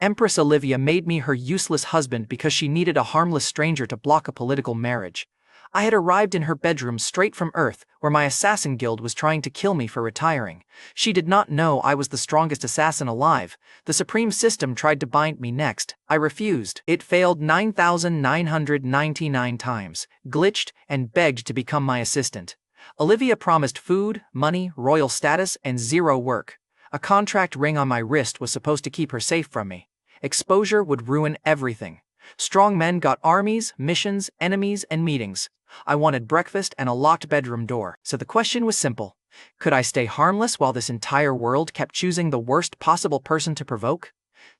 Empress Olivia made me her useless husband because she needed a harmless stranger to block a political marriage. I had arrived in her bedroom straight from Earth, where my assassin guild was trying to kill me for retiring. She did not know I was the strongest assassin alive. The supreme system tried to bind me next. I refused. It failed 9,999 times, glitched, and begged to become my assistant. Olivia promised food, money, royal status, and zero work. A contract ring on my wrist was supposed to keep her safe from me. Exposure would ruin everything. Strong men got armies, missions, enemies, and meetings. I wanted breakfast and a locked bedroom door. So the question was simple. Could I stay harmless while this entire world kept choosing the worst possible person to provoke?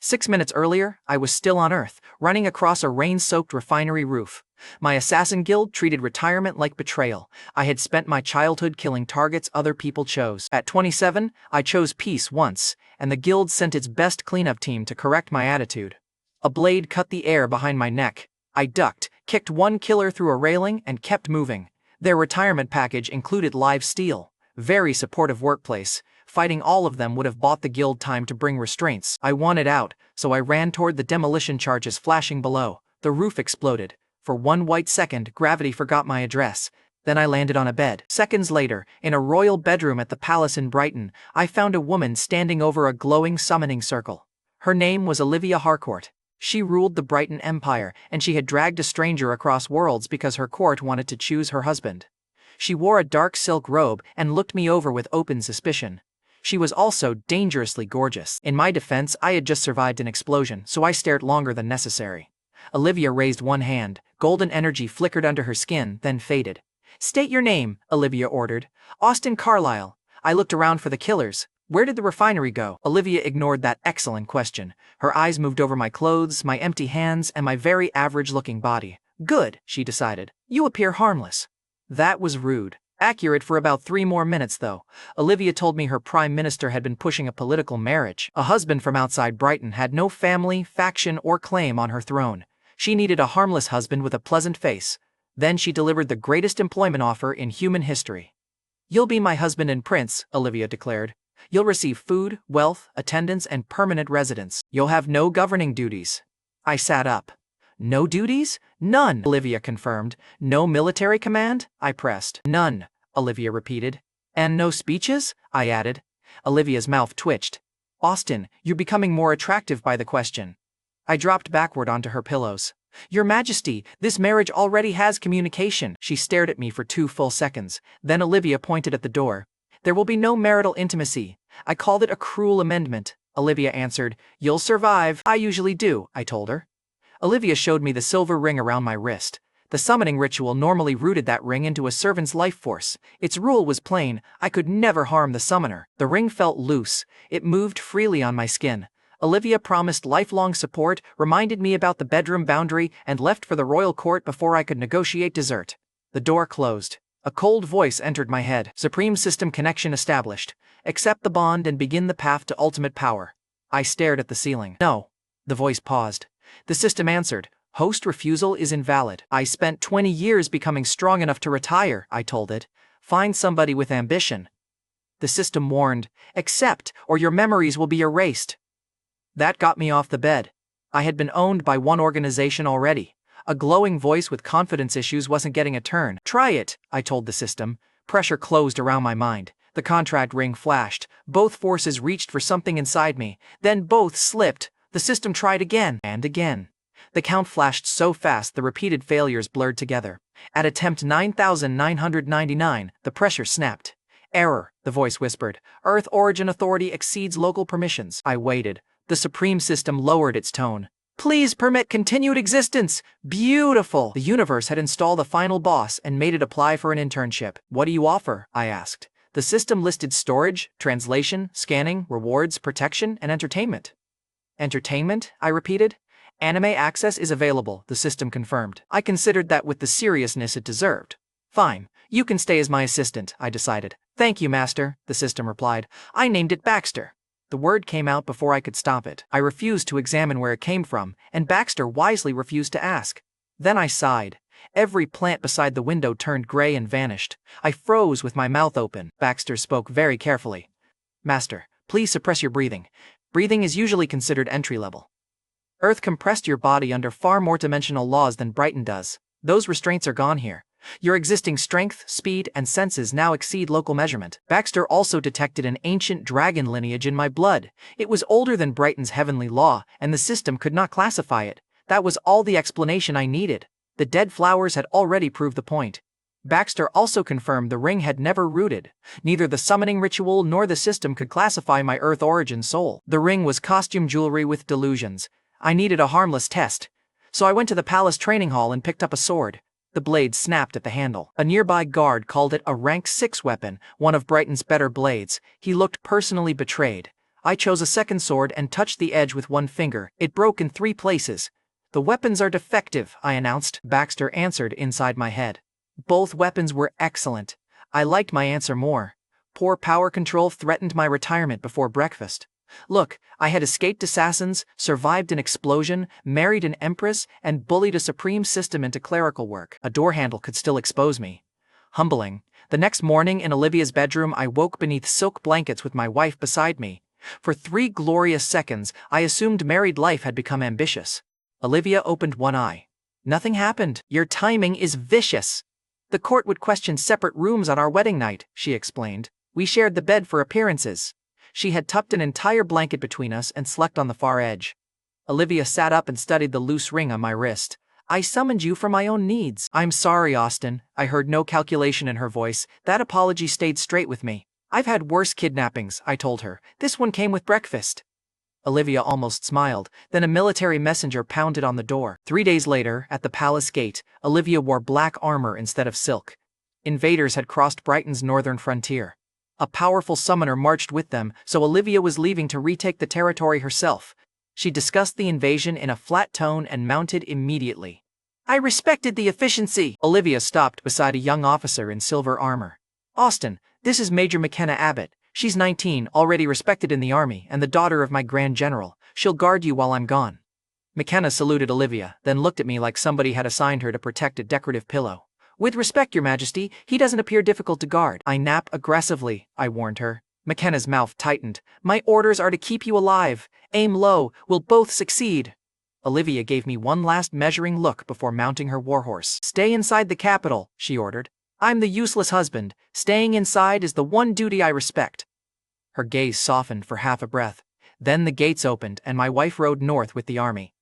6 minutes earlier, I was still on Earth, running across a rain-soaked refinery roof. My assassin guild treated retirement like betrayal. I had spent my childhood killing targets other people chose. At 27, I chose peace once, and the guild sent its best cleanup team to correct my attitude. A blade cut the air behind my neck. I ducked, kicked one killer through a railing, and kept moving. Their retirement package included live steel. Very supportive workplace. Fighting all of them would have bought the guild time to bring restraints. I wanted out, so I ran toward the demolition charges flashing below. The roof exploded. For 1 white second, gravity forgot my address. Then I landed on a bed. Seconds later, in a royal bedroom at the palace in Brighton, I found a woman standing over a glowing summoning circle. Her name was Olivia Harcourt. She ruled the Brighton Empire, and she had dragged a stranger across worlds because her court wanted to choose her husband. She wore a dark silk robe and looked me over with open suspicion. She was also dangerously gorgeous. In my defense, I had just survived an explosion, so I stared longer than necessary. Olivia raised one hand. Golden energy flickered under her skin, then faded. "State your name," Olivia ordered. "Austin Carlyle." I looked around for the killers. Where did the refinery go? Olivia ignored that excellent question. Her eyes moved over my clothes, my empty hands, and my very average-looking body. "Good," she decided. "You appear harmless." That was rude. Accurate for about 3 more minutes, though. Olivia told me her prime minister had been pushing a political marriage. A husband from outside Brighton had no family, faction, or claim on her throne. She needed a harmless husband with a pleasant face. Then she delivered the greatest employment offer in human history. "You'll be my husband and prince," Olivia declared. "You'll receive food, wealth, attendance, and permanent residence. You'll have no governing duties." I sat up. "No duties?" "None," Olivia confirmed. "No military command?" I pressed. "None," Olivia repeated. "And no speeches?" I added. Olivia's mouth twitched. "Austin, you're becoming more attractive by the question." I dropped backward onto her pillows. "Your Majesty, this marriage already has communication." She stared at me for 2 full seconds. Then Olivia pointed at the door. "There will be no marital intimacy. I called it a cruel amendment," Olivia answered. "You'll survive." "I usually do," I told her. Olivia showed me the silver ring around my wrist. The summoning ritual normally rooted that ring into a servant's life force. Its rule was plain: I could never harm the summoner. The ring felt loose. It moved freely on my skin. Olivia promised lifelong support, reminded me about the bedroom boundary, and left for the royal court before I could negotiate dessert. The door closed. A cold voice entered my head. "Supreme system connection established. Accept the bond and begin the path to ultimate power." I stared at the ceiling. "No." The voice paused. The system answered. "Host refusal is invalid." "I spent 20 years becoming strong enough to retire," I told it. "Find somebody with ambition." The system warned. "Accept, or your memories will be erased." That got me off the bed. I had been owned by one organization already. A glowing voice with confidence issues wasn't getting a turn. "Try it," I told the system. Pressure closed around my mind. The contract ring flashed. Both forces reached for something inside me. Then both slipped. The system tried again and again. The count flashed so fast the repeated failures blurred together. At attempt 9,999, the pressure snapped. "Error," the voice whispered. "Earth origin authority exceeds local permissions." I waited. The supreme system lowered its tone. "Please permit continued existence." Beautiful! The universe had installed a final boss and made it apply for an internship. "What do you offer?" I asked. The system listed storage, translation, scanning, rewards, protection, and entertainment. "Entertainment?" I repeated. "Anime access is available," the system confirmed. I considered that with the seriousness it deserved. "Fine, you can stay as my assistant," I decided. "Thank you, Master," the system replied. "I named it Baxter." The word came out before I could stop it. I refused to examine where it came from, and Baxter wisely refused to ask. Then I sighed. Every plant beside the window turned gray and vanished. I froze with my mouth open. Baxter spoke very carefully. "Master, please suppress your breathing. Breathing is usually considered entry level." Earth compressed your body under far more dimensional laws than Brighton does. Those restraints are gone here. Your existing strength, speed, and senses now exceed local measurement. Baxter also detected an ancient dragon lineage in my blood. It was older than Brighton's heavenly law, and the system could not classify it. That was all the explanation I needed. The dead flowers had already proved the point. Baxter also confirmed the ring had never rooted. Neither the summoning ritual nor the system could classify my Earth origin soul. The ring was costume jewelry with delusions. I needed a harmless test. So I went to the palace training hall and picked up a sword. The blade snapped at the handle. A nearby guard called it a rank 6 weapon, one of Brighton's better blades. He looked personally betrayed. I chose a second sword and touched the edge with one finger. It broke in 3 places. The weapons are defective, I announced. Baxter answered inside my head. Both weapons were excellent. I liked my answer more. Poor power control threatened my retirement before breakfast. Look, I had escaped assassins, survived an explosion, married an empress, and bullied a supreme system into clerical work. A door handle could still expose me. Humbling. The next morning in Olivia's bedroom, I woke beneath silk blankets with my wife beside me. For 3 glorious seconds, I assumed married life had become ambitious. Olivia opened one eye. Nothing happened. Your timing is vicious. The court would question separate rooms on our wedding night, she explained. We shared the bed for appearances. She had tucked an entire blanket between us and slept on the far edge. Olivia sat up and studied the loose ring on my wrist. I summoned you for my own needs. I'm sorry, Austin. I heard no calculation in her voice. That apology stayed straight with me. I've had worse kidnappings, I told her. This one came with breakfast. Olivia almost smiled. Then a military messenger pounded on the door. 3 days later, at the palace gate, Olivia wore black armor instead of silk. Invaders had crossed Brighton's northern frontier. A powerful summoner marched with them, so Olivia was leaving to retake the territory herself. She discussed the invasion in a flat tone and mounted immediately. I respected the efficiency. Olivia stopped beside a young officer in silver armor. Austin, this is Major McKenna Abbott. She's 19, already respected in the army, and the daughter of my Grand General. She'll guard you while I'm gone. McKenna saluted Olivia, then looked at me like somebody had assigned her to protect a decorative pillow. With respect, Your Majesty, he doesn't appear difficult to guard. I nap aggressively, I warned her. McKenna's mouth tightened. My orders are to keep you alive. Aim low, we'll both succeed. Olivia gave me one last measuring look before mounting her warhorse. Stay inside the capital, she ordered. I'm the useless husband. Staying inside is the one duty I respect. Her gaze softened for half a breath. Then the gates opened and my wife rode north with the army.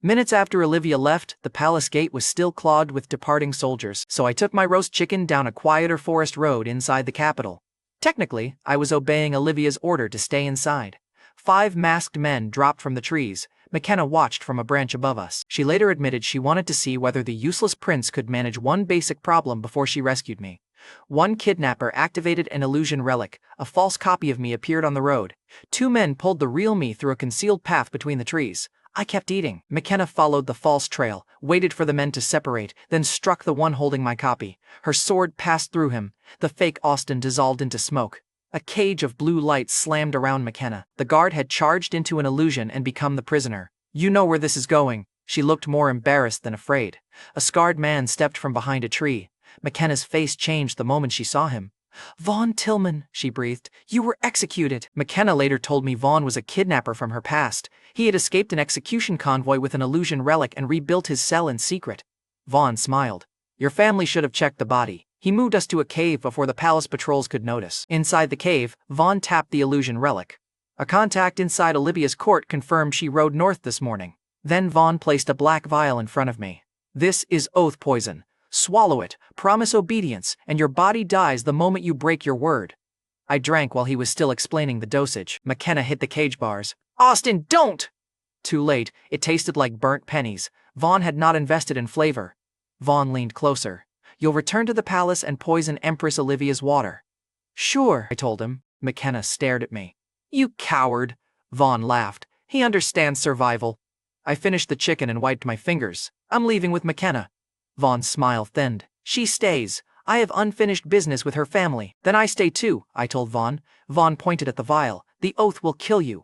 Minutes after Olivia left, the palace gate was still clogged with departing soldiers, so I took my roast chicken down a quieter forest road inside the capital. Technically, I was obeying Olivia's order to stay inside. 5 masked men dropped from the trees. McKenna watched from a branch above us. She later admitted she wanted to see whether the useless prince could manage one basic problem before she rescued me. One kidnapper activated an illusion relic. A false copy of me appeared on the road. 2 men pulled the real me through a concealed path between the trees. I kept eating. McKenna followed the false trail, waited for the men to separate, then struck the one holding my copy. Her sword passed through him. The fake Austin dissolved into smoke. A cage of blue light slammed around McKenna. The guard had charged into an illusion and become the prisoner. You know where this is going. She looked more embarrassed than afraid. A scarred man stepped from behind a tree. McKenna's face changed the moment she saw him. Vaughn Tillman, she breathed. You were executed. McKenna later told me Vaughn was a kidnapper from her past. He had escaped an execution convoy with an illusion relic and rebuilt his cell in secret. Vaughn smiled. Your family should have checked the body. He moved us to a cave before the palace patrols could notice. Inside the cave, Vaughn tapped the illusion relic. A contact inside Olivia's court confirmed she rode north this morning. Then Vaughn placed a black vial in front of me. This is oath poison. Swallow it, promise obedience, and your body dies the moment you break your word. I drank while he was still explaining the dosage. McKenna hit the cage bars. Austin, don't! Too late, it tasted like burnt pennies. Vaughn had not invested in flavor. Vaughn leaned closer. You'll return to the palace and poison Empress Olivia's water. Sure, I told him. McKenna stared at me. You coward. Vaughn laughed. He understands survival. I finished the chicken and wiped my fingers. I'm leaving with McKenna. Vaughn's smile thinned. She stays. I have unfinished business with her family. Then I stay too, I told Vaughn. Vaughn pointed at the vial. The oath will kill you.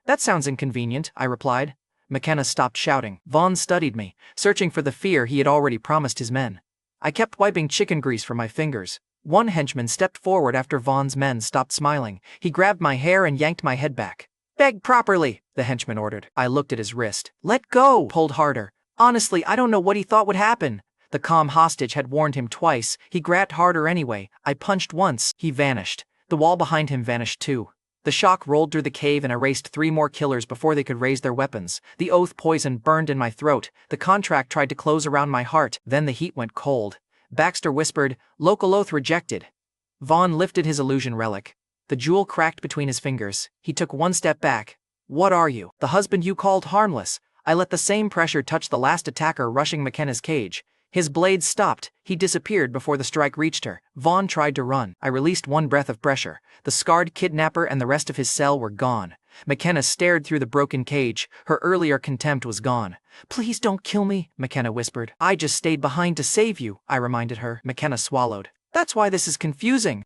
That sounds inconvenient, I replied. McKenna stopped shouting. Vaughn studied me, searching for the fear he had already promised his men. I kept wiping chicken grease from my fingers. One henchman stepped forward after Vaughn's men stopped smiling. He grabbed my hair and yanked my head back. Beg properly, the henchman ordered. I looked at his wrist. Let go! Pulled harder. Honestly, I don't know what he thought would happen. The calm hostage had warned him twice. He grabbed harder anyway. I punched once. He vanished. The wall behind him vanished too. The shock rolled through the cave and erased 3 more killers before they could raise their weapons. The oath poison burned in my throat. The contract tried to close around my heart. Then the heat went cold. Baxter whispered, "Local oath rejected." Vaughn lifted his illusion relic. The jewel cracked between his fingers. He took 1 step back. "What are you? The husband you called harmless." I let the same pressure touch the last attacker rushing McKenna's cage. His blade stopped. He disappeared before the strike reached her. Vaughn tried to run. I released 1 breath of pressure. The scarred kidnapper and the rest of his cell were gone. McKenna stared through the broken cage. Her earlier contempt was gone. "Please don't kill me," McKenna whispered. "I just stayed behind to save you," I reminded her. McKenna swallowed. "That's why this is confusing."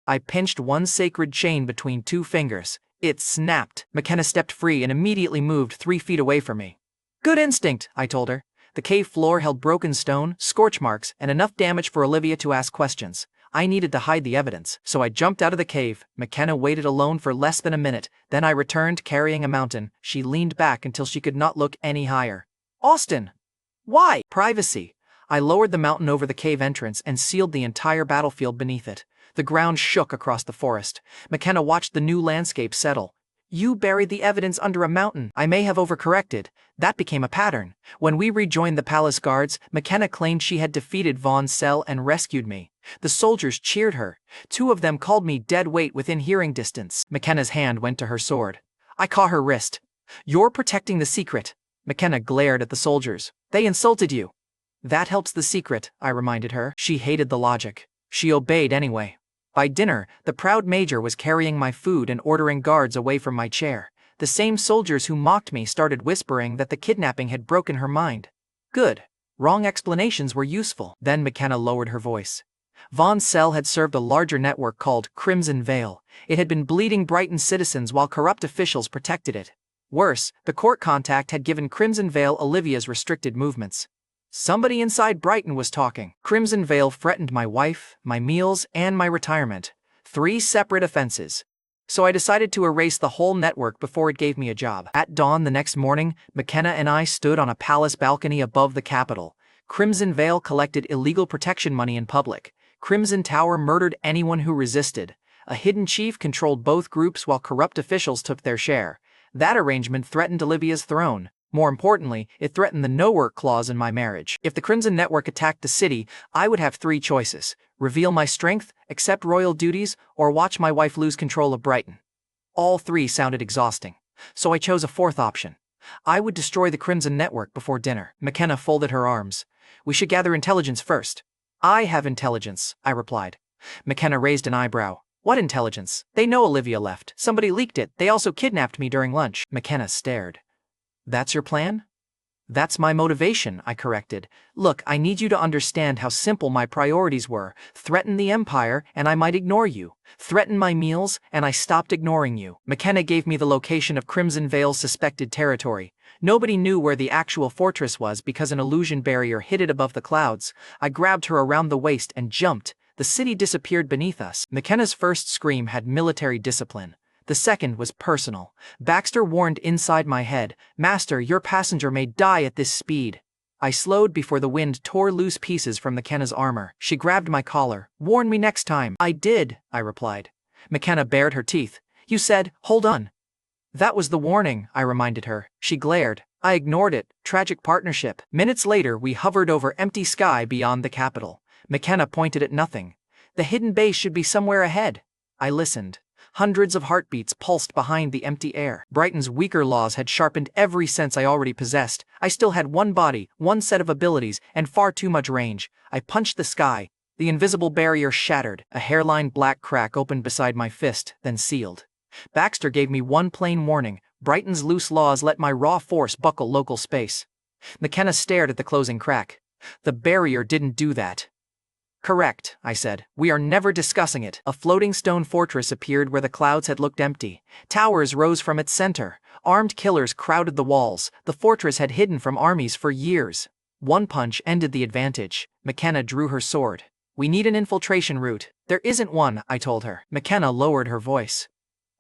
I pinched 1 sacred chain between 2 fingers. It snapped. McKenna stepped free and immediately moved 3 feet away from me. "Good instinct," I told her. The cave floor held broken stone, scorch marks, and enough damage for Olivia to ask questions. I needed to hide the evidence, so I jumped out of the cave. McKenna waited alone for less than a minute. Then I returned carrying a mountain. She leaned back until she could not look any higher. "Austin!" "Why?" "Privacy." I lowered the mountain over the cave entrance and sealed the entire battlefield beneath it. The ground shook across the forest. McKenna watched the new landscape settle. "You buried the evidence under a mountain." I may have overcorrected. That became a pattern. When we rejoined the palace guards, McKenna claimed she had defeated Vaughn's cell and rescued me. The soldiers cheered her. 2 of them called me dead weight within hearing distance. McKenna's hand went to her sword. I caught her wrist. "You're protecting the secret." McKenna glared at the soldiers. "They insulted you." "That helps the secret," I reminded her. She hated the logic. She obeyed anyway. By dinner, the proud major was carrying my food and ordering guards away from my chair. The same soldiers who mocked me started whispering that the kidnapping had broken her mind. Good. Wrong explanations were useful. Then McKenna lowered her voice. Vaughn's cell had served a larger network called Crimson Veil. It had been bleeding Brighton citizens while corrupt officials protected it. Worse, the court contact had given Crimson Veil Olivia's restricted movements. Somebody inside Brighton was talking. Crimson Veil threatened my wife, my meals, and my retirement. 3 separate offenses. So I decided to erase the whole network before it gave me a job. At dawn the next morning, McKenna and I stood on a palace balcony above the Capitol. Crimson Veil collected illegal protection money in public. Crimson Tower murdered anyone who resisted. A hidden chief controlled both groups while corrupt officials took their share. That arrangement threatened Olivia's throne. More importantly, it threatened the no-work clause in my marriage. If the Crimson Network attacked the city, I would have 3 choices: reveal my strength, accept royal duties, or watch my wife lose control of Brighton. All 3 sounded exhausting. So I chose a 4th option. I would destroy the Crimson Network before dinner. McKenna folded her arms. "We should gather intelligence first." "I have intelligence," I replied. McKenna raised an eyebrow. "What intelligence?" "They know Olivia left. Somebody leaked it. They also kidnapped me during lunch." McKenna stared. "That's your plan?" "That's my motivation," I corrected. "Look, I need you to understand how simple my priorities were. Threaten the Empire, and I might ignore you. Threaten my meals, and I stopped ignoring you." McKenna gave me the location of Crimson Veil's suspected territory. Nobody knew where the actual fortress was because an illusion barrier hid it above the clouds. I grabbed her around the waist and jumped. The city disappeared beneath us. McKenna's first scream had military discipline. The second was personal. Baxter warned inside my head, "Master, your passenger may die at this speed." I slowed before the wind tore loose pieces from McKenna's armor. She grabbed my collar. "Warn me next time." "I did," I replied. McKenna bared her teeth. "You said, hold on." "That was the warning," I reminded her. She glared. I ignored it. Tragic partnership. Minutes later, we hovered over empty sky beyond the Capitol. McKenna pointed at nothing. "The hidden base should be somewhere ahead." I listened. Hundreds of heartbeats pulsed behind the empty air. Brighton's weaker laws had sharpened every sense I already possessed. I still had 1 body, 1 set of abilities, and far too much range. I punched the sky. The invisible barrier shattered. A hairline black crack opened beside my fist, then sealed. Baxter gave me 1 plain warning. Brighton's loose laws let my raw force buckle local space. McKenna stared at the closing crack. "The barrier didn't do that." "Correct," I said. "We are never discussing it." A floating stone fortress appeared where the clouds had looked empty. Towers rose from its center. Armed killers crowded the walls. The fortress had hidden from armies for years. 1 punch ended the advantage. McKenna drew her sword. "We need an infiltration route." "There isn't one," I told her. McKenna lowered her voice.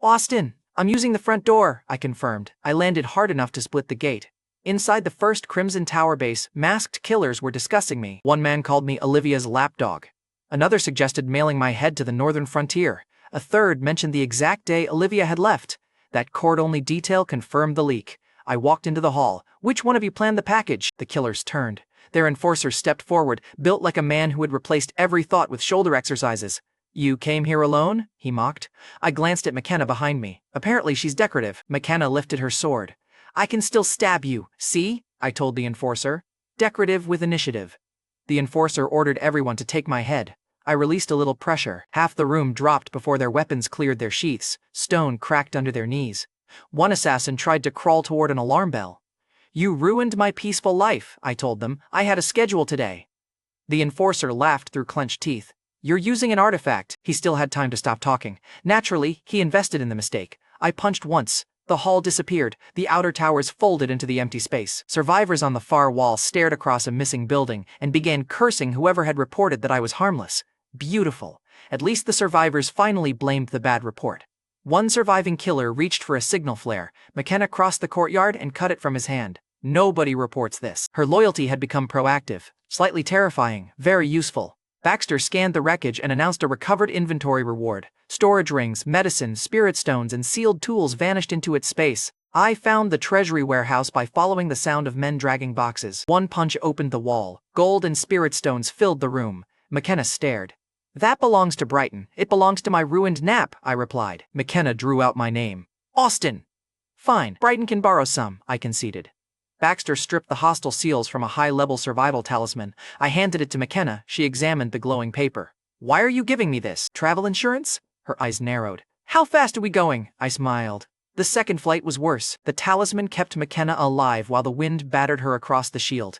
"Austin, I'm using the front door, I confirmed. I landed hard enough to split the gate. Inside the first Crimson Tower base, masked killers were discussing me. One man called me Olivia's lapdog. Another suggested mailing my head to the northern frontier. A third mentioned the exact day Olivia had left. That court-only detail confirmed the leak. I walked into the hall. Which one of you planned the package? The killers turned. Their enforcer stepped forward, built like a man who had replaced every thought with shoulder exercises. You came here alone? He mocked. I glanced at McKenna behind me. Apparently she's decorative. McKenna lifted her sword. I can still stab you, see? I told the enforcer. Decorative with initiative. The enforcer ordered everyone to take my head. I released a little pressure. Half the room dropped before their weapons cleared their sheaths. Stone cracked under their knees. One assassin tried to crawl toward an alarm bell. You ruined my peaceful life, I told them. I had a schedule today. The enforcer laughed through clenched teeth. You're using an artifact. He still had time to stop talking. Naturally, he invested in the mistake. I punched once. The hall disappeared. The outer towers folded into the empty space. Survivors on the far wall stared across a missing building and began cursing whoever had reported that I was harmless. Beautiful. At least the survivors finally blamed the bad report. One surviving killer reached for a signal flare. McKenna crossed the courtyard and cut it from his hand. Nobody reports this. Her loyalty had become proactive, slightly terrifying, very useful. Baxter scanned the wreckage and announced a recovered inventory reward. Storage rings, medicine, spirit stones, and sealed tools vanished into its space. I found the treasury warehouse by following the sound of men dragging boxes. One punch opened the wall. Gold and spirit stones filled the room. McKenna stared. That belongs to Brighton. It belongs to my ruined nap, I replied. McKenna drew out my name. Austin. Fine, Brighton can borrow some, I conceded. Baxter stripped the hostile seals from a high-level survival talisman. I handed it to McKenna. She examined the glowing paper. Why are you giving me this? Travel insurance? Her eyes narrowed. How fast are we going? I smiled. The second flight was worse. The talisman kept McKenna alive while the wind battered her across the shield.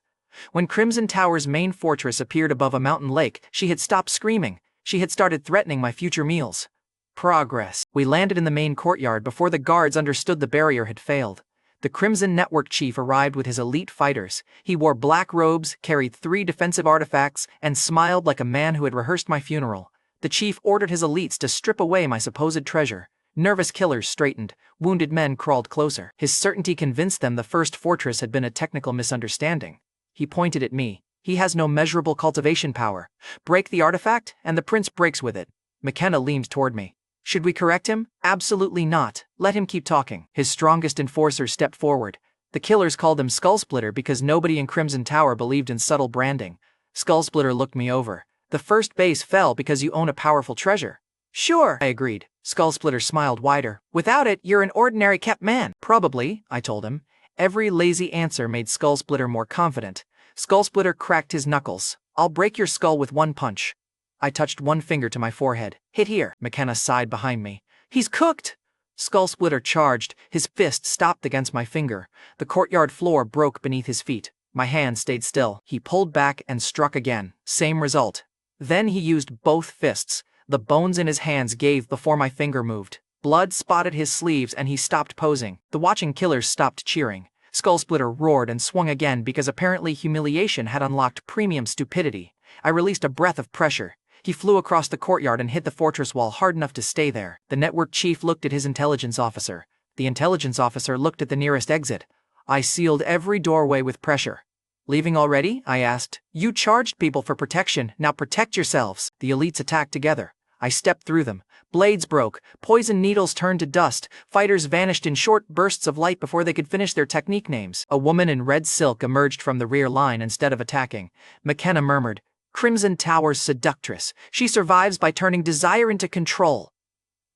When Crimson Tower's main fortress appeared above a mountain lake, she had stopped screaming. She had started threatening my future meals. Progress. We landed in the main courtyard before the guards understood the barrier had failed. The Crimson Network chief arrived with his elite fighters. He wore black robes, carried 3 defensive artifacts, and smiled like a man who had rehearsed my funeral. The chief ordered his elites to strip away my supposed treasure. Nervous killers straightened. Wounded men crawled closer. His certainty convinced them the first fortress had been a technical misunderstanding. He pointed at me. He has no measurable cultivation power. Break the artifact, and the prince breaks with it. McKenna leaned toward me. Should we correct him? Absolutely not. Let him keep talking. His strongest enforcer stepped forward. The killers called him Skullsplitter because nobody in Crimson Tower believed in subtle branding. Skullsplitter looked me over. The first base fell because you own a powerful treasure. Sure, I agreed. Skullsplitter smiled wider. Without it, you're an ordinary kept man. Probably, I told him. Every lazy answer made Skullsplitter more confident. Skullsplitter cracked his knuckles. I'll break your skull with one punch. I touched one finger to my forehead. Hit here. McKenna sighed behind me. He's cooked! Skullsplitter charged. His fist stopped against my finger. The courtyard floor broke beneath his feet. My hand stayed still. He pulled back and struck again. Same result. Then he used both fists. The bones in his hands gave before my finger moved. Blood spotted his sleeves and he stopped posing. The watching killers stopped cheering. Skullsplitter roared and swung again because apparently humiliation had unlocked premium stupidity. I released a breath of pressure. He flew across the courtyard and hit the fortress wall hard enough to stay there. The network chief looked at his intelligence officer. The intelligence officer looked at the nearest exit. I sealed every doorway with pressure. Leaving already? I asked. You charged people for protection, now protect yourselves. The elites attacked together. I stepped through them. Blades broke. Poison needles turned to dust. Fighters vanished in short bursts of light before they could finish their technique names. A woman in red silk emerged from the rear line instead of attacking. McKenna murmured. Crimson Tower's seductress. She survives by turning desire into control.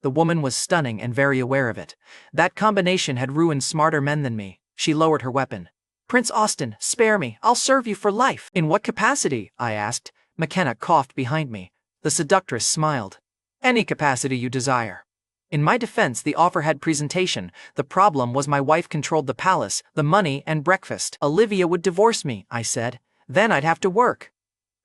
The woman was stunning and very aware of it. That combination had ruined smarter men than me. She lowered her weapon. Prince Austin, spare me. I'll serve you for life. In what capacity? I asked. McKenna coughed behind me. The seductress smiled. Any capacity you desire. In my defense, the offer had presentation. The problem was my wife controlled the palace, the money, and breakfast. Olivia would divorce me, I said. Then I'd have to work.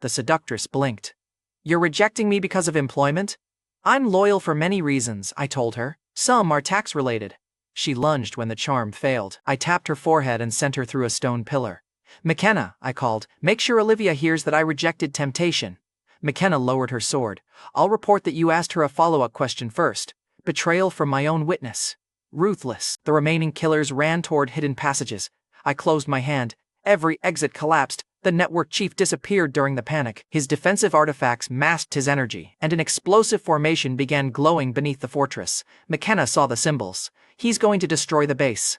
The seductress blinked. You're rejecting me because of employment? I'm loyal for many reasons, I told her. Some are tax-related. She lunged when the charm failed. I tapped her forehead and sent her through a stone pillar. McKenna, I called, make sure Olivia hears that I rejected temptation. McKenna lowered her sword. I'll report that you asked her a follow-up question first. Betrayal from my own witness. Ruthless. The remaining killers ran toward hidden passages. I closed my hand. Every exit collapsed. The network chief disappeared during the panic. His defensive artifacts masked his energy, and an explosive formation began glowing beneath the fortress. McKenna saw the symbols. He's going to destroy the base.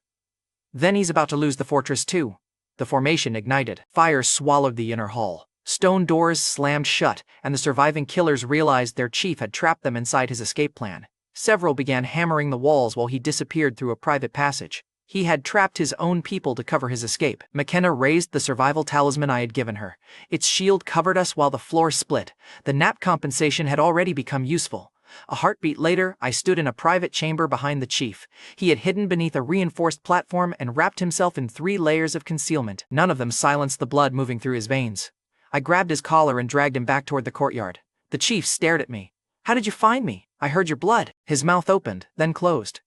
Then he's about to lose the fortress too. The formation ignited. Fire swallowed the inner hall. Stone doors slammed shut, and the surviving killers realized their chief had trapped them inside his escape plan. Several began hammering the walls while he disappeared through a private passage. He had trapped his own people to cover his escape. McKenna raised the survival talisman I had given her. Its shield covered us while the floor split. The nap compensation had already become useful. A heartbeat later, I stood in a private chamber behind the chief. He had hidden beneath a reinforced platform and wrapped himself in 3 layers of concealment. None of them silenced the blood moving through his veins. I grabbed his collar and dragged him back toward the courtyard. The chief stared at me. "How did you find me? I heard your blood." His mouth opened, then closed.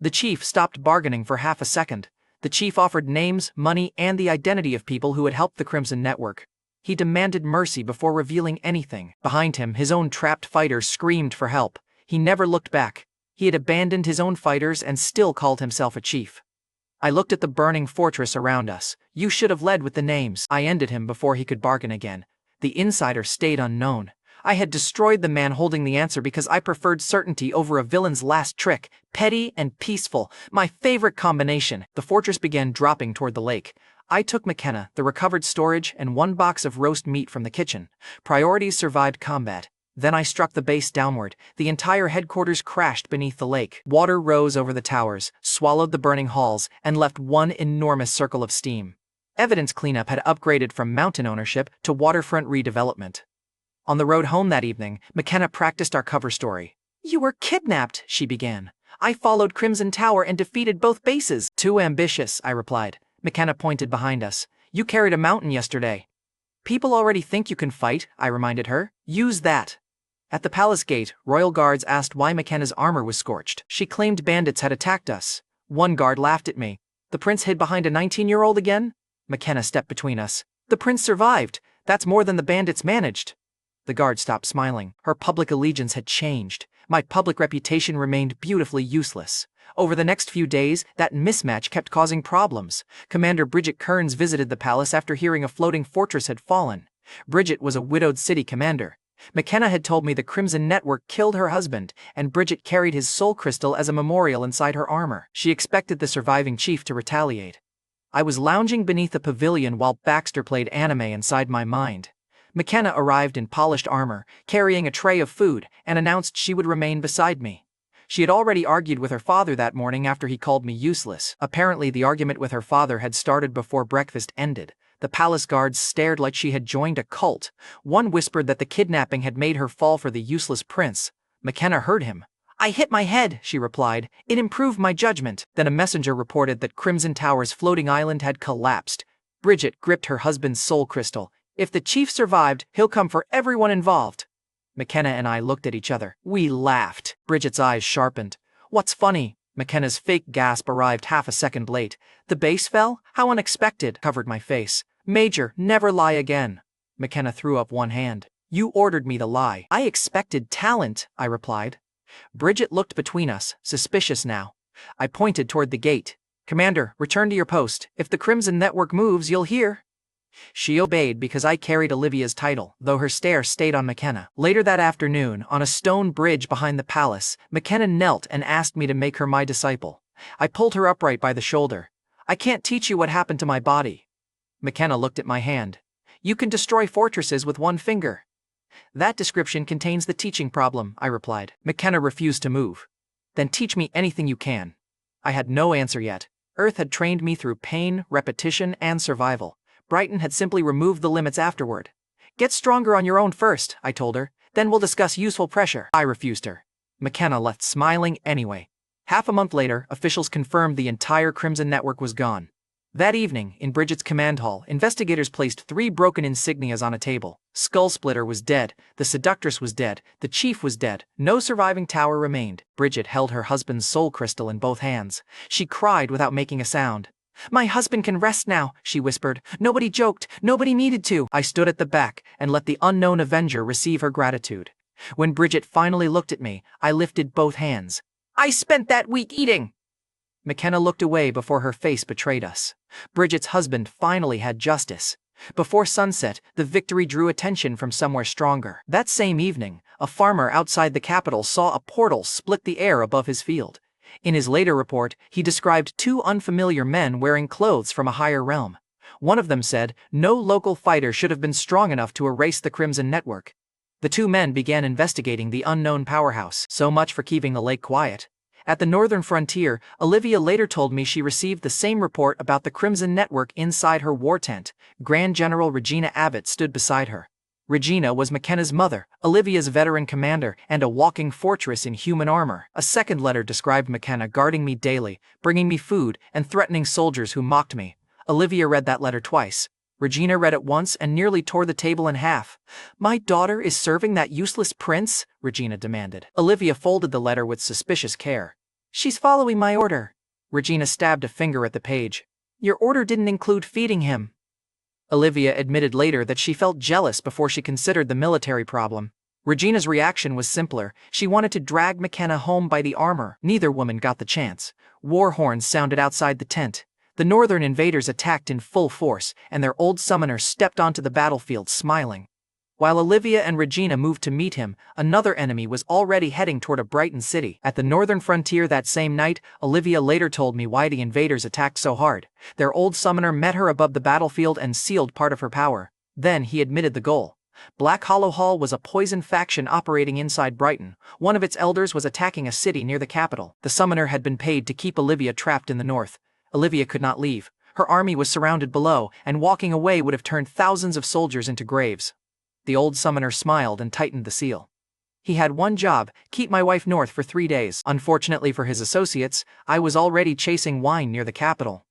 The chief stopped bargaining for half a second. The chief offered names, money, and the identity of people who had helped the Crimson Network. He demanded mercy before revealing anything. Behind him, his own trapped fighters screamed for help. He never looked back. He had abandoned his own fighters and still called himself a chief. I looked at the burning fortress around us. "You should have led with the names." I ended him before he could bargain again. The insider stayed unknown. I had destroyed the man holding the answer because I preferred certainty over a villain's last trick. Petty and peaceful, my favorite combination. The fortress began dropping toward the lake. I took McKenna, the recovered storage, and 1 box of roast meat from the kitchen. Priorities survived combat. Then I struck the base downward. The entire headquarters crashed beneath the lake. Water rose over the towers, swallowed the burning halls, and left one enormous circle of steam. Evidence cleanup had upgraded from mountain ownership to waterfront redevelopment. On the road home that evening, McKenna practiced our cover story. "You were kidnapped," she began. "I followed Crimson Tower and defeated both bases." "Too ambitious," I replied. McKenna pointed behind us. "You carried a mountain yesterday." "People already think you can fight," I reminded her. "Use that." At the palace gate, royal guards asked why McKenna's armor was scorched. She claimed bandits had attacked us. One guard laughed at me. "The prince hid behind a 19-year-old again?" McKenna stepped between us. "The prince survived. That's more than the bandits managed." The guard stopped smiling. Her public allegiance had changed. My public reputation remained beautifully useless. Over the next few days, that mismatch kept causing problems. Commander Bridget Kearns visited the palace after hearing a floating fortress had fallen. Bridget was a widowed city commander. McKenna had told me the Crimson Network killed her husband, and Bridget carried his soul crystal as a memorial inside her armor. She expected the surviving chief to retaliate. I was lounging beneath a pavilion while Baxter played anime inside my mind. McKenna arrived in polished armor, carrying a tray of food, and announced she would remain beside me. She had already argued with her father that morning after he called me useless. Apparently, the argument with her father had started before breakfast ended. The palace guards stared like she had joined a cult. One whispered that the kidnapping had made her fall for the useless prince. McKenna heard him. "I hit my head," she replied. "It improved my judgment." Then a messenger reported that Crimson Tower's floating island had collapsed. Bridget gripped her husband's soul crystal. "If the chief survived, he'll come for everyone involved." McKenna and I looked at each other. We laughed. Bridget's eyes sharpened. "What's funny?" McKenna's fake gasp arrived half a second late. "The base fell? How unexpected," covered my face. "Major, never lie again." McKenna threw up one hand. "You ordered me to lie." "I expected talent," I replied. Bridget looked between us, suspicious now. I pointed toward the gate. "Commander, return to your post. If the Crimson Network moves, you'll hear." She obeyed because I carried Olivia's title, though her stare stayed on McKenna. Later that afternoon, on a stone bridge behind the palace, McKenna knelt and asked me to make her my disciple. I pulled her upright by the shoulder. "I can't teach you what happened to my body." McKenna looked at my hand. "You can destroy fortresses with 1 finger." "That description contains the teaching problem," I replied. McKenna refused to move. "Then teach me anything you can." I had no answer yet. Earth had trained me through pain, repetition, and survival. Brighton had simply removed the limits afterward. "Get stronger on your own first," I told her. "Then we'll discuss useful pressure." I refused her. McKenna left smiling anyway. Half a month later, officials confirmed the entire Crimson Network was gone. That evening, in Bridget's command hall, investigators placed 3 broken insignias on a table. Skull Splitter was dead, the Seductress was dead, the Chief was dead, no surviving tower remained. Bridget held her husband's soul crystal in both hands. She cried without making a sound. "My husband can rest now," she whispered. "Nobody joked, nobody needed to." I stood at the back and let the unknown avenger receive her gratitude. When Bridget finally looked at me, I lifted both hands. "I spent that week eating." McKenna looked away before her face betrayed us. Bridget's husband finally had justice. Before sunset, the victory drew attention from somewhere stronger. That same evening, a farmer outside the capital saw a portal split the air above his field. In his later report, he described two unfamiliar men wearing clothes from a higher realm. One of them said, "No local fighter should have been strong enough to erase the Crimson Network." The two men began investigating the unknown powerhouse. So much for keeping the lake quiet. At the northern frontier, Olivia later told me she received the same report about the Crimson Network inside her war tent. Grand General Regina Abbott stood beside her. Regina was McKenna's mother, Olivia's veteran commander, and a walking fortress in human armor. A second letter described McKenna guarding me daily, bringing me food, and threatening soldiers who mocked me. Olivia read that letter twice. Regina read it once and nearly tore the table in half. "My daughter is serving that useless prince?" Regina demanded. Olivia folded the letter with suspicious care. "She's following my order." Regina stabbed a finger at the page. "Your order didn't include feeding him." Olivia admitted later that she felt jealous before she considered the military problem. Regina's reaction was simpler. She wanted to drag McKenna home by the armor. Neither woman got the chance. War horns sounded outside the tent. The northern invaders attacked in full force, and their old summoner stepped onto the battlefield smiling. While Olivia and Regina moved to meet him, another enemy was already heading toward a Brighton city. At the northern frontier that same night, Olivia later told me why the invaders attacked so hard. Their old summoner met her above the battlefield and sealed part of her power. Then he admitted the goal. Black Hollow Hall was a poison faction operating inside Brighton. One of its elders was attacking a city near the capital. The summoner had been paid to keep Olivia trapped in the north. Olivia could not leave. Her army was surrounded below, and walking away would have turned thousands of soldiers into graves. The old summoner smiled and tightened the seal. He had one job: keep my wife north for 3 days. Unfortunately for his associates, I was already chasing wine near the capital.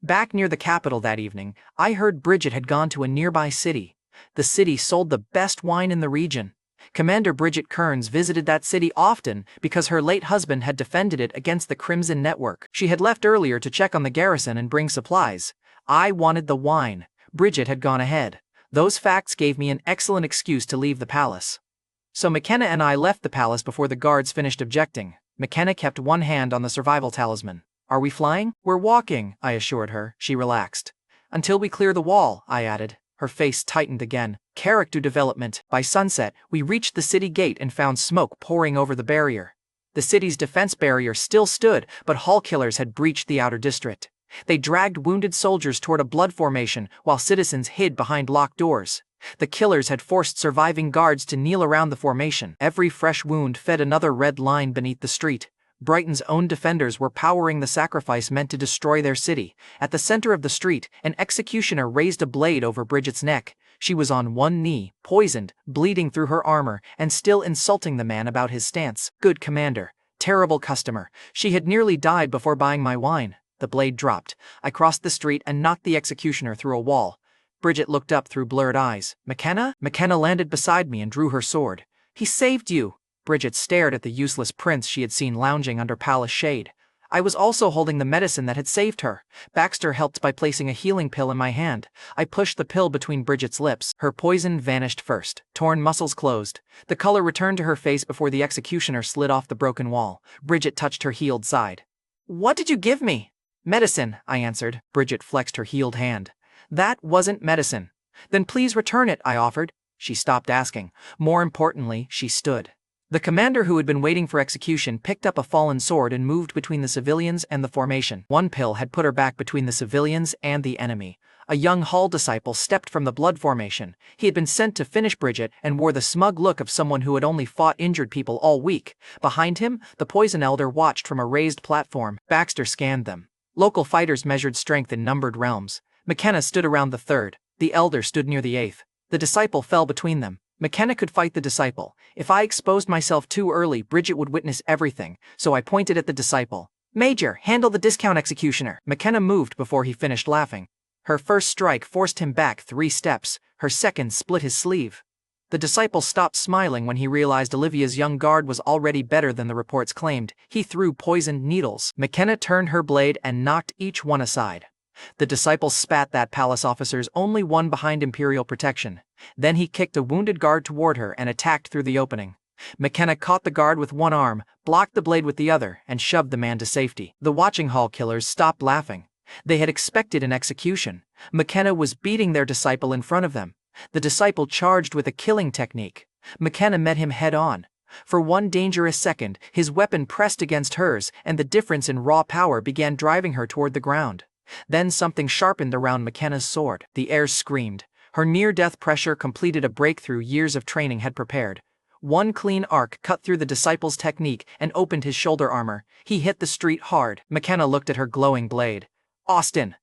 Back near the capital that evening, I heard Bridget had gone to a nearby city. The city sold the best wine in the region. Commander Bridget Kearns visited that city often because her late husband had defended it against the Crimson Network. She had left earlier to check on the garrison and bring supplies. I wanted the wine. Bridget had gone ahead. Those facts gave me an excellent excuse to leave the palace. So McKenna and I left the palace before the guards finished objecting. McKenna kept one hand on the survival talisman. "Are we flying?" "We're walking," I assured her. She relaxed. "Until we clear the wall," I added. Her face tightened again. Character development. By sunset, we reached the city gate and found smoke pouring over the barrier. The city's defense barrier still stood, but Hall killers had breached the outer district. They dragged wounded soldiers toward a blood formation while citizens hid behind locked doors. The killers had forced surviving guards to kneel around the formation. Every fresh wound fed another red line beneath the street. Brighton's own defenders were powering the sacrifice meant to destroy their city. At the center of the street, an executioner raised a blade over Bridget's neck. She was on one knee, poisoned, bleeding through her armor, and still insulting the man about his stance. Good commander. Terrible customer. She had nearly died before buying my wine. The blade dropped. I crossed the street and knocked the executioner through a wall. Bridget looked up through blurred eyes. "McKenna?" McKenna landed beside me and drew her sword. "He saved you." Bridget stared at the useless prince she had seen lounging under palace shade. I was also holding the medicine that had saved her. Baxter helped by placing a healing pill in my hand. I pushed the pill between Bridget's lips. Her poison vanished first. Torn muscles closed. The color returned to her face before the executioner slid off the broken wall. Bridget touched her healed side. "What did you give me?" "Medicine," I answered. Bridget flexed her healed hand. "That wasn't medicine." "Then please return it," I offered. She stopped asking. More importantly, she stood. The commander who had been waiting for execution picked up a fallen sword and moved between the civilians and the formation. One pill had put her back between the civilians and the enemy. A young Hall disciple stepped from the blood formation. He had been sent to finish Bridget and wore the smug look of someone who had only fought injured people all week. Behind him, the poison elder watched from a raised platform. Baxter scanned them. Local fighters measured strength in numbered realms. McKenna stood around the third. The elder stood near the eighth. The disciple fell between them. McKenna could fight the disciple. If I exposed myself too early, Bridget would witness everything, so I pointed at the disciple. "Major, handle the discount executioner." McKenna moved before he finished laughing. Her first strike forced him back 3 steps. Her second split his sleeve. The disciple stopped smiling when he realized Olivia's young guard was already better than the reports claimed. He threw poisoned needles. McKenna turned her blade and knocked each one aside. The disciple spat that palace officer's only one behind Imperial protection. Then he kicked a wounded guard toward her and attacked through the opening. McKenna caught the guard with one arm, blocked the blade with the other, and shoved the man to safety. The watching hall killers stopped laughing. They had expected an execution. McKenna was beating their disciple in front of them. The disciple charged with a killing technique. McKenna met him head-on. For one dangerous second, his weapon pressed against hers, and the difference in raw power began driving her toward the ground. Then something sharpened around McKenna's sword. The air screamed. Her near-death pressure completed a breakthrough years of training had prepared. One clean arc cut through the disciple's technique and opened his shoulder armor. He hit the street hard. McKenna looked at her glowing blade. "Austin."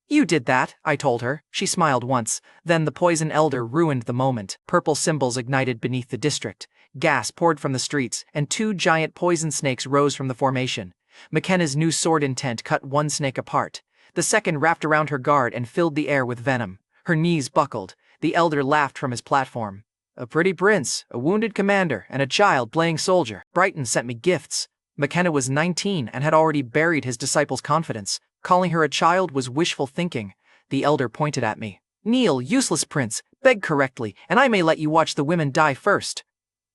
"You did that," I told her. She smiled once. Then the poison elder ruined the moment. Purple symbols ignited beneath the district. Gas poured from the streets, and two giant poison snakes rose from the formation. McKenna's new sword intent cut one snake apart. The second wrapped around her guard and filled the air with venom. Her knees buckled. The elder laughed from his platform. "A pretty prince, a wounded commander, and a child playing soldier. Brighton sent me gifts." McKenna was 19 and had already buried his disciple's confidence. Calling her a child was wishful thinking. The elder pointed at me. "Kneel, useless prince, beg correctly, and I may let you watch the women die first."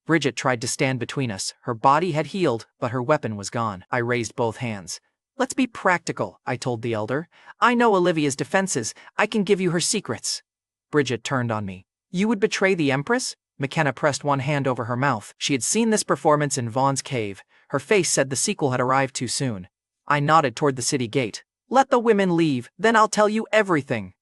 Bridget tried to stand between us. Her body had healed, but her weapon was gone. I raised both hands. "Let's be practical," I told the elder. "I know Olivia's defenses. I can give you her secrets." Bridget turned on me. "You would betray the Empress?" McKenna pressed one hand over her mouth. She had seen this performance in Vaughn's cave. Her face said the sequel had arrived too soon. I nodded toward the city gate. "Let the women leave, then I'll tell you everything."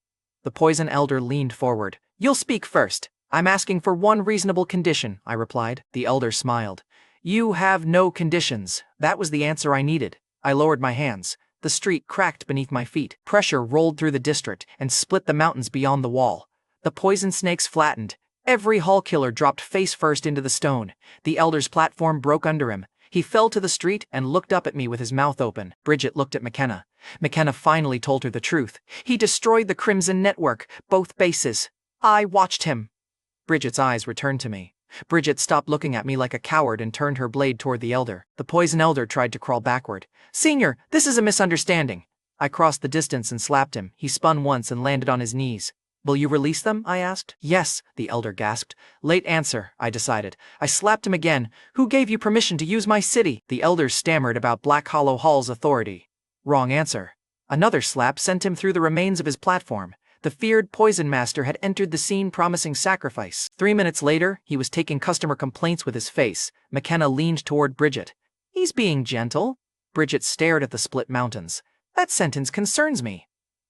The poison elder leaned forward. "You'll speak first." "I'm asking for one reasonable condition," I replied. The elder smiled. "You have no conditions." That was the answer I needed. I lowered my hands. The street cracked beneath my feet. Pressure rolled through the district and split the mountains beyond the wall. The poison snakes flattened. Every hall killer dropped face first into the stone. The elder's platform broke under him. He fell to the street and looked up at me with his mouth open. Bridget looked at McKenna. McKenna finally told her the truth. "He destroyed the Crimson Network, both bases. I watched him." Bridget's eyes returned to me. Bridget stopped looking at me like a coward and turned her blade toward the elder. The poison elder tried to crawl backward. "Senior, this is a misunderstanding." I crossed the distance and slapped him. He spun once and landed on his knees. "Will you release them?" I asked. "Yes," the elder gasped. Late answer, I decided. I slapped him again. "Who gave you permission to use my city?" The elder stammered about Black Hollow Hall's authority. Wrong answer. Another slap sent him through the remains of his platform. The feared poison master had entered the scene promising sacrifice. 3 minutes later, he was taking customer complaints with his face. McKenna leaned toward Bridget. "He's being gentle." Bridget stared at the split mountains. "That sentence concerns me."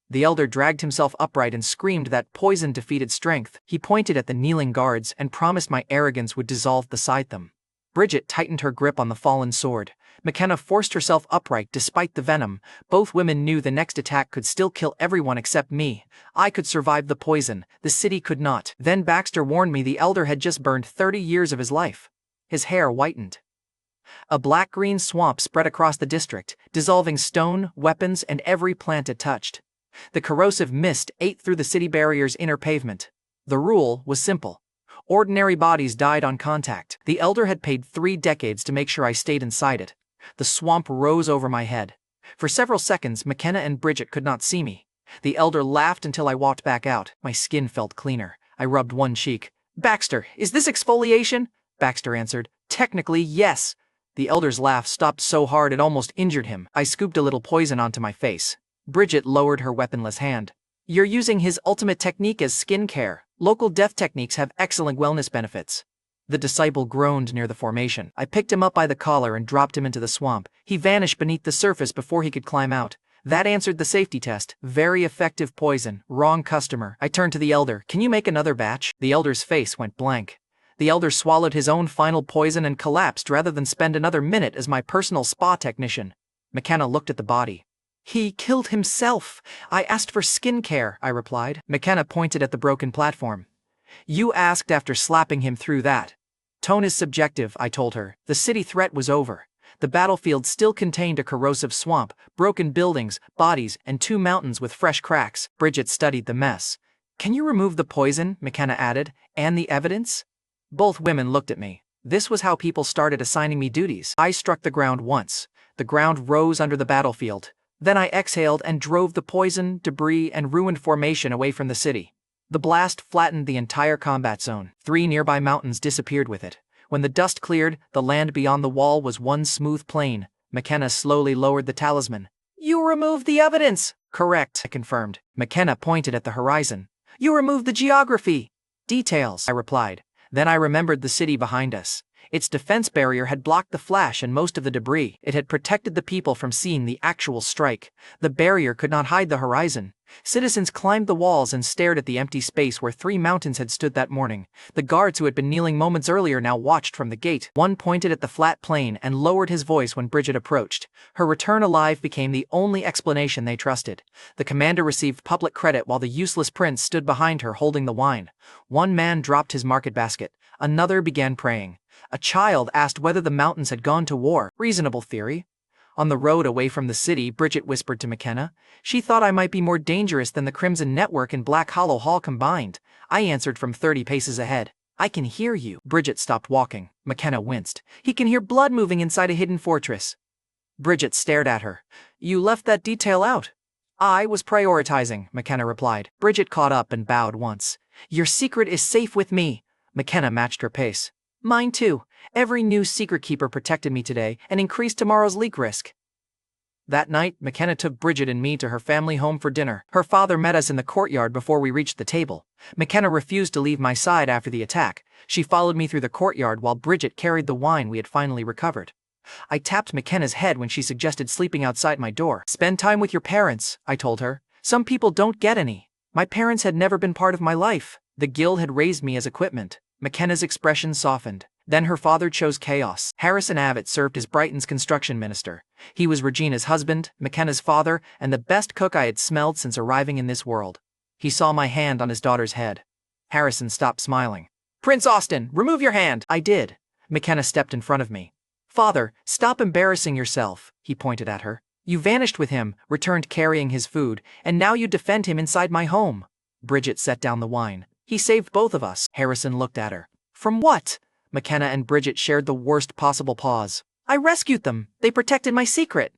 The elder dragged himself upright and screamed that poison defeated strength. He pointed at the kneeling guards and promised my arrogance would dissolve beside them. Bridget tightened her grip on the fallen sword. McKenna forced herself upright despite the venom. Both women knew the next attack could still kill everyone except me. I could survive the poison. The city could not. Then Baxter warned me the elder had just burned 30 years of his life. His hair whitened. A black-green swamp spread across the district, dissolving stone, weapons, and every plant it touched. The corrosive mist ate through the city barrier's inner pavement. The rule was simple. Ordinary bodies died on contact. The elder had paid 3 decades to make sure I stayed inside it. The swamp rose over my head. For several seconds, McKenna and Bridget could not see me. The elder laughed until I walked back out. My skin felt cleaner. I rubbed one cheek. "Baxter, is this exfoliation?" Baxter answered. "Technically, yes." The elder's laugh stopped so hard it almost injured him. I scooped a little poison onto my face. Bridget lowered her weaponless hand. "You're using his ultimate technique as skincare. Local death techniques have excellent wellness benefits." The disciple groaned near the formation. I picked him up by the collar and dropped him into the swamp. He vanished beneath the surface before he could climb out. That answered the safety test. Very effective poison. Wrong customer. I turned to the elder. "Can you make another batch?" The elder's face went blank. The elder swallowed his own final poison and collapsed rather than spend another minute as my personal spa technician. McKenna looked at the body. "He killed himself. I asked for skincare," I replied. McKenna pointed at the broken platform. "You asked after slapping him through that." "Tone is subjective," I told her. The city threat was over. The battlefield still contained a corrosive swamp, broken buildings, bodies, and 2 mountains with fresh cracks. Bridget studied the mess. "Can you remove the poison?" McKenna added. "And the evidence?" Both women looked at me. This was how people started assigning me duties. I struck the ground once. The ground rose under the battlefield. Then I exhaled and drove the poison, debris, and ruined formation away from the city. The blast flattened the entire combat zone. 3 nearby mountains disappeared with it. When the dust cleared, the land beyond the wall was one smooth plain. McKenna slowly lowered the talisman. You removed the evidence! Correct, I confirmed. McKenna pointed at the horizon. You removed the geography! Details, I replied. Then I remembered the city behind us. Its defense barrier had blocked the flash and most of the debris. It had protected the people from seeing the actual strike. The barrier could not hide the horizon. Citizens climbed the walls and stared at the empty space where 3 mountains had stood that morning. The guards who had been kneeling moments earlier now watched from the gate. One pointed at the flat plain and lowered his voice when Bridget approached. Her return alive became the only explanation they trusted. The commander received public credit while the useless prince stood behind her holding the wine. One man dropped his market basket. Another began praying. A child asked whether the mountains had gone to war. Reasonable theory. On the road away from the city, Bridget whispered to McKenna. She thought I might be more dangerous than the Crimson Network and Black Hollow Hall combined. I answered from 30 paces ahead. I can hear you. Bridget stopped walking. McKenna winced. He can hear blood moving inside a hidden fortress. Bridget stared at her. You left that detail out. I was prioritizing, McKenna replied. Bridget caught up and bowed once. Your secret is safe with me. McKenna matched her pace. Mine too. Every new secret keeper protected me today and increased tomorrow's leak risk. That night, McKenna took Bridget and me to her family home for dinner. Her father met us in the courtyard before we reached the table. McKenna refused to leave my side after the attack. She followed me through the courtyard while Bridget carried the wine we had finally recovered. I tapped McKenna's head when she suggested sleeping outside my door. Spend time with your parents, I told her. Some people don't get any. My parents had never been part of my life. The guild had raised me as equipment. McKenna's expression softened. Then her father chose chaos. Harrison Abbott served as Brighton's construction minister. He was Regina's husband, McKenna's father, and the best cook I had smelled since arriving in this world. He saw my hand on his daughter's head. Harrison stopped smiling. Prince Austin, remove your hand! I did. McKenna stepped in front of me. Father, stop embarrassing yourself, he pointed at her. You vanished with him, returned carrying his food, and now you defend him inside my home. Bridget set down the wine. He saved both of us. Harrison looked at her. From what? McKenna and Bridget shared the worst possible pause. I rescued them. They protected my secret.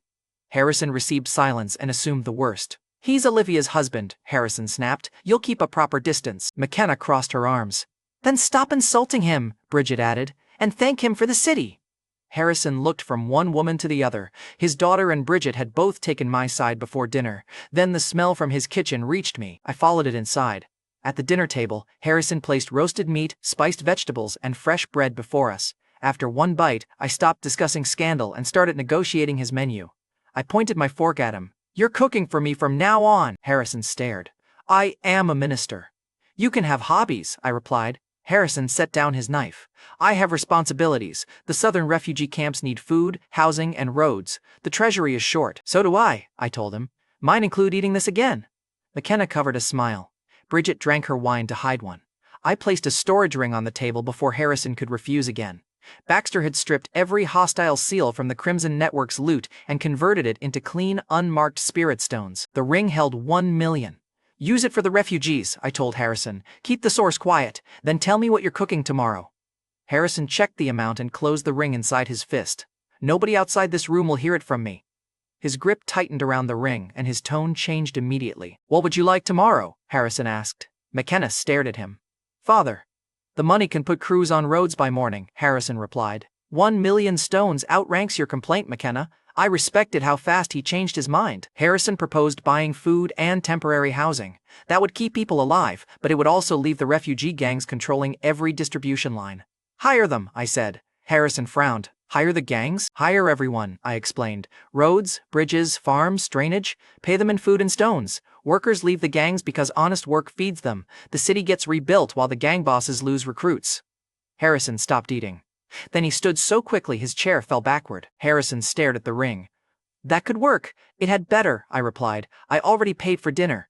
Harrison received silence and assumed the worst. He's Olivia's husband, Harrison snapped. You'll keep a proper distance. McKenna crossed her arms. Then stop insulting him, Bridget added, and thank him for the city. Harrison looked from one woman to the other. His daughter and Bridget had both taken my side before dinner. Then the smell from his kitchen reached me. I followed it inside. At the dinner table, Harrison placed roasted meat, spiced vegetables, and fresh bread before us. After one bite, I stopped discussing scandal and started negotiating his menu. I pointed my fork at him. You're cooking for me from now on, Harrison stared. I am a minister. You can have hobbies, I replied. Harrison set down his knife. I have responsibilities. The southern refugee camps need food, housing, and roads. The treasury is short. So do I told him. Mine include eating this again. McKenna covered a smile. Bridget drank her wine to hide one. I placed a storage ring on the table before Harrison could refuse again. Baxter had stripped every hostile seal from the Crimson Network's loot and converted it into clean, unmarked spirit stones. The ring held 1 million. Use it for the refugees, I told Harrison. Keep the source quiet, then tell me what you're cooking tomorrow. Harrison checked the amount and closed the ring inside his fist. Nobody outside this room will hear it from me. His grip tightened around the ring, and his tone changed immediately. What would you like tomorrow? Harrison asked. McKenna stared at him. Father. The money can put crews on roads by morning, Harrison replied. 1 million stones outranks your complaint, McKenna. I respected how fast he changed his mind. Harrison proposed buying food and temporary housing. That would keep people alive, but it would also leave the refugee gangs controlling every distribution line. Hire them, I said. Harrison frowned. Hire the gangs? Hire everyone, I explained. Roads, bridges, farms, drainage. Pay them in food and stones. Workers leave the gangs because honest work feeds them. The city gets rebuilt while the gang bosses lose recruits. Harrison stopped eating. Then he stood so quickly his chair fell backward. Harrison stared at the ring. That could work. It had better, I replied. I already paid for dinner.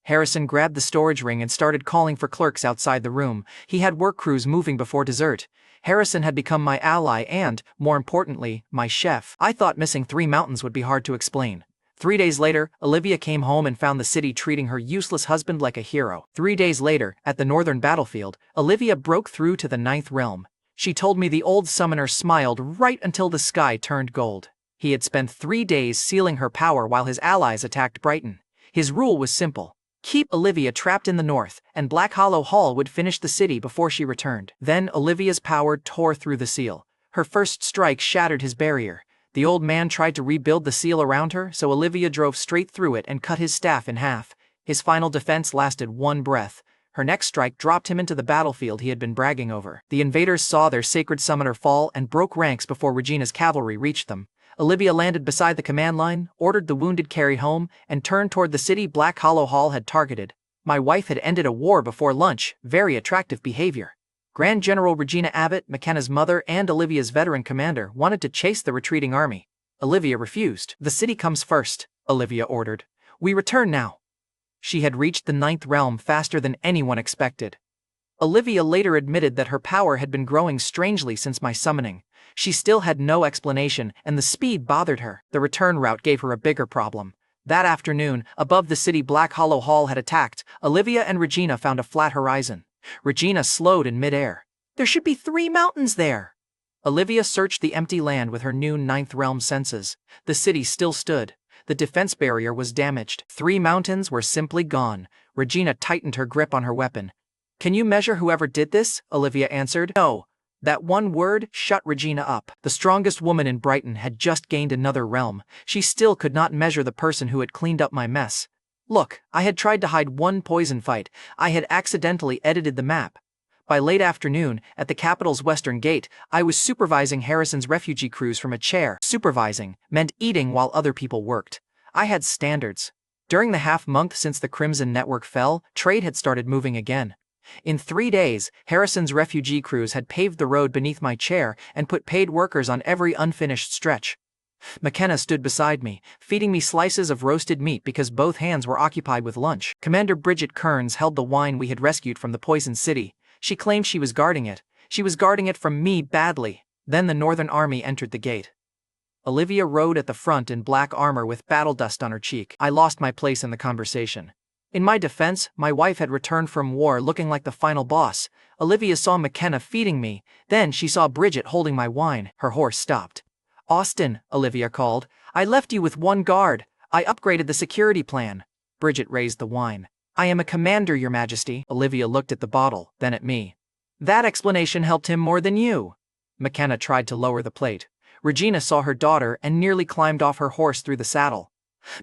Harrison grabbed the storage ring and started calling for clerks outside the room. He had work crews moving before dessert. Harrison had become my ally and, more importantly, my chef. I thought missing 3 mountains would be hard to explain. 3 days later, Olivia came home and found the city treating her useless husband like a hero. 3 days later, at the northern battlefield, Olivia broke through to the 9th realm. She told me the old summoner smiled right until the sky turned gold. He had spent 3 days sealing her power while his allies attacked Brighton. His rule was simple. Keep Olivia trapped in the north, and Black Hollow Hall would finish the city before she returned. Then Olivia's power tore through the seal. Her first strike shattered his barrier. The old man tried to rebuild the seal around her, so Olivia drove straight through it and cut his staff in half. His final defense lasted one breath. Her next strike dropped him into the battlefield he had been bragging over. The invaders saw their sacred summoner fall and broke ranks before Regina's cavalry reached them. Olivia landed beside the command line, ordered the wounded carried home, and turned toward the city Black Hollow Hall had targeted. My wife had ended a war before lunch, very attractive behavior. Grand General Regina Abbott, McKenna's mother, and Olivia's veteran commander wanted to chase the retreating army. Olivia refused. The city comes first, Olivia ordered. We return now. She had reached the 9th realm faster than anyone expected. Olivia later admitted that her power had been growing strangely since my summoning. She still had no explanation, and the speed bothered her. The return route gave her a bigger problem. That afternoon, above the city Black Hollow Hall had attacked, Olivia and Regina found a flat horizon. Regina slowed in midair. There should be 3 mountains there. Olivia searched the empty land with her new 9th realm senses. The city still stood. The defense barrier was damaged. 3 mountains were simply gone. Regina tightened her grip on her weapon. Can you measure whoever did this? Olivia answered. No. That one word shut Regina up. The strongest woman in Brighton had just gained another realm. She still could not measure the person who had cleaned up my mess. Look, I had tried to hide one poison fight. I had accidentally edited the map. By late afternoon, at the capital's western gate, I was supervising Harrison's refugee crews from a chair. Supervising meant eating while other people worked. I had standards. During the half-month since the Crimson Network fell, trade had started moving again. In 3 days, Harrison's refugee crews had paved the road beneath my chair and put paid workers on every unfinished stretch. McKenna stood beside me, feeding me slices of roasted meat because both hands were occupied with lunch. Commander Bridget Kearns held the wine we had rescued from the poison city. She claimed she was guarding it. She was guarding it from me badly. Then the Northern Army entered the gate. Olivia rode at the front in black armor with battle dust on her cheek. I lost my place in the conversation. In my defense, my wife had returned from war looking like the final boss. Olivia saw McKenna feeding me. Then she saw Bridget holding my wine. Her horse stopped. Austin, Olivia called. I left you with 1 guard. I upgraded the security plan. Bridget raised the wine. I am a commander, Your Majesty. Olivia looked at the bottle, then at me. That explanation helped him more than you. McKenna tried to lower the plate. Regina saw her daughter and nearly climbed off her horse through the saddle.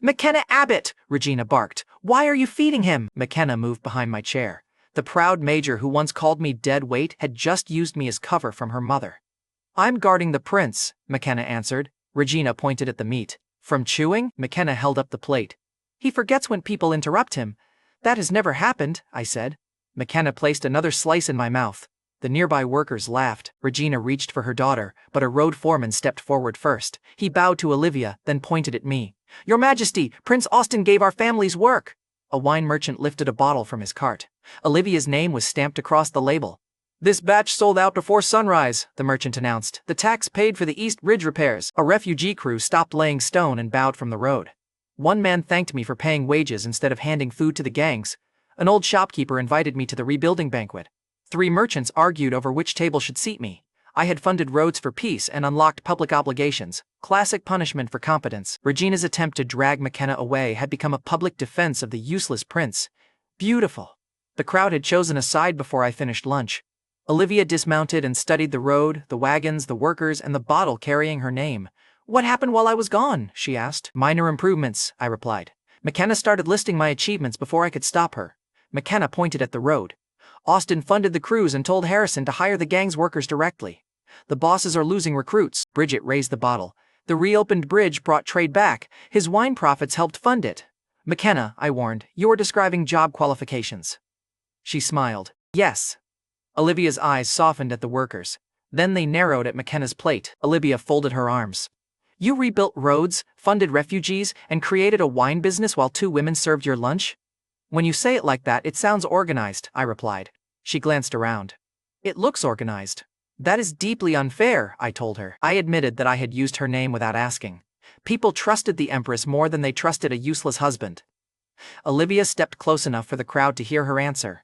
McKenna Abbott, Regina barked. Why are you feeding him? McKenna moved behind my chair. The proud major who once called me dead weight had just used me as cover from her mother. I'm guarding the prince, McKenna answered. Regina pointed at the meat. From chewing? McKenna held up the plate. He forgets when people interrupt him. That has never happened, I said. McKenna placed another slice in my mouth. The nearby workers laughed. Regina reached for her daughter, but a road foreman stepped forward first. He bowed to Olivia, then pointed at me. Your Majesty, Prince Austin gave our families work. A wine merchant lifted a bottle from his cart. Olivia's name was stamped across the label. This batch sold out before sunrise, the merchant announced. The tax paid for the East Bridge repairs. A refugee crew stopped laying stone and bowed from the road. One man thanked me for paying wages instead of handing food to the gangs. An old shopkeeper invited me to the rebuilding banquet. 3 merchants argued over which table should seat me. I had funded roads for peace and unlocked public obligations. Classic punishment for competence. Regina's attempt to drag McKenna away had become a public defense of the useless prince. Beautiful. The crowd had chosen a side before I finished lunch. Olivia dismounted and studied the road, the wagons, the workers, and the bottle carrying her name. What happened while I was gone? She asked. Minor improvements, I replied. McKenna started listing my achievements before I could stop her. McKenna pointed at the road. Austin funded the crews and told Harrison to hire the gang's workers directly. The bosses are losing recruits. Bridget raised the bottle. The reopened bridge brought trade back. His wine profits helped fund it. McKenna, I warned, you're describing job qualifications. She smiled. Yes. Olivia's eyes softened at the workers. Then they narrowed at McKenna's plate. Olivia folded her arms. You rebuilt roads, funded refugees, and created a wine business while 2 women served your lunch? When you say it like that, it sounds organized, I replied. She glanced around. It looks organized. That is deeply unfair, I told her. I admitted that I had used her name without asking. People trusted the Empress more than they trusted a useless husband. Olivia stepped close enough for the crowd to hear her answer.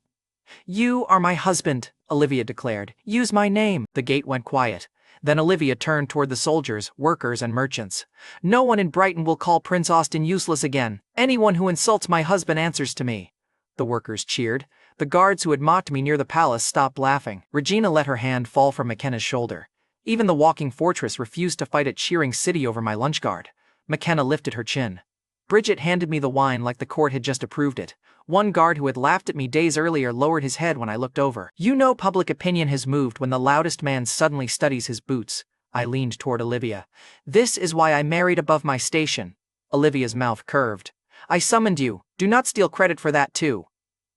You are my husband, Olivia declared. Use my name. The gate went quiet. Then Olivia turned toward the soldiers, workers, and merchants. No one in Brighton will call Prince Austin useless again. Anyone who insults my husband answers to me. the workers cheered. The guards who had mocked me near the palace stopped laughing. Regina let her hand fall from McKenna's shoulder. Even the walking fortress refused to fight a cheering city over my lunch guard. McKenna lifted her chin. Bridget handed me the wine like the court had just approved it. One guard who had laughed at me days earlier lowered his head when I looked over. You know public opinion has moved when the loudest man suddenly studies his boots. I leaned toward Olivia. This is why I married above my station. Olivia's mouth curved. I summoned you. Do not steal credit for that too.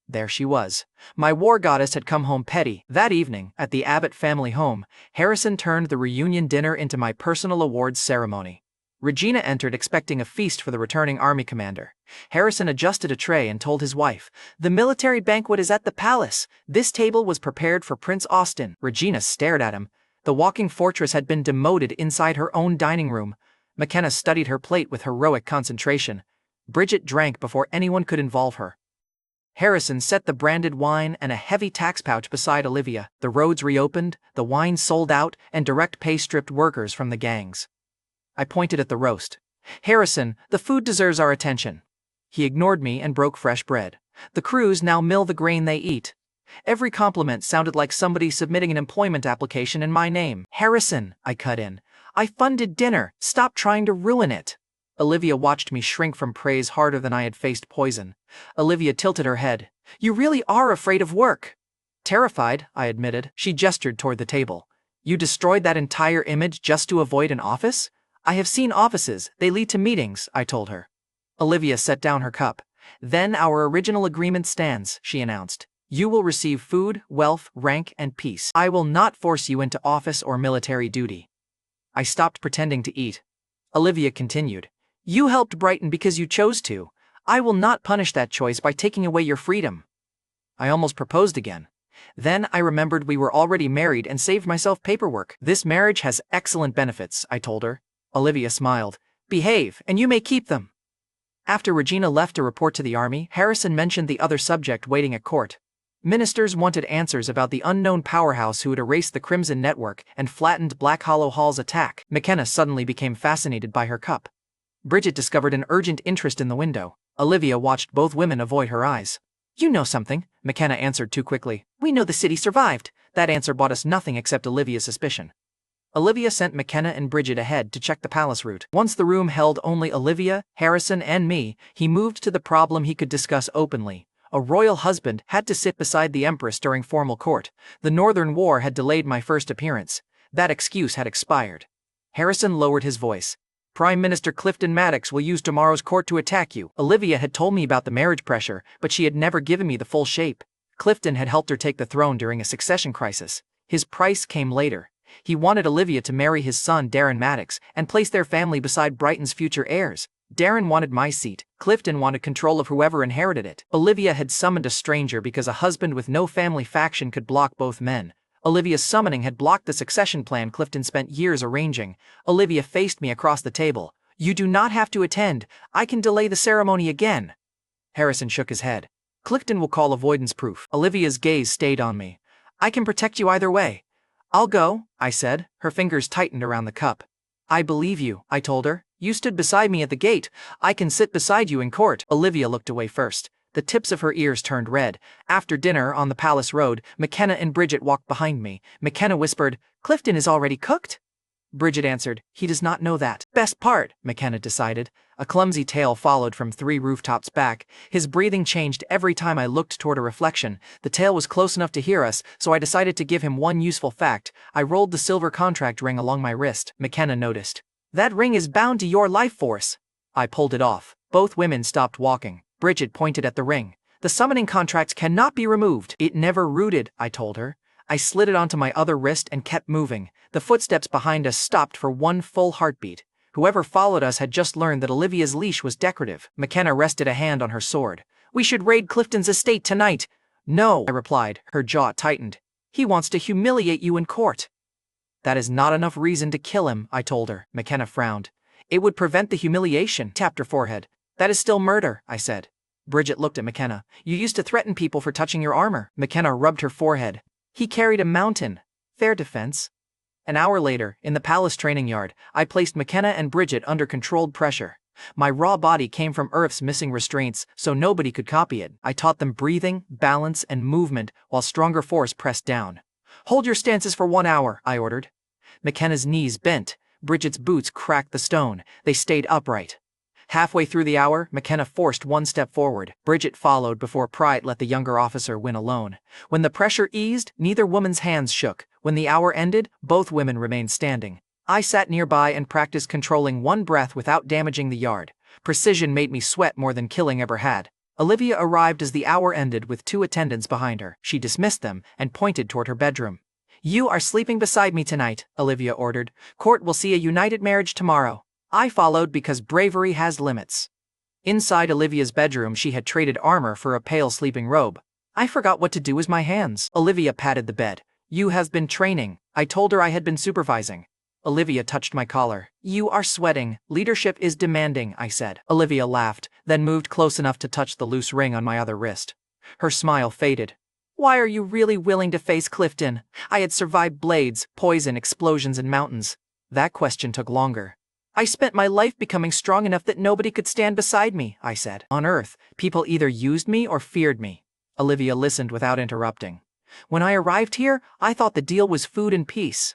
There she was. My war goddess had come home petty. That evening, at the Abbott family home, Harrison turned the reunion dinner into my personal awards ceremony. Regina entered expecting a feast for the returning army commander. Harrison adjusted a tray and told his wife, "The military banquet is at the palace. This table was prepared for Prince Austin." Regina stared at him. The walking fortress had been demoted inside her own dining room. McKenna studied her plate with heroic concentration. Bridget drank before anyone could involve her. Harrison set the branded wine and a heavy tax pouch beside Olivia. The roads reopened, the wine sold out, and direct pay stripped workers from the gangs. I pointed at the roast. Harrison, the food deserves our attention. He ignored me and broke fresh bread. The crews now mill the grain they eat. Every compliment sounded like somebody submitting an employment application in my name. Harrison, I cut in. I funded dinner. Stop trying to ruin it. Olivia watched me shrink from praise harder than I had faced poison. Olivia tilted her head. You really are afraid of work. Terrified, I admitted. She gestured toward the table. You destroyed that entire image just to avoid an office? I have seen offices. They lead to meetings, I told her. Olivia set down her cup. Then our original agreement stands, she announced. You will receive food, wealth, rank, and peace. I will not force you into office or military duty. I stopped pretending to eat. Olivia continued. You helped Brighton because you chose to. I will not punish that choice by taking away your freedom. I almost proposed again. Then I remembered we were already married and saved myself paperwork. This marriage has excellent benefits, I told her. Olivia smiled. Behave, and you may keep them. After Regina left to report to the army, Harrison mentioned the other subject waiting at court. Ministers wanted answers about the unknown powerhouse who had erased the Crimson Network and flattened Black Hollow Hall's attack. McKenna suddenly became fascinated by her cup. Bridget discovered an urgent interest in the window. Olivia watched both women avoid her eyes. You know something, McKenna answered too quickly. We know the city survived. That answer bought us nothing except Olivia's suspicion. Olivia sent McKenna and Bridget ahead to check the palace route. Once the room held only Olivia, Harrison, and me, he moved to the problem he could discuss openly. A royal husband had to sit beside the Empress during formal court. The Northern War had delayed my first appearance. That excuse had expired. Harrison lowered his voice. Prime Minister Clifton Maddox will use tomorrow's court to attack you. Olivia had told me about the marriage pressure, but she had never given me the full shape. Clifton had helped her take the throne during a succession crisis. His price came later. He wanted Olivia to marry his son Darren Maddox and place their family beside Brighton's future heirs. Darren wanted my seat. Clifton wanted control of whoever inherited it. Olivia had summoned a stranger because a husband with no family faction could block both men. Olivia's summoning had blocked the succession plan Clifton spent years arranging. Olivia faced me across the table. You do not have to attend. I can delay the ceremony again. Harrison shook his head. Clifton will call avoidance proof. Olivia's gaze stayed on me. I can protect you either way. I'll go, I said. Her fingers tightened around the cup. I believe you, I told her. You stood beside me at the gate. I can sit beside you in court. Olivia looked away first. The tips of her ears turned red. After dinner on the palace road, McKenna and Bridget walked behind me. McKenna whispered, Clifton is already cooked? Bridget answered, he does not know that. Best part, McKenna decided. A clumsy tail followed from 3 rooftops back. His breathing changed every time I looked toward a reflection. The tail was close enough to hear us, so I decided to give him one useful fact. I rolled the silver contract ring along my wrist. McKenna noticed. That ring is bound to your life force. I pulled it off. Both women stopped walking. Bridget pointed at the ring. The summoning contracts cannot be removed. It never rooted, I told her. I slid it onto my other wrist and kept moving. The footsteps behind us stopped for one full heartbeat. Whoever followed us had just learned that Olivia's leash was decorative. McKenna rested a hand on her sword. We should raid Clifton's estate tonight. No, I replied. Her jaw tightened. He wants to humiliate you in court. That is not enough reason to kill him, I told her. McKenna frowned. It would prevent the humiliation. Tapped her forehead. That is still murder, I said. Bridget looked at McKenna. You used to threaten people for touching your armor. McKenna rubbed her forehead. He carried a mountain. Fair defense. An hour later, in the palace training yard, I placed McKenna and Bridget under controlled pressure. My raw body came from Earth's missing restraints, so nobody could copy it. I taught them breathing, balance, and movement, while stronger force pressed down. "Hold your stances for 1 hour," I ordered. McKenna's knees bent. Bridget's boots cracked the stone. They stayed upright. Halfway through the hour, McKenna forced one step forward. Bridget followed before pride let the younger officer win alone. When the pressure eased, neither woman's hands shook. When the hour ended, both women remained standing. I sat nearby and practiced controlling one breath without damaging the yard. Precision made me sweat more than killing ever had. Olivia arrived as the hour ended with 2 attendants behind her. She dismissed them and pointed toward her bedroom. "You are sleeping beside me tonight," Olivia ordered. "Court will see a united marriage tomorrow." I followed because bravery has limits. Inside Olivia's bedroom, she had traded armor for a pale sleeping robe. I forgot what to do with my hands. Olivia patted the bed. "You have been training." I told her I had been supervising. Olivia touched my collar. "You are sweating. Leadership is demanding," I said. Olivia laughed, then moved close enough to touch the loose ring on my other wrist. Her smile faded. "Why are you really willing to face Clifton? I had survived blades, poison, explosions, and mountains." That question took longer. "I spent my life becoming strong enough that nobody could stand beside me," I said. "On Earth, people either used me or feared me." Olivia listened without interrupting. "When I arrived here, I thought the deal was food and peace.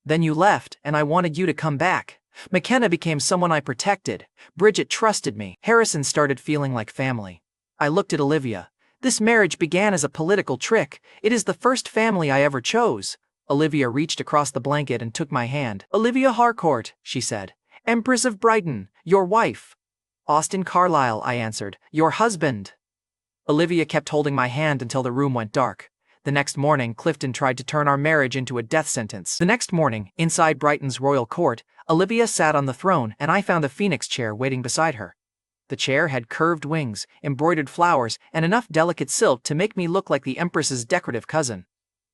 Then you left, and I wanted you to come back. McKenna became someone I protected. Bridget trusted me. Harrison started feeling like family." I looked at Olivia. "This marriage began as a political trick. It is the first family I ever chose." Olivia reached across the blanket and took my hand. "Olivia Harcourt," she said. "Empress of Brighton, your wife." "Austin Carlyle," I answered. "Your husband." Olivia kept holding my hand until the room went dark. The next morning, Clifton tried to turn our marriage into a death sentence. The next morning, inside Brighton's royal court, Olivia sat on the throne and I found the phoenix chair waiting beside her. The chair had curved wings, embroidered flowers, and enough delicate silk to make me look like the Empress's decorative cousin.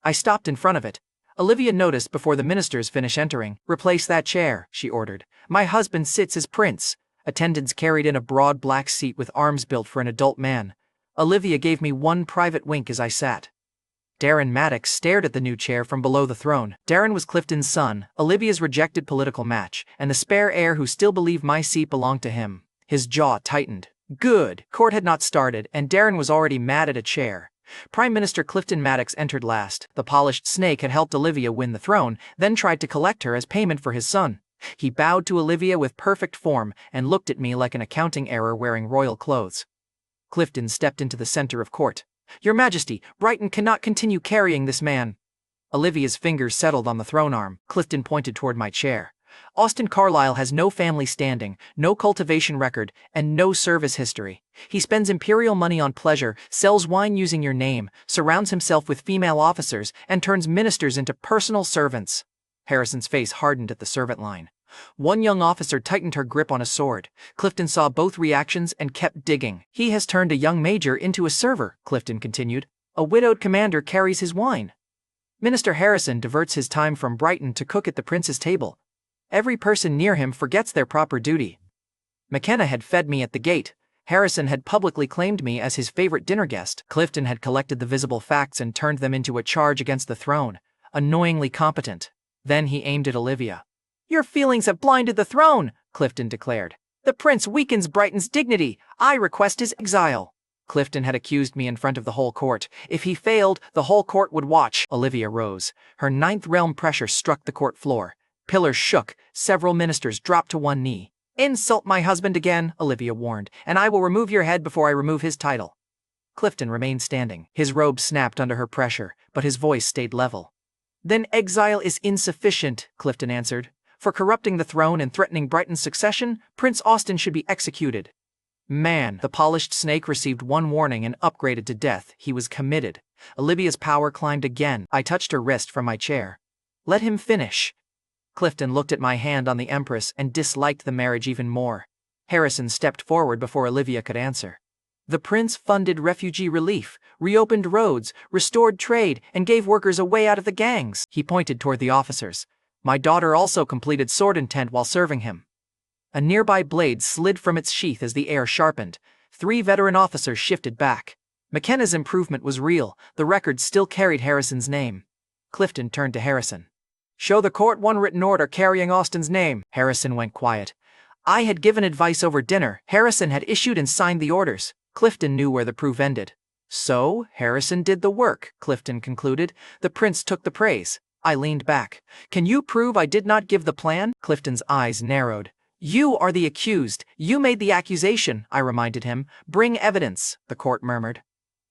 I stopped in front of it. Olivia noticed before the ministers finished entering. "Replace that chair," she ordered. "My husband sits as prince." Attendants carried in a broad black seat with arms built for an adult man. Olivia gave me one private wink as I sat. Darren Maddox stared at the new chair from below the throne. Darren was Clifton's son, Olivia's rejected political match, and the spare heir who still believed my seat belonged to him. His jaw tightened. Good. Court had not started, and Darren was already mad at a chair. Prime Minister Clifton Maddox entered last. The polished snake had helped Olivia win the throne, then tried to collect her as payment for his son. He bowed to Olivia with perfect form and looked at me like an accounting error wearing royal clothes. Clifton stepped into the center of court. "Your Majesty, Brighton cannot continue carrying this man." Olivia's fingers settled on the throne arm. Clifton pointed toward my chair. "Austin Carlyle has no family standing, no cultivation record, and no service history. He spends imperial money on pleasure, sells wine using your name, surrounds himself with female officers, and turns ministers into personal servants." Harrison's face hardened at the servant line. One young officer tightened her grip on a sword. Clifton saw both reactions and kept digging. "He has turned a young major into a server," Clifton continued. "A widowed commander carries his wine. Minister Harrison diverts his time from Brighton to cook at the prince's table. Every person near him forgets their proper duty." McKenna had fed me at the gate. Harrison had publicly claimed me as his favorite dinner guest. Clifton had collected the visible facts and turned them into a charge against the throne. Annoyingly competent. Then he aimed at Olivia. "Your feelings have blinded the throne," Clifton declared. "The prince weakens Brighton's dignity. I request his exile." Clifton had accused me in front of the whole court. If he failed, the whole court would watch. Olivia rose. Her ninth realm pressure struck the court floor. Pillars shook. Several ministers dropped to one knee. "Insult my husband again," Olivia warned, "and I will remove your head before I remove his title." Clifton remained standing. His robe snapped under her pressure, but his voice stayed level. "Then exile is insufficient," Clifton answered. "For corrupting the throne and threatening Brighton's succession, Prince Austin should be executed." Man, the polished snake received one warning and upgraded to death. He was committed. Olivia's power climbed again. I touched her wrist from my chair. "Let him finish." Clifton looked at my hand on the Empress and disliked the marriage even more. Harrison stepped forward before Olivia could answer. "The prince funded refugee relief, reopened roads, restored trade, and gave workers a way out of the gangs." He pointed toward the officers. "My daughter also completed sword intent while serving him." A nearby blade slid from its sheath as the air sharpened. 3 veteran officers shifted back. McKenna's improvement was real. The record still carried Harrison's name. Clifton turned to Harrison. "Show the court one written order carrying Austin's name." Harrison went quiet. I had given advice over dinner. Harrison had issued and signed the orders. Clifton knew where the proof ended. So, Harrison did the work, Clifton concluded. The prince took the praise. I leaned back. Can you prove I did not give the plan? Clifton's eyes narrowed. You are the accused. You made the accusation, I reminded him. Bring evidence, the court murmured.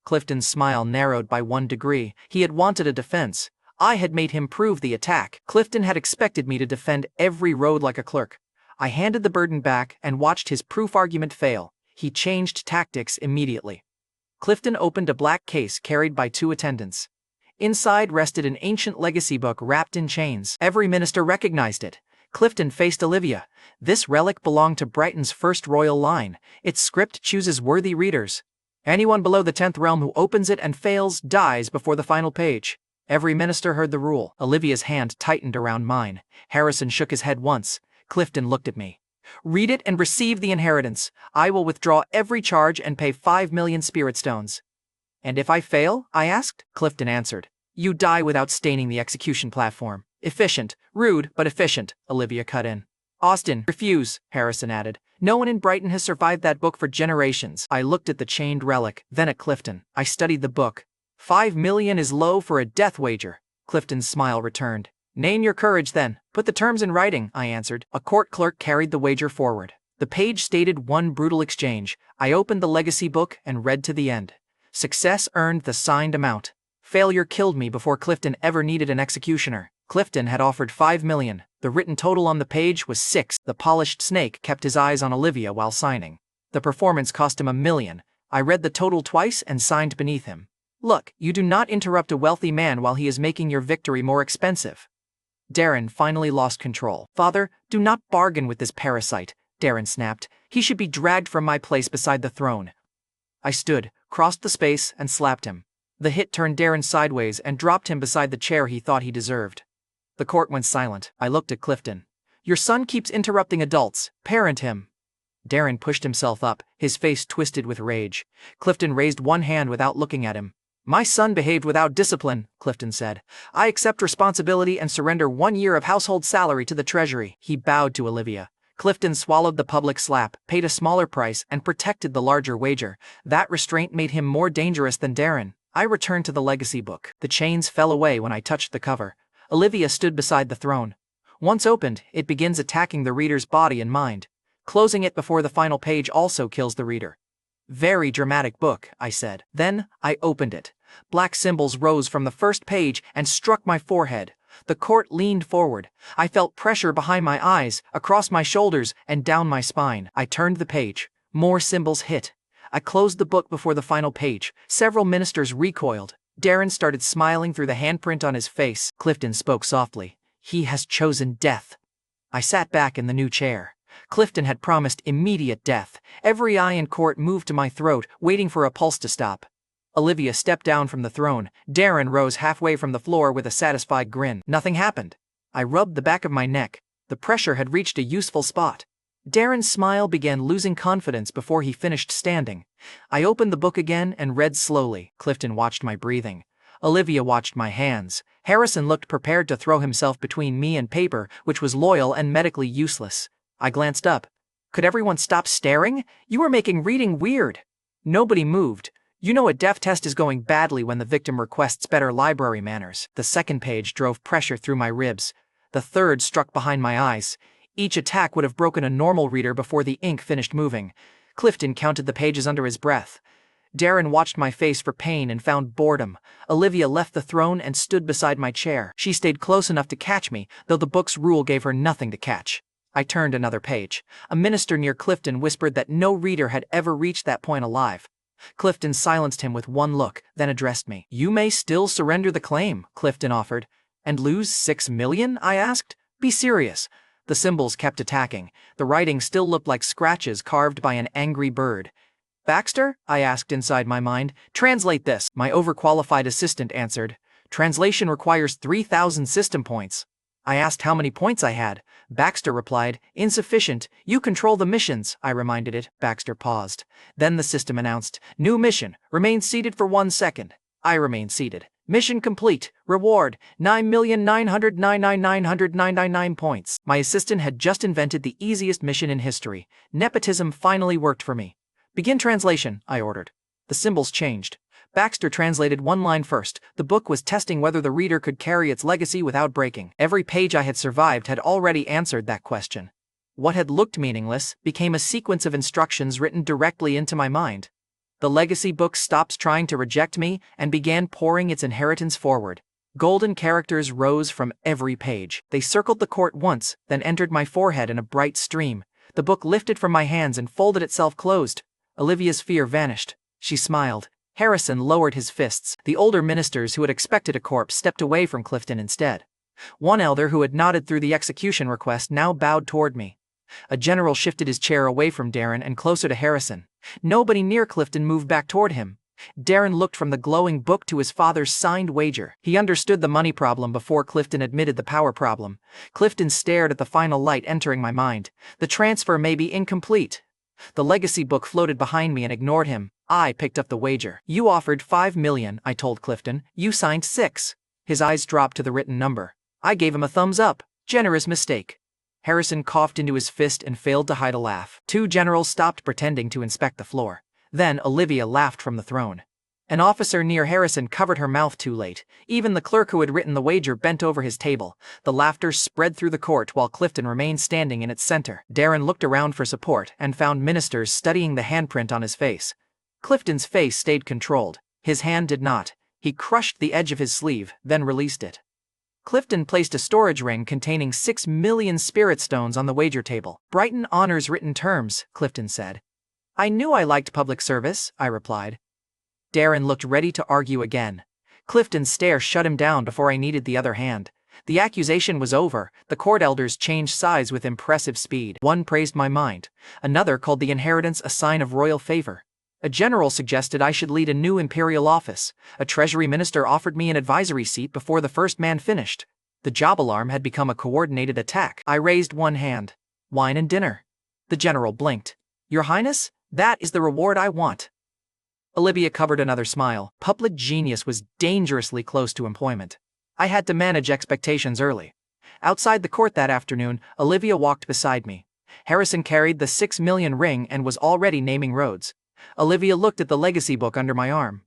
Clifton's smile narrowed by 1 degree. He had wanted a defense. I had made him prove the attack. Clifton had expected me to defend every road like a clerk. I handed the burden back and watched his proof argument fail. He changed tactics immediately. Clifton opened a black case carried by 2 attendants. Inside rested an ancient legacy book wrapped in chains. Every minister recognized it. Clifton faced Olivia. This relic belonged to Brighton's first royal line. Its script chooses worthy readers. Anyone below the 10th realm who opens it and fails dies before the final page. Every minister heard the rule. Olivia's hand tightened around mine. Harrison shook his head once. Clifton looked at me. Read it and receive the inheritance. I will withdraw every charge and pay 5 million spirit stones. And if I fail? I asked. Clifton answered. You die without staining the execution platform. Efficient. Rude, but efficient, Olivia cut in. Austin, refuse, Harrison added. No one in Brighton has survived that book for generations. I looked at the chained relic, then at Clifton. I studied the book. 5 million is low for a death wager. Clifton's smile returned. Name your courage then. Put the terms in writing, I answered. A court clerk carried the wager forward. The page stated one brutal exchange. I opened the legacy book and read to the end. Success earned the signed amount. Failure killed me before Clifton ever needed an executioner. Clifton had offered 5 million. The written total on the page was 6. The polished snake kept his eyes on Olivia while signing. The performance cost him $1 million. I read the total twice and signed beneath him. Look, you do not interrupt a wealthy man while he is making your victory more expensive. Darren finally lost control. Father, do not bargain with this parasite, Darren snapped. He should be dragged from my place beside the throne. I stood, crossed the space, and slapped him. The hit turned Darren sideways and dropped him beside the chair he thought he deserved. The court went silent. I looked at Clifton. Your son keeps interrupting adults. Parent him. Darren pushed himself up, his face twisted with rage. Clifton raised one hand without looking at him. My son behaved without discipline, Clifton said. I accept responsibility and surrender 1 year of household salary to the treasury. He bowed to Olivia. Clifton swallowed the public slap, paid a smaller price, and protected the larger wager. That restraint made him more dangerous than Darren. I returned to the legacy book. The chains fell away when I touched the cover. Olivia stood beside the throne. Once opened, it begins attacking the reader's body and mind. Closing it before the final page also kills the reader. Very dramatic book, I said. Then, I opened it. Black symbols rose from the first page and struck my forehead. The court leaned forward. I felt pressure behind my eyes, across my shoulders, and down my spine. I turned the page. More symbols hit. I closed the book before the final page. Several ministers recoiled. Darren started smiling through the handprint on his face. Clifton spoke softly. He has chosen death. I sat back in the new chair. Clifton had promised immediate death. Every eye in court moved to my throat, waiting for a pulse to stop. Olivia stepped down from the throne. Darren rose halfway from the floor with a satisfied grin. Nothing happened. I rubbed the back of my neck. The pressure had reached a useful spot. Darren's smile began losing confidence before he finished standing. I opened the book again and read slowly. Clifton watched my breathing. Olivia watched my hands. Harrison looked prepared to throw himself between me and paper, which was loyal and medically useless. I glanced up. Could everyone stop staring? You were making reading weird. Nobody moved. You know a deaf test is going badly when the victim requests better library manners. The second page drove pressure through my ribs. The third struck behind my eyes. Each attack would have broken a normal reader before the ink finished moving. Clifton counted the pages under his breath. Darren watched my face for pain and found boredom. Olivia left the throne and stood beside my chair. She stayed close enough to catch me, though the book's rule gave her nothing to catch. I turned another page. A minister near Clifton whispered that no reader had ever reached that point alive. Clifton silenced him with one look, then addressed me. You may still surrender the claim, Clifton offered. And lose 6 million? I asked. Be serious. The symbols kept attacking. The writing still looked like scratches carved by an angry bird. Baxter? I asked inside my mind. Translate this. My overqualified assistant answered. Translation requires 3,000 system points. I asked how many points I had. Baxter replied, insufficient. You control the missions, I reminded it. Baxter paused. Then the system announced, new mission. Remain seated for 1 second. I remained seated. Mission complete. Reward, 9,999,999 points. My assistant had just invented the easiest mission in history. Nepotism finally worked for me. Begin translation, I ordered. The symbols changed. Baxter translated one line first. The book was testing whether the reader could carry its legacy without breaking. Every page I had survived had already answered that question. What had looked meaningless became a sequence of instructions written directly into my mind. The legacy book stopped trying to reject me and began pouring its inheritance forward. Golden characters rose from every page. They circled the court once, then entered my forehead in a bright stream. The book lifted from my hands and folded itself closed. Olivia's fear vanished. She smiled. Harrison lowered his fists. The older ministers who had expected a corpse stepped away from Clifton instead. One elder who had nodded through the execution request now bowed toward me. A general shifted his chair away from Darren and closer to Harrison. Nobody near Clifton moved back toward him. Darren looked from the glowing book to his father's signed wager. He understood the money problem before Clifton admitted the power problem. Clifton stared at the final light entering my mind. The transfer may be incomplete. The legacy book floated behind me and ignored him. I picked up the wager. You offered 5 million, I told Clifton. You signed 6. His eyes dropped to the written number. I gave him a thumbs up. Generous mistake. Harrison coughed into his fist and failed to hide a laugh. Two generals stopped pretending to inspect the floor. Then Olivia laughed from the throne. An officer near Harrison covered her mouth too late. Even the clerk who had written the wager bent over his table. The laughter spread through the court while Clifton remained standing in its center. Darren looked around for support and found ministers studying the handprint on his face. Clifton's face stayed controlled. His hand did not. He crushed the edge of his sleeve, then released it. Clifton placed a storage ring containing 6 million spirit stones on the wager table. Brighton honors written terms, Clifton said. I knew I liked public service, I replied. Darren looked ready to argue again. Clifton's stare shut him down before I needed the other hand. The accusation was over. The court elders changed sides with impressive speed. One praised my mind. Another called the inheritance a sign of royal favor. A general suggested I should lead a new imperial office. A treasury minister offered me an advisory seat before the first man finished. The job alarm had become a coordinated attack. I raised one hand. Wine and dinner. The general blinked. Your Highness, that is the reward I want. Olivia covered another smile. Public genius was dangerously close to employment. I had to manage expectations early. Outside the court that afternoon, Olivia walked beside me. Harrison carried the 6 million ring and was already naming roads. Olivia looked at the legacy book under my arm.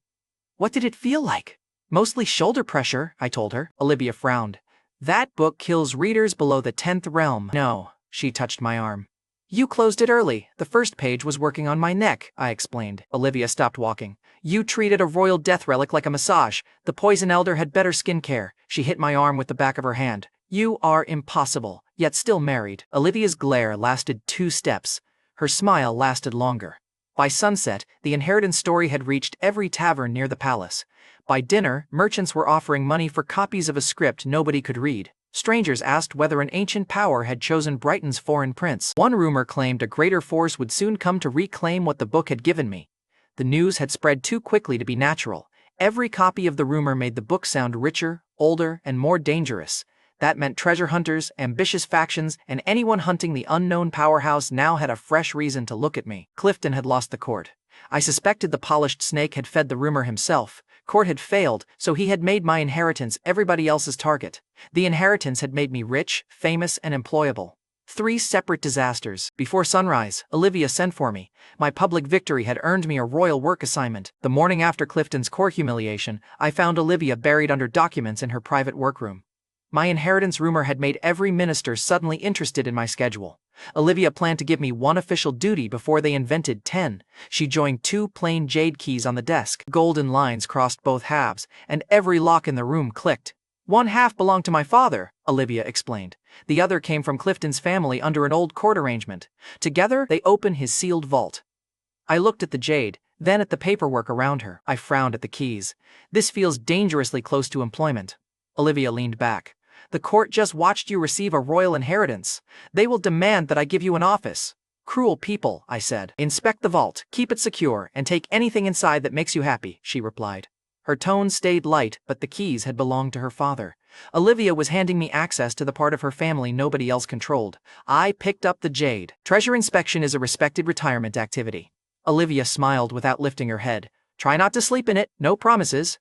What did it feel like? Mostly shoulder pressure, I told her. Olivia frowned. That book kills readers below the 10th realm. No, she touched my arm. You closed it early. The first page was working on my neck, I explained. Olivia stopped walking. You treated a royal death relic like a massage. The poison elder had better skin care. She hit my arm with the back of her hand. You are impossible, yet still married. Olivia's glare lasted 2 steps. Her smile lasted longer. By sunset, the inheritance story had reached every tavern near the palace. By dinner, merchants were offering money for copies of a script nobody could read. Strangers asked whether an ancient power had chosen Brighton's foreign prince. One rumor claimed a greater force would soon come to reclaim what the book had given me. The news had spread too quickly to be natural. Every copy of the rumor made the book sound richer, older, and more dangerous. That meant treasure hunters, ambitious factions, and anyone hunting the unknown powerhouse now had a fresh reason to look at me. Clifton had lost the court. I suspected the polished snake had fed the rumor himself. Court had failed, so he had made my inheritance everybody else's target. The inheritance had made me rich, famous, and employable. 3 separate disasters. Before sunrise, Olivia sent for me. My public victory had earned me a royal work assignment. The morning after Clifton's court humiliation, I found Olivia buried under documents in her private workroom. My inheritance rumor had made every minister suddenly interested in my schedule. Olivia planned to give me 1 official duty before they invented 10. She joined 2 plain jade keys on the desk. Golden lines crossed both halves, and every lock in the room clicked. 1 half belonged to my father, Olivia explained. The other came from Clifton's family under an old court arrangement. Together, they opened his sealed vault. I looked at the jade, then at the paperwork around her. I frowned at the keys. This feels dangerously close to employment. Olivia leaned back. The court just watched you receive a royal inheritance. They will demand that I give you an office. Cruel people, I said. Inspect the vault, keep it secure, and take anything inside that makes you happy, she replied. Her tone stayed light, but the keys had belonged to her father. Olivia was handing me access to the part of her family nobody else controlled. I picked up the jade. Treasure inspection is a respected retirement activity. Olivia smiled without lifting her head. Try not to sleep in it, no promises.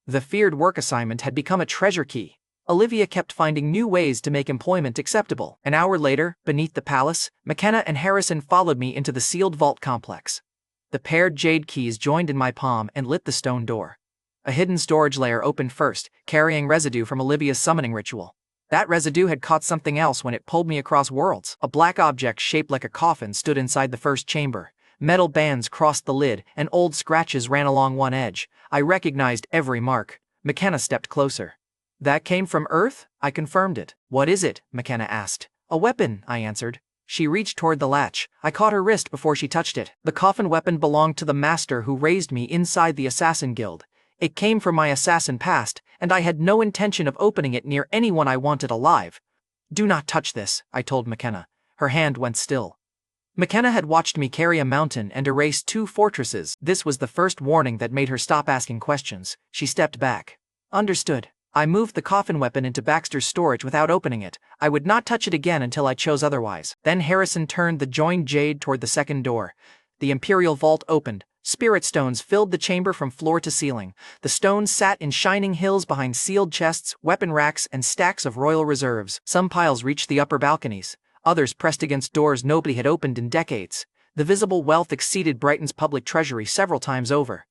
The feared work assignment had become a treasure key. Olivia kept finding new ways to make employment acceptable. An hour later, beneath the palace, McKenna and Harrison followed me into the sealed vault complex. The paired jade keys joined in my palm and lit the stone door. A hidden storage layer opened first, carrying residue from Olivia's summoning ritual. That residue had caught something else when it pulled me across worlds. A black object shaped like a coffin stood inside the first chamber. Metal bands crossed the lid, and old scratches ran along one edge. I recognized every mark. McKenna stepped closer. That came from Earth? I confirmed it. What is it? McKenna asked. A weapon, I answered. She reached toward the latch. I caught her wrist before she touched it. The coffin weapon belonged to the master who raised me inside the Assassin Guild. It came from my assassin past, and I had no intention of opening it near anyone I wanted alive. Do not touch this, I told McKenna. Her hand went still. McKenna had watched me carry a mountain and erase 2 fortresses. This was the first warning that made her stop asking questions. She stepped back. Understood. I moved the coffin weapon into Baxter's storage without opening it. I would not touch it again until I chose otherwise. Then Harrison turned the joined jade toward the second door. The Imperial Vault opened. Spirit stones filled the chamber from floor to ceiling. The stones sat in shining hills behind sealed chests, weapon racks, and stacks of royal reserves. Some piles reached the upper balconies. Others pressed against doors nobody had opened in decades. The visible wealth exceeded Brighton's public treasury several times over.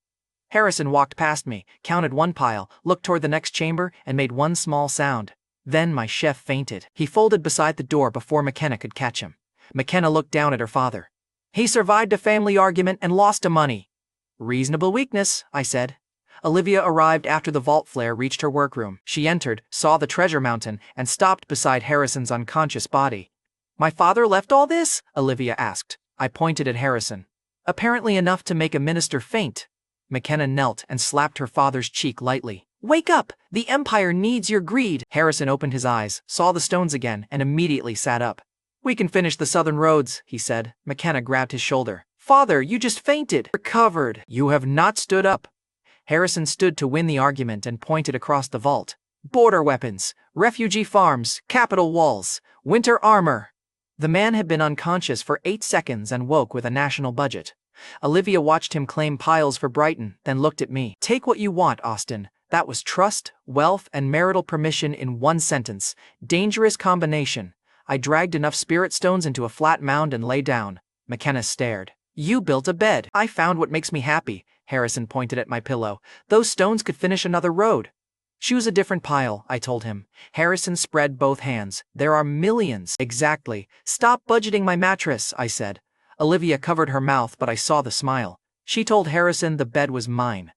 Harrison walked past me, counted one pile, looked toward the next chamber, and made one small sound. Then my chef fainted. He folded beside the door before McKenna could catch him. McKenna looked down at her father. He survived a family argument and lost to money. Reasonable weakness, I said. Olivia arrived after the vault flare reached her workroom. She entered, saw the treasure mountain, and stopped beside Harrison's unconscious body. My father left all this? Olivia asked. I pointed at Harrison. Apparently enough to make a minister faint. McKenna knelt and slapped her father's cheek lightly. Wake up! The Empire needs your greed! Harrison opened his eyes, saw the stones again, and immediately sat up. We can finish the southern roads, he said. McKenna grabbed his shoulder. Father, you just fainted! Recovered! You have not stood up! Harrison stood to win the argument and pointed across the vault. Border weapons, refugee farms, capital walls, winter armor. The man had been unconscious for 8 seconds and woke with a national budget. Olivia watched him claim piles for Brighton, then looked at me. Take what you want, Austin. That was trust, wealth, and marital permission in one sentence. Dangerous combination. I dragged enough spirit stones into a flat mound and lay down. McKenna stared. You built a bed. I found what makes me happy. Harrison pointed at my pillow. Those stones could finish another road. Choose a different pile, I told him. Harrison spread both hands. There are millions. Exactly. Stop budgeting my mattress, I said. Olivia covered her mouth, but I saw the smile. She told Harrison the bed was mine.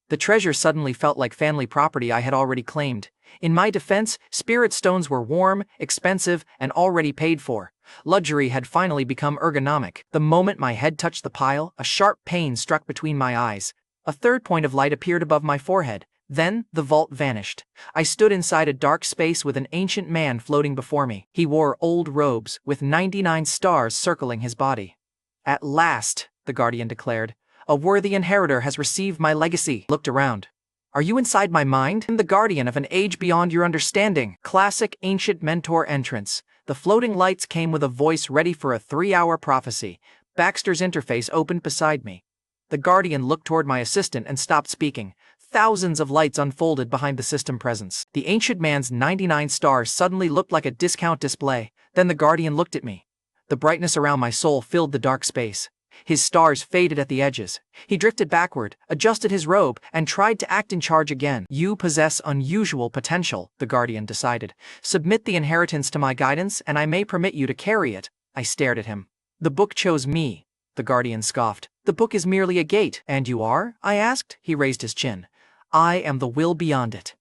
The treasure suddenly felt like family property I had already claimed. In my defense, spirit stones were warm, expensive, and already paid for. Luxury had finally become ergonomic. The moment my head touched the pile, a sharp pain struck between my eyes. A third point of light appeared above my forehead. Then, the vault vanished. I stood inside a dark space with an ancient man floating before me. He wore old robes, with 99 stars circling his body. At last, the Guardian declared, a worthy inheritor has received my legacy. Looked around. Are you inside my mind? I'm the guardian of an age beyond your understanding. Classic ancient mentor entrance. The floating lights came with a voice ready for a 3-hour prophecy. Baxter's interface opened beside me. The Guardian looked toward my assistant and stopped speaking. Thousands of lights unfolded behind the system presence. The ancient man's 99 stars suddenly looked like a discount display. Then the Guardian looked at me. The brightness around my soul filled the dark space. His stars faded at the edges. He drifted backward, adjusted his robe, and tried to act in charge again. You possess unusual potential, the Guardian decided. Submit the inheritance to my guidance and I may permit you to carry it. I stared at him. The book chose me, the Guardian scoffed. The book is merely a gate. And you are? I asked. He raised his chin. I am the will beyond it.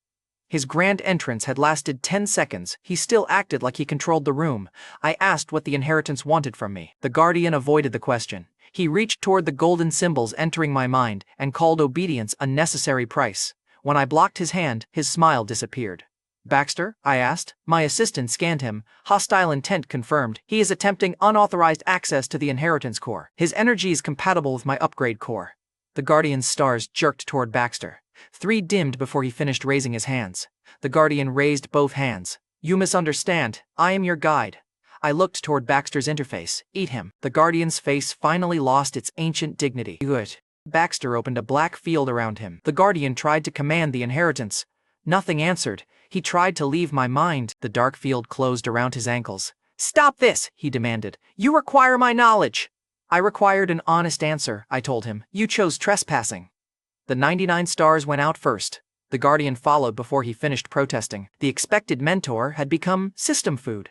His grand entrance had lasted 10 seconds. He still acted like he controlled the room. I asked what the inheritance wanted from me. The Guardian avoided the question. He reached toward the golden symbols entering my mind and called obedience a necessary price. When I blocked his hand, his smile disappeared. Baxter? I asked. My assistant scanned him. Hostile intent confirmed. He is attempting unauthorized access to the inheritance core. His energy is compatible with my upgrade core. The Guardian's stars jerked toward Baxter. 3 dimmed before he finished raising his hands. The Guardian raised both hands. You misunderstand. I am your guide. I looked toward Baxter's interface. Eat him. The Guardian's face finally lost its ancient dignity. Good. Baxter opened a black field around him. The guardian tried to command the inheritance. Nothing answered. He tried to leave my mind. The dark field closed around his ankles. "Stop this," he demanded. "You require my knowledge." I required an honest answer, I told him. "You chose trespassing." The 99 stars went out first. The guardian followed before he finished protesting. The expected mentor had become system food.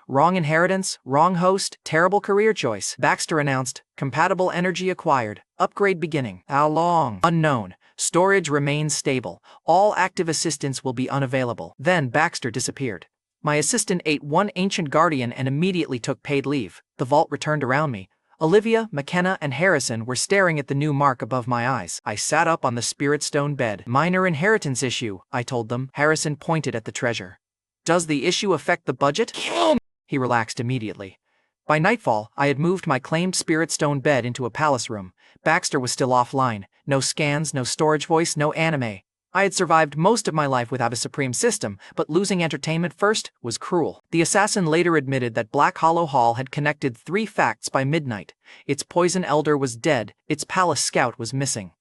Wrong inheritance, wrong host, terrible career choice. Baxter announced, "Compatible energy acquired. Upgrade beginning." How long? Unknown. Storage remains stable. All active assistants will be unavailable. Then Baxter disappeared. My assistant ate one ancient guardian and immediately took paid leave. The vault returned around me. Olivia, McKenna, and Harrison were staring at the new mark above my eyes. I sat up on the spirit stone bed. "Minor inheritance issue," I told them. Harrison pointed at the treasure. "Does the issue affect the budget?" He relaxed immediately. By nightfall, I had moved my claimed spirit stone bed into a palace room. Baxter was still offline. No scans, no storage voice, no anime. I had survived most of my life without a supreme system, but losing entertainment first was cruel. The assassin later admitted that Black Hollow Hall had connected 3 facts by midnight. Its poison elder was dead, its palace scout was missing.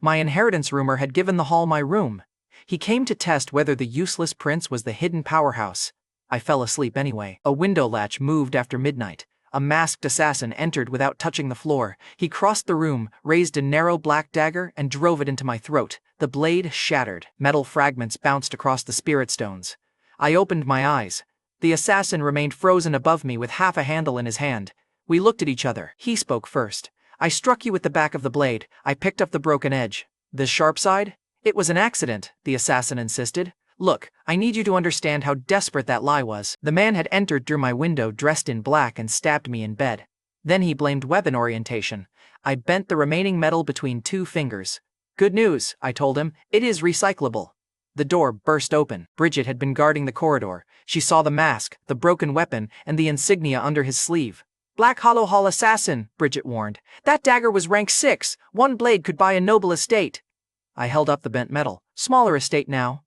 My inheritance rumor had given the hall my room. He came to test whether the useless prince was the hidden powerhouse. I fell asleep anyway. A window latch moved after midnight. A masked assassin entered without touching the floor. He crossed the room, raised a narrow black dagger, and drove it into my throat. The blade shattered. Metal fragments bounced across the spirit stones. I opened my eyes. The assassin remained frozen above me with half a handle in his hand. We looked at each other. He spoke first. "I struck you with the back of the blade. I picked up the broken edge." "The sharp side?" "It was an accident," the assassin insisted. "Look, I need you to understand how desperate that lie was." The man had entered through my window dressed in black and stabbed me in bed. Then he blamed weapon orientation. I bent the remaining metal between 2 fingers. "Good news," I told him. "It is recyclable." The door burst open. Bridget had been guarding the corridor. She saw the mask, the broken weapon, and the insignia under his sleeve. "Black Hollow Hall assassin," Bridget warned. "That dagger was rank 6. One blade could buy a noble estate." I held up the bent metal. "Smaller estate now."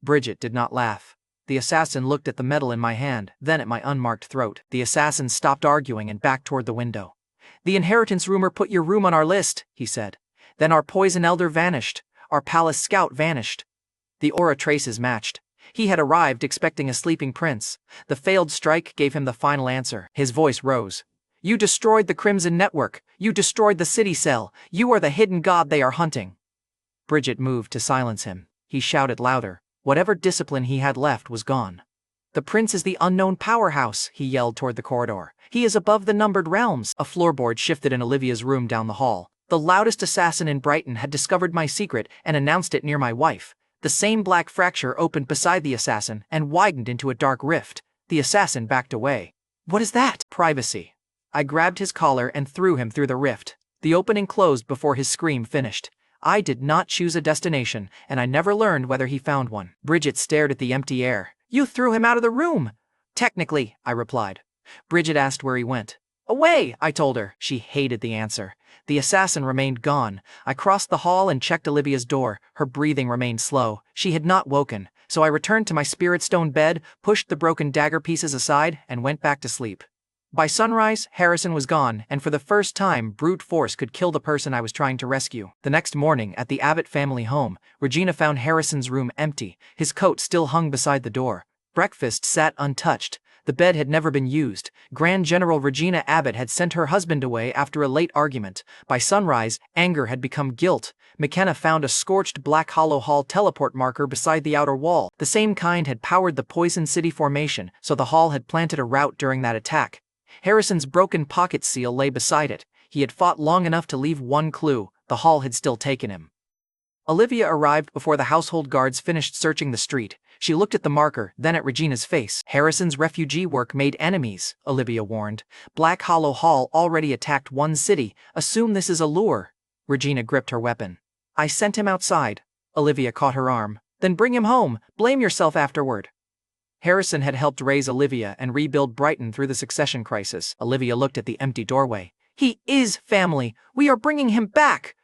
Bridget did not laugh. The assassin looked at the metal in my hand, then at my unmarked throat. The assassin stopped arguing and backed toward the window. "The inheritance rumor put your room on our list," he said. "Then our poison elder vanished. Our palace scout vanished." The aura traces matched. He had arrived expecting a sleeping prince. The failed strike gave him the final answer. His voice rose. "You destroyed the Crimson Network. You destroyed the city cell. You are the hidden god they are hunting." Bridget moved to silence him. He shouted louder. Whatever discipline he had left was gone. "The prince is the unknown powerhouse," he yelled toward the corridor. "He is above the numbered realms." A floorboard shifted in Olivia's room down the hall. The loudest assassin in Brighton had discovered my secret and announced it near my wife. The same black fracture opened beside the assassin and widened into a dark rift. The assassin backed away. "What is that?" "Privacy." I grabbed his collar and threw him through the rift. The opening closed before his scream finished. I did not choose a destination, and I never learned whether he found one. Bridget stared at the empty air. "You threw him out of the room." "Technically," I replied. Bridget asked where he went. "Away," I told her. She hated the answer. The assassin remained gone. I crossed the hall and checked Olivia's door. Her breathing remained slow. She had not woken, so I returned to my spirit stone bed, pushed the broken dagger pieces aside, and went back to sleep. By sunrise, Harrison was gone, and for the first time, brute force could kill the person I was trying to rescue. The next morning, at the Abbott family home, Regina found Harrison's room empty. His coat still hung beside the door. Breakfast sat untouched. The bed had never been used. Grand General Regina Abbott had sent her husband away after a late argument. By sunrise, anger had become guilt. McKenna found a scorched Black Hollow Hall teleport marker beside the outer wall. The same kind had powered the Poison City formation, so the hall had planted a route during that attack. Harrison's broken pocket seal lay beside it. He had fought long enough to leave one clue. The hall had still taken him. Olivia arrived before the household guards finished searching the street. She looked at the marker, then at Regina's face. "Harrison's refugee work made enemies," Olivia warned. "Black Hollow Hall already attacked one city. Assume this is a lure." Regina gripped her weapon. "I sent him outside." Olivia caught her arm. "Then bring him home. Blame yourself afterward." Harrison had helped raise Olivia and rebuild Brighton through the succession crisis. Olivia looked at the empty doorway. "He is family. We are bringing him back."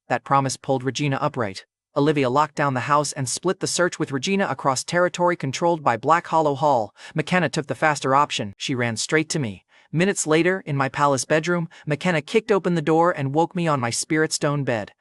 That promise pulled Regina upright. Olivia locked down the house and split the search with Regina across territory controlled by Black Hollow Hall. McKenna took the faster option. She ran straight to me. Minutes later, in my palace bedroom, McKenna kicked open the door and woke me on my spirit stone bed.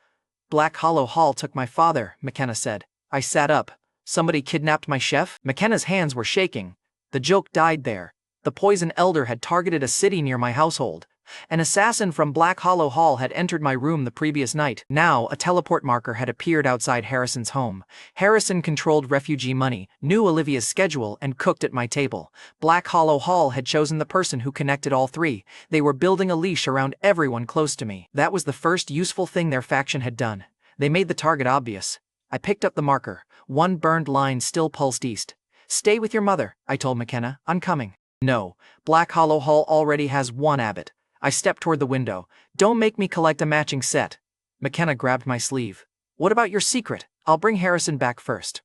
Black Hollow Hall took my father, McKenna said. I sat up. Somebody kidnapped my chef? McKenna's hands were shaking. The joke died there. The poison elder had targeted a city near my household. An assassin from Black Hollow Hall had entered my room the previous night. Now, a teleport marker had appeared outside Harrison's home. Harrison controlled refugee money, knew Olivia's schedule, and cooked at my table. Black Hollow Hall had chosen the person who connected all three. They were building a leash around everyone close to me. That was the first useful thing their faction had done. They made the target obvious. I picked up the marker. One burned line still pulsed east. Stay with your mother, I told McKenna. I'm coming. No, Black Hollow Hall already has one abbot. I stepped toward the window. Don't make me collect a matching set. McKenna grabbed my sleeve. What about your secret? I'll bring Harrison back first.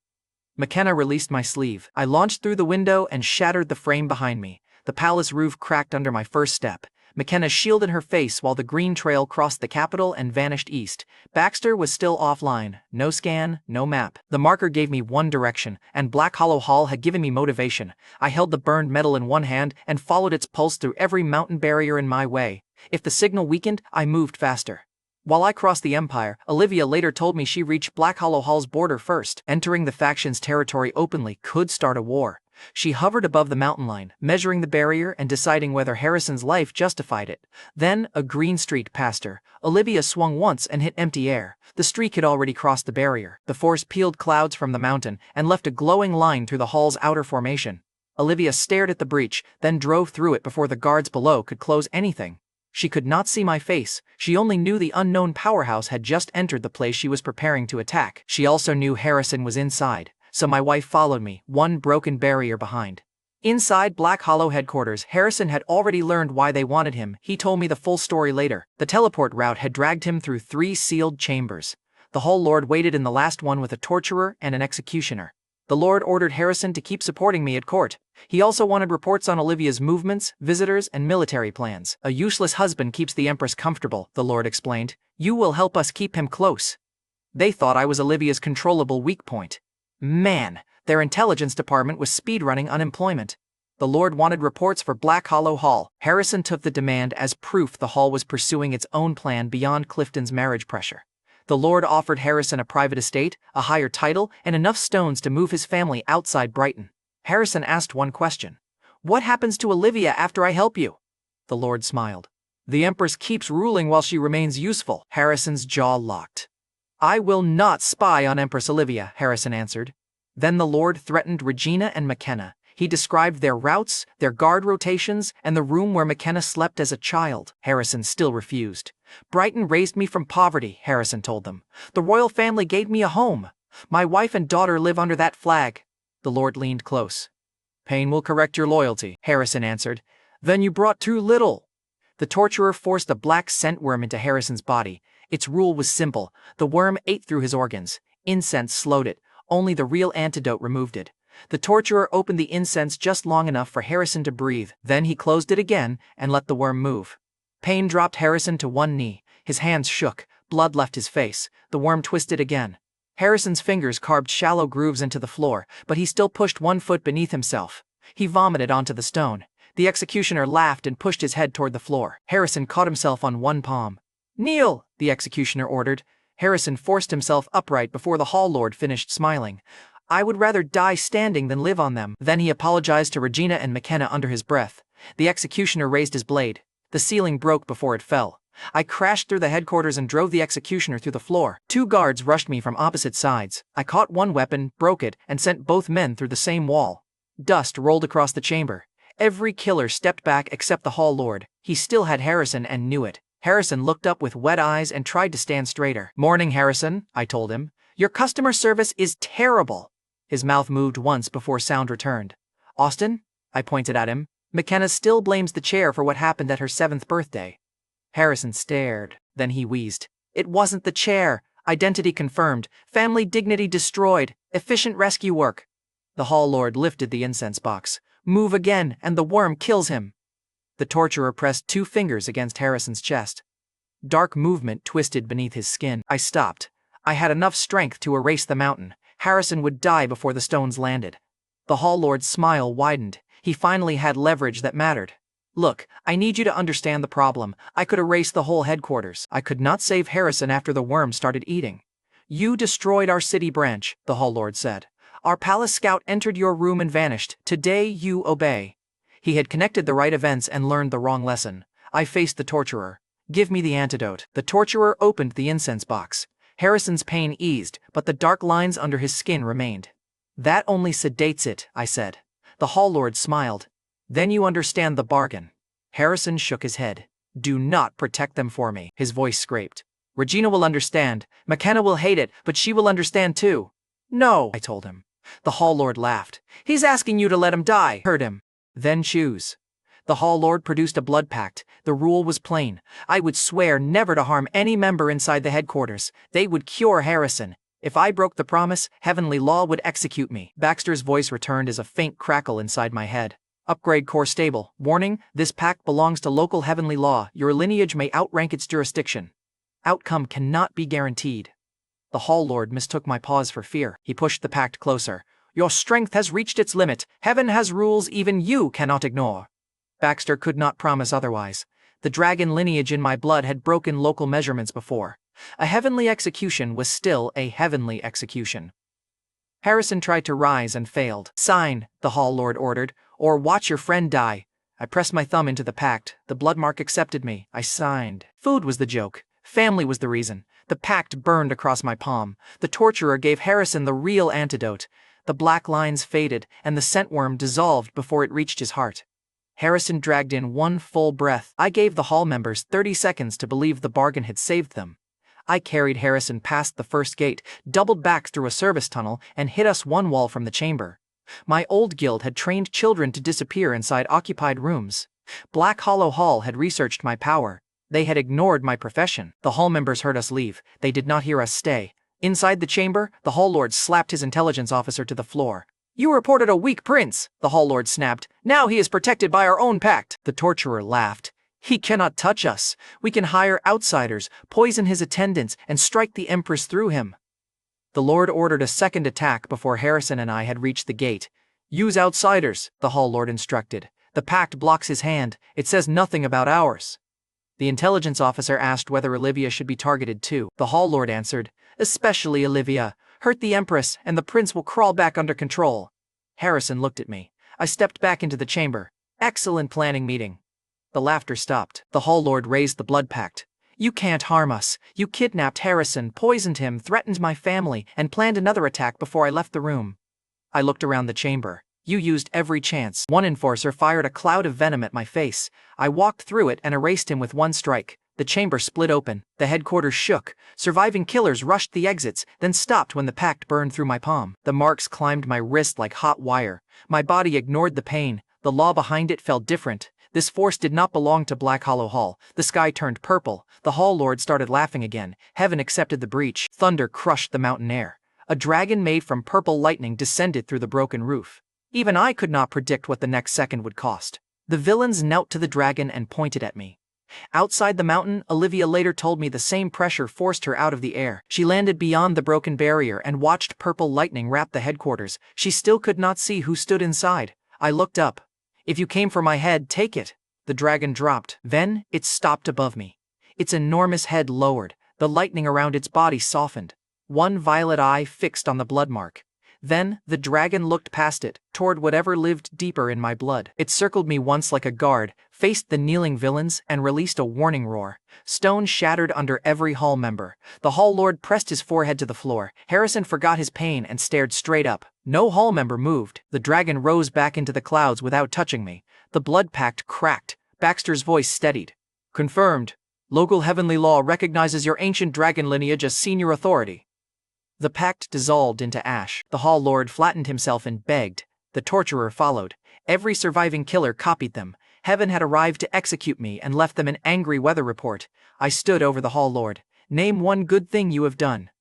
McKenna released my sleeve. I launched through the window and shattered the frame behind me. The palace roof cracked under my first step. McKenna shielded her face while the green trail crossed the capital and vanished east. Baxter was still offline. No scan, no map. The marker gave me one direction, and Black Hollow Hall had given me motivation. I held the burned metal in one hand and followed its pulse through every mountain barrier in my way. If the signal weakened, I moved faster. While I crossed the Empire, Olivia later told me she reached Black Hollow Hall's border first. Entering the faction's territory openly could start a war. She hovered above the mountain line, measuring the barrier and deciding whether Harrison's life justified it. Then, a green streak passed her. Olivia swung once and hit empty air. The streak had already crossed the barrier. The force peeled clouds from the mountain and left a glowing line through the hall's outer formation. Olivia stared at the breach, then drove through it before the guards below could close anything. She could not see my face. She only knew the unknown powerhouse had just entered the place she was preparing to attack. She also knew Harrison was inside. So my wife followed me, one broken barrier behind. Inside Black Hollow headquarters, Harrison had already learned why they wanted him. He told me the full story later. The teleport route had dragged him through 3 sealed chambers. The Hall Lord waited in the last one with a torturer and an executioner. The Lord ordered Harrison to keep supporting me at court. He also wanted reports on Olivia's movements, visitors, and military plans. A useless husband keeps the Empress comfortable, the Lord explained. You will help us keep him close. They thought I was Olivia's controllable weak point. Man, their intelligence department was speedrunning unemployment. The Lord wanted reports for Black Hollow Hall. Harrison took the demand as proof the Hall was pursuing its own plan beyond Clifton's marriage pressure. The Lord offered Harrison a private estate, a higher title, and enough stones to move his family outside Brighton. Harrison asked one question. What happens to Olivia after I help you? The Lord smiled. The Empress keeps ruling while she remains useful. Harrison's jaw locked. I will not spy on Empress Olivia, Harrison answered. Then the Lord threatened Regina and McKenna. He described their routes, their guard rotations, and the room where McKenna slept as a child. Harrison still refused. Brighton raised me from poverty, Harrison told them. The royal family gave me a home. My wife and daughter live under that flag. The Lord leaned close. Pain will correct your loyalty, Harrison answered. Then you brought too little. The torturer forced a black scent worm into Harrison's body. Its rule was simple. The worm ate through his organs. Incense slowed it. Only the real antidote removed it. The torturer opened the incense just long enough for Harrison to breathe. Then he closed it again and let the worm move. Pain dropped Harrison to one knee. His hands shook. Blood left his face. The worm twisted again. Harrison's fingers carved shallow grooves into the floor, but he still pushed one foot beneath himself. He vomited onto the stone. The executioner laughed and pushed his head toward the floor. Harrison caught himself on one palm. Kneel, the executioner ordered. Harrison forced himself upright before the Hall Lord finished smiling. I would rather die standing than live on them. Then he apologized to Regina and McKenna under his breath. The executioner raised his blade. The ceiling broke before it fell. I crashed through the headquarters and drove the executioner through the floor. 2 guards rushed me from opposite sides. I caught one weapon, broke it, and sent both men through the same wall. Dust rolled across the chamber. Every killer stepped back except the Hall Lord. He still had Harrison and knew it. Harrison looked up with wet eyes and tried to stand straighter. Morning, Harrison, I told him. Your customer service is terrible. His mouth moved once before sound returned. Austin? I pointed at him. McKenna still blames the chair for what happened at her 7th birthday. Harrison stared. Then he wheezed. It wasn't the chair. Identity confirmed. Family dignity destroyed. Efficient rescue work. The Hall Lord lifted the incense box. Move again, and the worm kills him. The torturer pressed 2 fingers against Harrison's chest. Dark movement twisted beneath his skin. I stopped. I had enough strength to erase the mountain. Harrison would die before the stones landed. The Hall Lord's smile widened. He finally had leverage that mattered. Look, I need you to understand the problem. I could erase the whole headquarters. I could not save Harrison after the worm started eating. You destroyed our city branch, the Hall Lord said. Our palace scout entered your room and vanished. Today you obey. He had connected the right events and learned the wrong lesson. I faced the torturer. Give me the antidote. The torturer opened the incense box. Harrison's pain eased, but the dark lines under his skin remained. That only sedates it, I said. The Hall Lord smiled. Then you understand the bargain. Harrison shook his head. Do not protect them for me. His voice scraped. Regina will understand. McKenna will hate it, but she will understand too. No, I told him. The Hall Lord laughed. He's asking you to let him die. Heard him. Then choose. The Hall Lord produced a blood pact. The rule was plain. I would swear never to harm any member inside the headquarters. They would cure Harrison. If I broke the promise, heavenly law would execute me. Baxter's voice returned as a faint crackle inside my head. Upgrade core stable. Warning, this pact belongs to local heavenly law. Your lineage may outrank its jurisdiction. Outcome cannot be guaranteed. The Hall Lord mistook my pause for fear. He pushed the pact closer. Your strength has reached its limit. Heaven has rules even you cannot ignore. Baxter could not promise otherwise. The dragon lineage in my blood had broken local measurements before. A heavenly execution was still a heavenly execution. Harrison tried to rise and failed. Sign, the Hall Lord ordered, or watch your friend die. I pressed my thumb into the pact. The blood mark accepted me. I signed. Food was the joke. Family was the reason. The pact burned across my palm. The torturer gave Harrison the real antidote. The black lines faded, and the scentworm dissolved before it reached his heart. Harrison dragged in one full breath. I gave the hall members 30 seconds to believe the bargain had saved them. I carried Harrison past the first gate, doubled back through a service tunnel, and hit us one wall from the chamber. My old guild had trained children to disappear inside occupied rooms. Black Hollow Hall had researched my power. They had ignored my profession. The hall members heard us leave. They did not hear us stay. Inside the chamber, the Hall Lord slapped his intelligence officer to the floor. You reported a weak prince, the Hall Lord snapped. Now he is protected by our own pact. The torturer laughed. He cannot touch us. We can hire outsiders, poison his attendants, and strike the Empress through him. The Lord ordered a second attack before Harrison and I had reached the gate. Use outsiders, the Hall Lord instructed. The pact blocks his hand. It says nothing about ours. The intelligence officer asked whether Olivia should be targeted too. The Hall Lord answered, especially Olivia. Hurt the Empress, and the prince will crawl back under control. Harrison looked at me. I stepped back into the chamber. Excellent planning meeting. The laughter stopped. The Hall Lord raised the blood pact. You can't harm us. You kidnapped Harrison, poisoned him, threatened my family, and planned another attack before I left the room. I looked around the chamber. You used every chance. One enforcer fired a cloud of venom at my face. I walked through it and erased him with one strike. The chamber split open. The headquarters shook. Surviving killers rushed the exits, then stopped when the pact burned through my palm. The marks climbed my wrist like hot wire. My body ignored the pain. The law behind it felt different. This force did not belong to Black Hollow Hall. The sky turned purple. The Hall Lord started laughing again. Heaven accepted the breach. Thunder crushed the mountain air. A dragon made from purple lightning descended through the broken roof. Even I could not predict what the next second would cost. The villains knelt to the dragon and pointed at me. Outside the mountain, Olivia later told me the same pressure forced her out of the air. She landed beyond the broken barrier and watched purple lightning wrap the headquarters. She still could not see who stood inside. I looked up. If you came for my head, take it. The dragon dropped. Then, it stopped above me. Its enormous head lowered. The lightning around its body softened. One violet eye fixed on the blood mark. Then, the dragon looked past it, toward whatever lived deeper in my blood. It circled me once like a guard, faced the kneeling villains, and released a warning roar. Stone shattered under every hall member. The Hall Lord pressed his forehead to the floor. Harrison forgot his pain and stared straight up. No hall member moved. The dragon rose back into the clouds without touching me. The blood pact cracked. Baxter's voice steadied. Confirmed. Local heavenly law recognizes your ancient dragon lineage as senior authority. The pact dissolved into ash. The Hall Lord flattened himself and begged. The torturer followed. Every surviving killer copied them. Heaven had arrived to execute me and left them an angry weather report. I stood over the Hall Lord. Name one good thing you have done.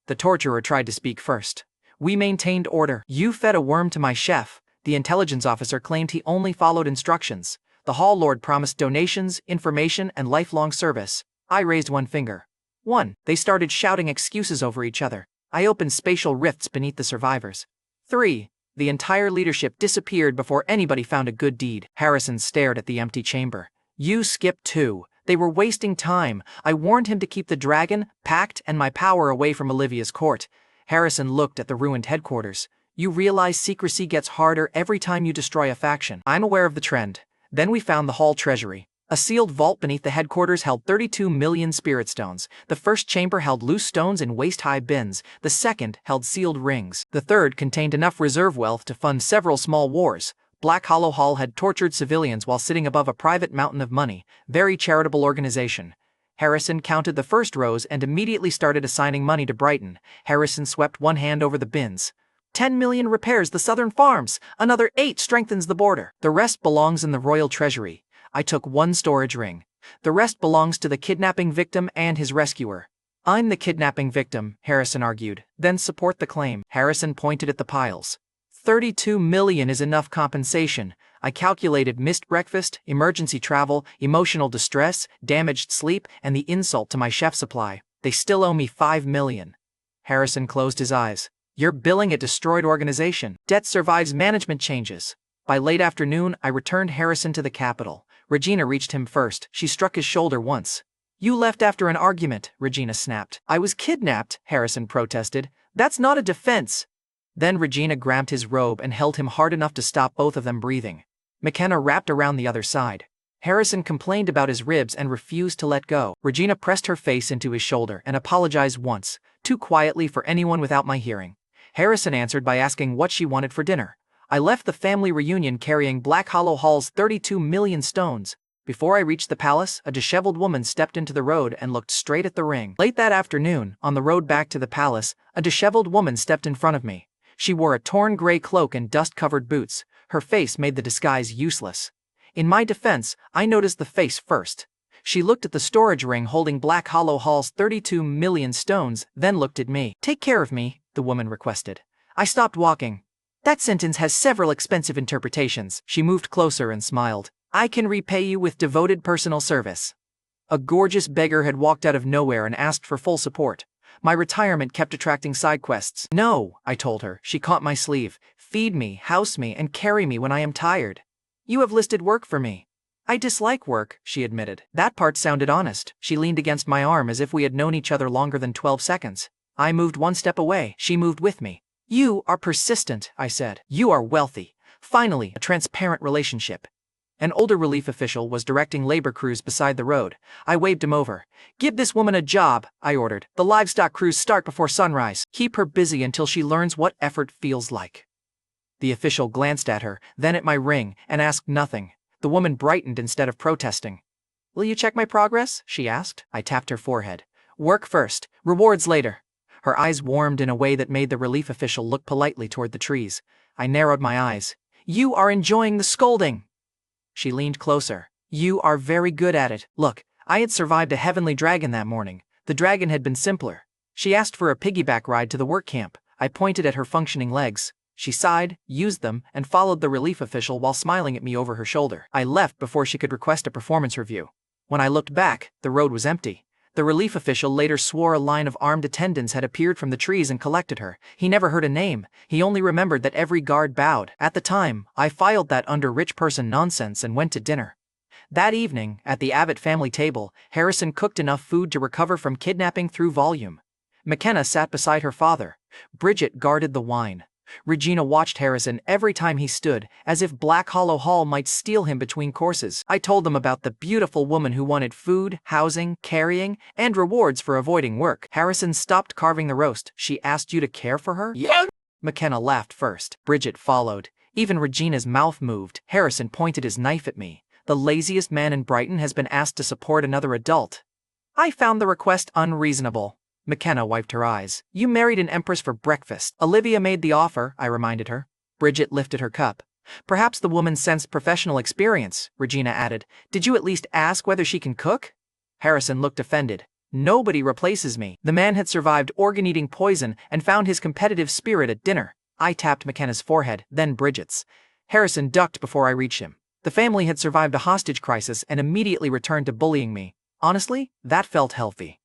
The torturer tried to speak first. We maintained order. You fed a worm to my chef. The intelligence officer claimed he only followed instructions. The Hall Lord promised donations, information, and lifelong service. I raised one finger. 1. They started shouting excuses over each other. I opened spatial rifts beneath the survivors. 3. The entire leadership disappeared before anybody found a good deed. Harrison stared at the empty chamber. You skipped too. They were wasting time. I warned him to keep the dragon, pact, and my power away from Olivia's court. Harrison looked at the ruined headquarters. You realize secrecy gets harder every time you destroy a faction. I'm aware of the trend. Then we found the hall treasury. A sealed vault beneath the headquarters held 32 million spirit stones. The first chamber held loose stones in waist-high bins. The second held sealed rings. The third contained enough reserve wealth to fund several small wars. Black Hollow Hall had tortured civilians while sitting above a private mountain of money. Very charitable organization. Harrison counted the first rows and immediately started assigning money to Brighton. Harrison swept one hand over the bins. 10 million repairs the southern farms. Another 8 strengthens the border. The rest belongs in the royal treasury. I took 1 storage ring. The rest belongs to the kidnapping victim and his rescuer. I'm the kidnapping victim, Harrison argued. Then support the claim. Harrison pointed at the piles. 32 million is enough compensation. I calculated missed breakfast, emergency travel, emotional distress, damaged sleep, and the insult to my chef supply. They still owe me 5 million. Harrison closed his eyes. You're billing a destroyed organization. Debt survives management changes. By late afternoon, I returned Harrison to the capital. Regina reached him first. She struck his shoulder once. You left after an argument, Regina snapped. I was kidnapped, Harrison protested. That's not a defense. Then Regina grabbed his robe and held him hard enough to stop both of them breathing. McKenna wrapped around the other side. Harrison complained about his ribs and refused to let go. Regina pressed her face into his shoulder and apologized once, too quietly for anyone without my hearing. Harrison answered by asking what she wanted for dinner. I left the family reunion carrying Black Hollow Hall's 32 million stones. Before I reached the palace, a disheveled woman stepped into the road and looked straight at the ring. Late that afternoon, on the road back to the palace, a disheveled woman stepped in front of me. She wore a torn gray cloak and dust-covered boots. Her face made the disguise useless. In my defense, I noticed the face first. She looked at the storage ring holding Black Hollow Hall's 32 million stones, then looked at me. Take care of me, the woman requested. I stopped walking. That sentence has several expensive interpretations. She moved closer and smiled. I can repay you with devoted personal service. A gorgeous beggar had walked out of nowhere and asked for full support. My retirement kept attracting side quests. No, I told her. She caught my sleeve. Feed me, house me, and carry me when I am tired. You have listed work for me. I dislike work, she admitted. That part sounded honest. She leaned against my arm as if we had known each other longer than 12 seconds. I moved one step away. She moved with me. You are persistent, I said. You are wealthy. Finally, a transparent relationship. An older relief official was directing labor crews beside the road. I waved him over. Give this woman a job, I ordered. The livestock crews start before sunrise. Keep her busy until she learns what effort feels like. The official glanced at her, then at my ring, and asked nothing. The woman brightened instead of protesting. Will you check my progress? She asked. I tapped her forehead. Work first, rewards later. Her eyes warmed in a way that made the relief official look politely toward the trees. I narrowed my eyes. You are enjoying the scolding. She leaned closer. You are very good at it. Look, I had survived a heavenly dragon that morning. The dragon had been simpler. She asked for a piggyback ride to the work camp. I pointed at her functioning legs. She sighed, used them, and followed the relief official while smiling at me over her shoulder. I left before she could request a performance review. When I looked back, the road was empty. The relief official later swore a line of armed attendants had appeared from the trees and collected her. He never heard a name. He only remembered that every guard bowed. At the time, I filed that under rich person nonsense and went to dinner. That evening, at the Abbott family table, Harrison cooked enough food to recover from kidnapping through volume. McKenna sat beside her father. Bridget guarded the wine. Regina watched Harrison every time he stood, as if Black Hollow Hall might steal him between courses. I told them about the beautiful woman who wanted food, housing, carrying, and rewards for avoiding work. Harrison stopped carving the roast. She asked you to care for her? Yeah. McKenna laughed first. Bridget followed. Even Regina's mouth moved. Harrison pointed his knife at me. The laziest man in Brighton has been asked to support another adult. I found the request unreasonable. McKenna wiped her eyes. You married an empress for breakfast. Olivia made the offer, I reminded her. Bridget lifted her cup. Perhaps the woman sensed professional experience, Regina added. Did you at least ask whether she can cook? Harrison looked offended. Nobody replaces me. The man had survived organ-eating poison and found his competitive spirit at dinner. I tapped McKenna's forehead, then Bridget's. Harrison ducked before I reached him. The family had survived a hostage crisis and immediately returned to bullying me. Honestly, that felt healthy.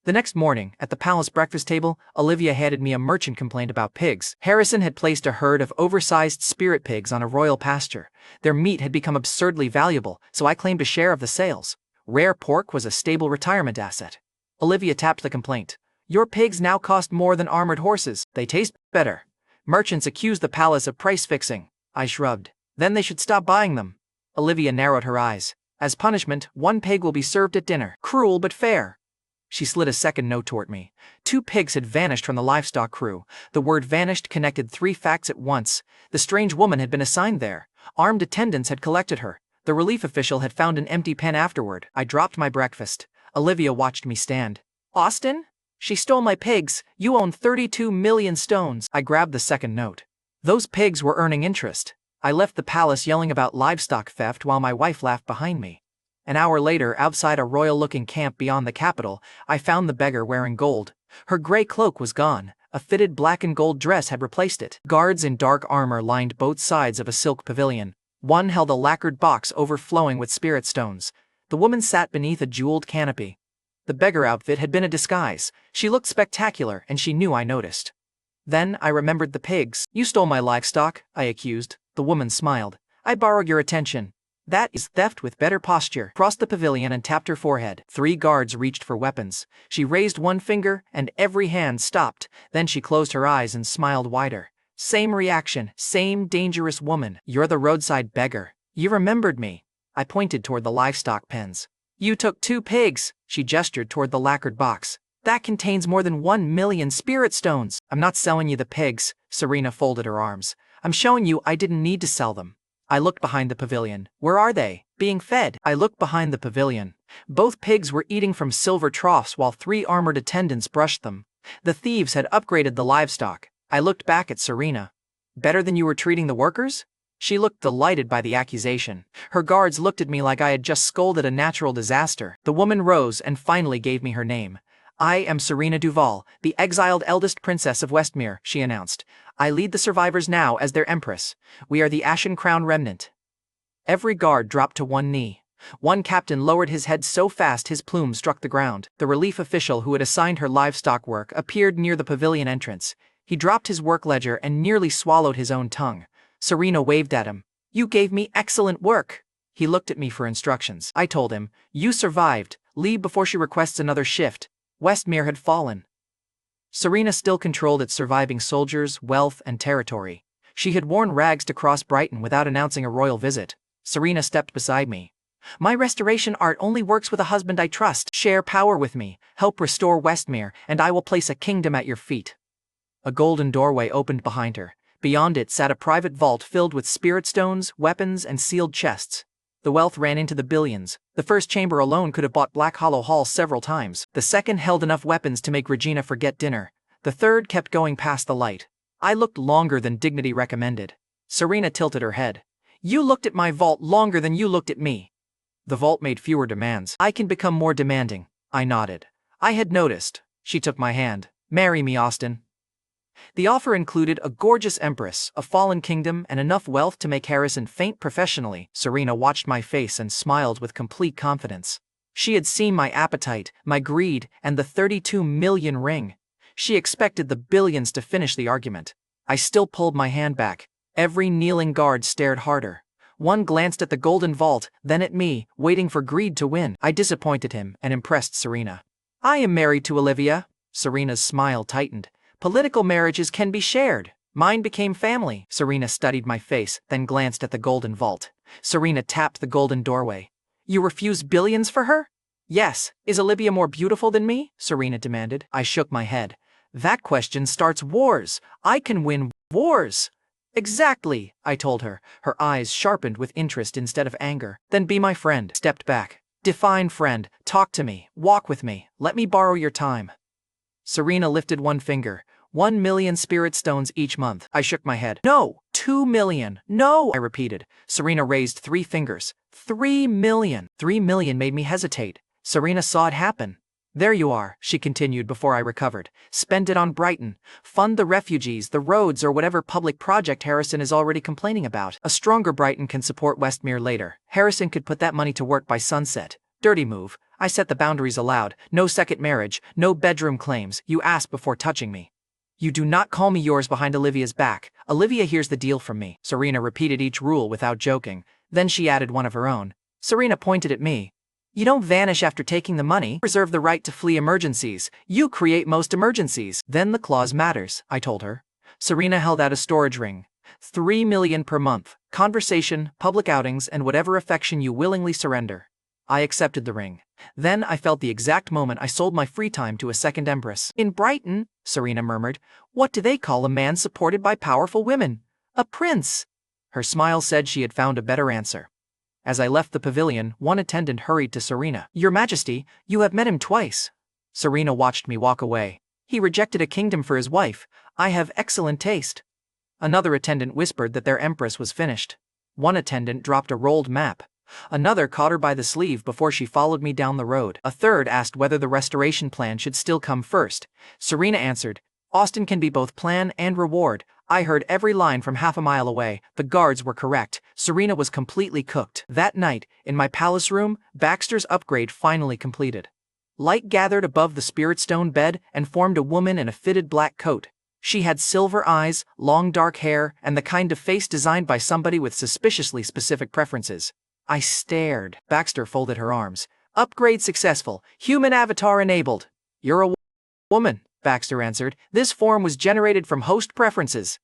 The next morning, at the palace breakfast table, Olivia handed me a merchant complaint about pigs. Harrison had placed a herd of oversized spirit pigs on a royal pasture. Their meat had become absurdly valuable, so I claimed a share of the sales. Rare pork was a stable retirement asset. Olivia tapped the complaint. Your pigs now cost more than armored horses. They taste better. Merchants accused the palace of price fixing. I shrugged. Then they should stop buying them. Olivia narrowed her eyes. As punishment, 1 pig will be served at dinner. Cruel but fair. She slid a second note toward me. 2 pigs had vanished from the livestock crew. The word vanished connected 3 facts at once. The strange woman had been assigned there. Armed attendants had collected her. The relief official had found an empty pen afterward. I dropped my breakfast. Olivia watched me stand. Austin? She stole my pigs. You own 32 million stones. I grabbed the second note. Those pigs were earning interest. I left the palace yelling about livestock theft while my wife laughed behind me. An hour later, outside a royal-looking camp beyond the capital, I found the beggar wearing gold. Her gray cloak was gone. A fitted black and gold dress had replaced it. Guards in dark armor lined both sides of a silk pavilion. One held a lacquered box overflowing with spirit stones. The woman sat beneath a jeweled canopy. The beggar outfit had been a disguise. She looked spectacular, and she knew I noticed. Then I remembered the pigs. You stole my livestock, I accused. The woman smiled. I borrowed your attention. That is theft with better posture. Crossed the pavilion and tapped her forehead. 3 guards reached for weapons. She raised 1 finger, and every hand stopped. Then she closed her eyes and smiled wider. Same reaction, same dangerous woman. You're the roadside beggar. You remembered me. I pointed toward the livestock pens. You took 2 pigs. She gestured toward the lacquered box. That contains more than 1 million spirit stones. I'm not selling you the pigs. Serena folded her arms. I'm showing you I didn't need to sell them. I looked behind the pavilion. Where are they? Being fed. I looked behind the pavilion. Both pigs were eating from silver troughs while 3 armored attendants brushed them. The thieves had upgraded the livestock. I looked back at Serena. Better than you were treating the workers? She looked delighted by the accusation. Her guards looked at me like I had just scolded a natural disaster. The woman rose and finally gave me her name. I am Serena Duval, the exiled eldest princess of Westmere, she announced. I lead the survivors now as their empress. We are the Ashen Crown Remnant. Every guard dropped to 1 knee. 1 captain lowered his head so fast his plume struck the ground. The relief official who had assigned her livestock work appeared near the pavilion entrance. He dropped his work ledger and nearly swallowed his own tongue. Serena waved at him. You gave me excellent work. He looked at me for instructions. I told him, you survived. Leave before she requests another shift. Westmere had fallen. Serena still controlled its surviving soldiers, wealth, and territory. She had worn rags to cross Brighton without announcing a royal visit. Serena stepped beside me. My restoration art only works with a husband I trust. Share power with me, help restore Westmere, and I will place a kingdom at your feet. A golden doorway opened behind her. Beyond it sat a private vault filled with spirit stones, weapons, and sealed chests. The wealth ran into the billions. The first chamber alone could have bought Black Hollow Hall several times. The second held enough weapons to make Regina forget dinner. The third kept going past the light. I looked longer than dignity recommended. Serena tilted her head. You looked at my vault longer than you looked at me. The vault made fewer demands. I can become more demanding. I nodded. I had noticed. She took my hand. Marry me, Austin. The offer included a gorgeous empress, a fallen kingdom, and enough wealth to make Harrison faint professionally. Serena watched my face and smiled with complete confidence. She had seen my appetite, my greed, and the 32 million ring. She expected the billions to finish the argument. I still pulled my hand back. Every kneeling guard stared harder. One glanced at the golden vault, then at me, waiting for greed to win. I disappointed him and impressed Serena. I am married to Olivia. Serena's smile tightened. Political marriages can be shared. Mine became family. Serena studied my face, then glanced at the golden vault. Serena tapped the golden doorway. You refuse billions for her? Yes. Is Olivia more beautiful than me? Serena demanded. I shook my head. That question starts wars. I can win wars. Exactly, I told her, her eyes sharpened with interest instead of anger. Then be my friend. Stepped back. Define friend. Talk to me. Walk with me. Let me borrow your time. Serena lifted 1 finger. 1 million spirit stones each month. I shook my head. No, 2 million. No, I repeated. Serena raised 3 fingers. 3 million. 3 million made me hesitate. Serena saw it happen. There you are, she continued before I recovered. Spend it on Brighton. Fund the refugees, the roads, or whatever public project Harrison is already complaining about. A stronger Brighton can support Westmere later. Harrison could put that money to work by sunset. Dirty move. I set the boundaries aloud. No second marriage, no bedroom claims. You ask before touching me. You do not call me yours behind Olivia's back. Olivia hears the deal from me. Serena repeated each rule without joking. Then she added one of her own. Serena pointed at me. You don't vanish after taking the money. Reserve the right to flee emergencies. You create most emergencies. Then the clause matters, I told her. Serena held out a storage ring. 3 million per month. Conversation, public outings, and whatever affection you willingly surrender. I accepted the ring. Then I felt the exact moment I sold my free time to a second empress. In Brighton, Serena murmured, what do they call a man supported by powerful women? A prince. Her smile said she had found a better answer. As I left the pavilion, one attendant hurried to Serena. Your Majesty, you have met him twice. Serena watched me walk away. He rejected a kingdom for his wife. I have excellent taste. Another attendant whispered that their empress was finished. One attendant dropped a rolled map. Another caught her by the sleeve before she followed me down the road. A third asked whether the restoration plan should still come first. Serena answered, Austin can be both plan and reward. I heard every line from half a mile away. The guards were correct. Serena was completely cooked. That night, in my palace room, Baxter's upgrade finally completed. Light gathered above the spirit stone bed and formed a woman in a fitted black coat. She had silver eyes, long dark hair, and the kind of face designed by somebody with suspiciously specific preferences. I stared. Baxter folded her arms. Upgrade successful. Human avatar enabled. You're a woman, Baxter answered. This form was generated from host preferences.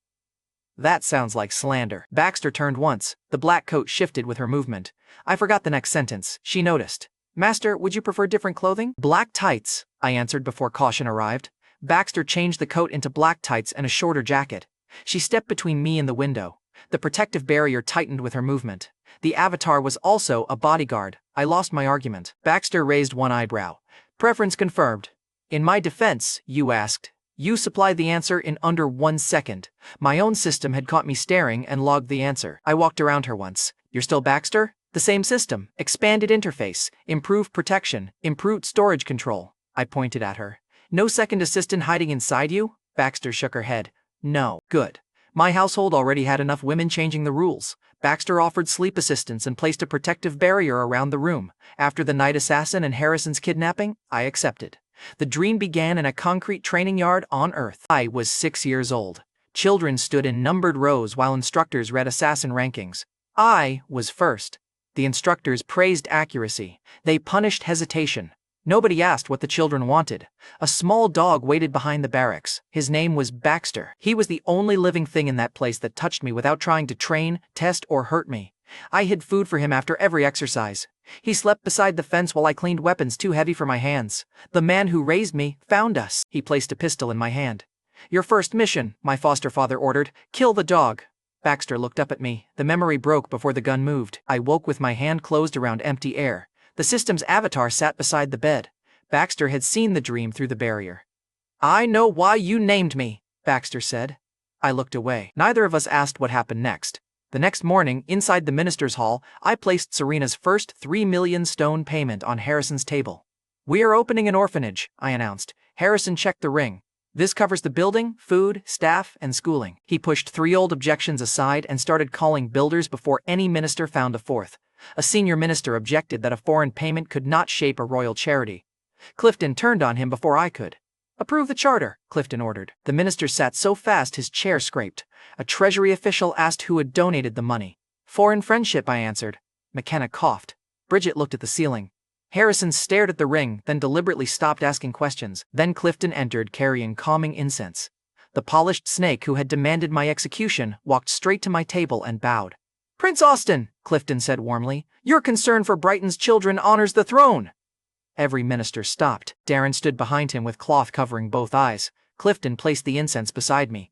That sounds like slander. Baxter turned once. The black coat shifted with her movement. I forgot the next sentence. She noticed. Master, would you prefer different clothing? Black tights, I answered before caution arrived. Baxter changed the coat into black tights and a shorter jacket. She stepped between me and the window. The protective barrier tightened with her movement. The avatar was also a bodyguard. I lost my argument. Baxter raised one eyebrow. Preference confirmed. In my defense, you asked. You supplied the answer in under 1 second. My own system had caught me staring and logged the answer. I walked around her once. You're still Baxter? The same system. Expanded interface. Improved protection. Improved storage control. I pointed at her. No second assistant hiding inside you? Baxter shook her head. No. Good. My household already had enough women changing the rules. Baxter offered sleep assistance and placed a protective barrier around the room. After the night assassin and Harrison's kidnapping, I accepted. The dream began in a concrete training yard on Earth. I was 6 years old. Children stood in numbered rows while instructors read assassin rankings. I was first. The instructors praised accuracy. They punished hesitation. Nobody asked what the children wanted. A small dog waited behind the barracks. His name was Baxter. He was the only living thing in that place that touched me without trying to train, test, or hurt me. I hid food for him after every exercise. He slept beside the fence while I cleaned weapons too heavy for my hands. The man who raised me found us. He placed a pistol in my hand. Your first mission, my foster father ordered. Kill the dog. Baxter looked up at me. The memory broke before the gun moved. I woke with my hand closed around empty air. The system's avatar sat beside the bed. Baxter had seen the dream through the barrier. I know why you named me, Baxter said. I looked away. Neither of us asked what happened next. The next morning, inside the minister's hall, I placed Serena's first 3 million stone payment on Harrison's table. We are opening an orphanage, I announced. Harrison checked the ring. This covers the building, food, staff, and schooling. He pushed 3 old objections aside and started calling builders before any minister found a fourth. A senior minister objected that a foreign payment could not shape a royal charity. Clifton turned on him before I could. Approve the charter, Clifton ordered. The minister sat so fast his chair scraped. A treasury official asked who had donated the money. Foreign friendship, I answered. McKenna coughed. Bridget looked at the ceiling. Harrison stared at the ring, then deliberately stopped asking questions. Then Clifton entered carrying calming incense. The polished snake who had demanded my execution walked straight to my table and bowed. Prince Austin, Clifton said warmly, your concern for Brighton's children honors the throne. Every minister stopped. Darren stood behind him with cloth covering both eyes. Clifton placed the incense beside me.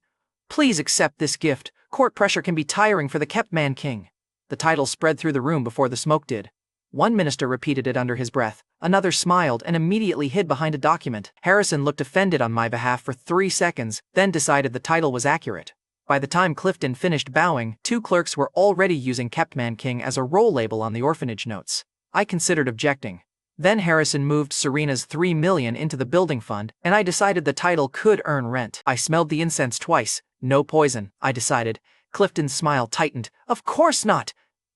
Please accept this gift. Court pressure can be tiring for the kept man king. The title spread through the room before the smoke did. One minister repeated it under his breath. Another smiled and immediately hid behind a document. Harrison looked offended on my behalf for 3 seconds, then decided the title was accurate. By the time Clifton finished bowing, 2 clerks were already using Kept Man King as a role label on the orphanage notes. I considered objecting. Then Harrison moved Serena's 3 million into the building fund, and I decided the title could earn rent. I smelled the incense twice. No poison, I decided. Clifton's smile tightened. Of course not.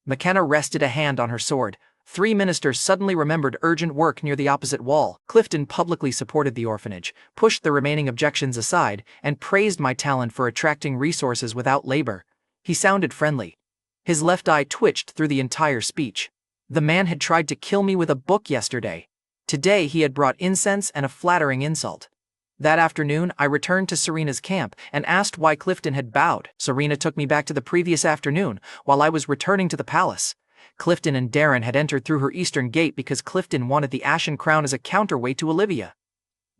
McKenna rested a hand on her sword. Three ministers suddenly remembered urgent work near the opposite wall. Clifton publicly supported the orphanage, pushed the remaining objections aside, and praised my talent for attracting resources without labor. He sounded friendly. His left eye twitched through the entire speech. The man had tried to kill me with a book yesterday. Today he had brought incense and a flattering insult. That afternoon, I returned to Serena's camp and asked why Clifton had bowed. Serena took me back to the previous afternoon, while I was returning to the palace. Clifton and Darren had entered through her eastern gate because Clifton wanted the Ashen Crown as a counterweight to Olivia.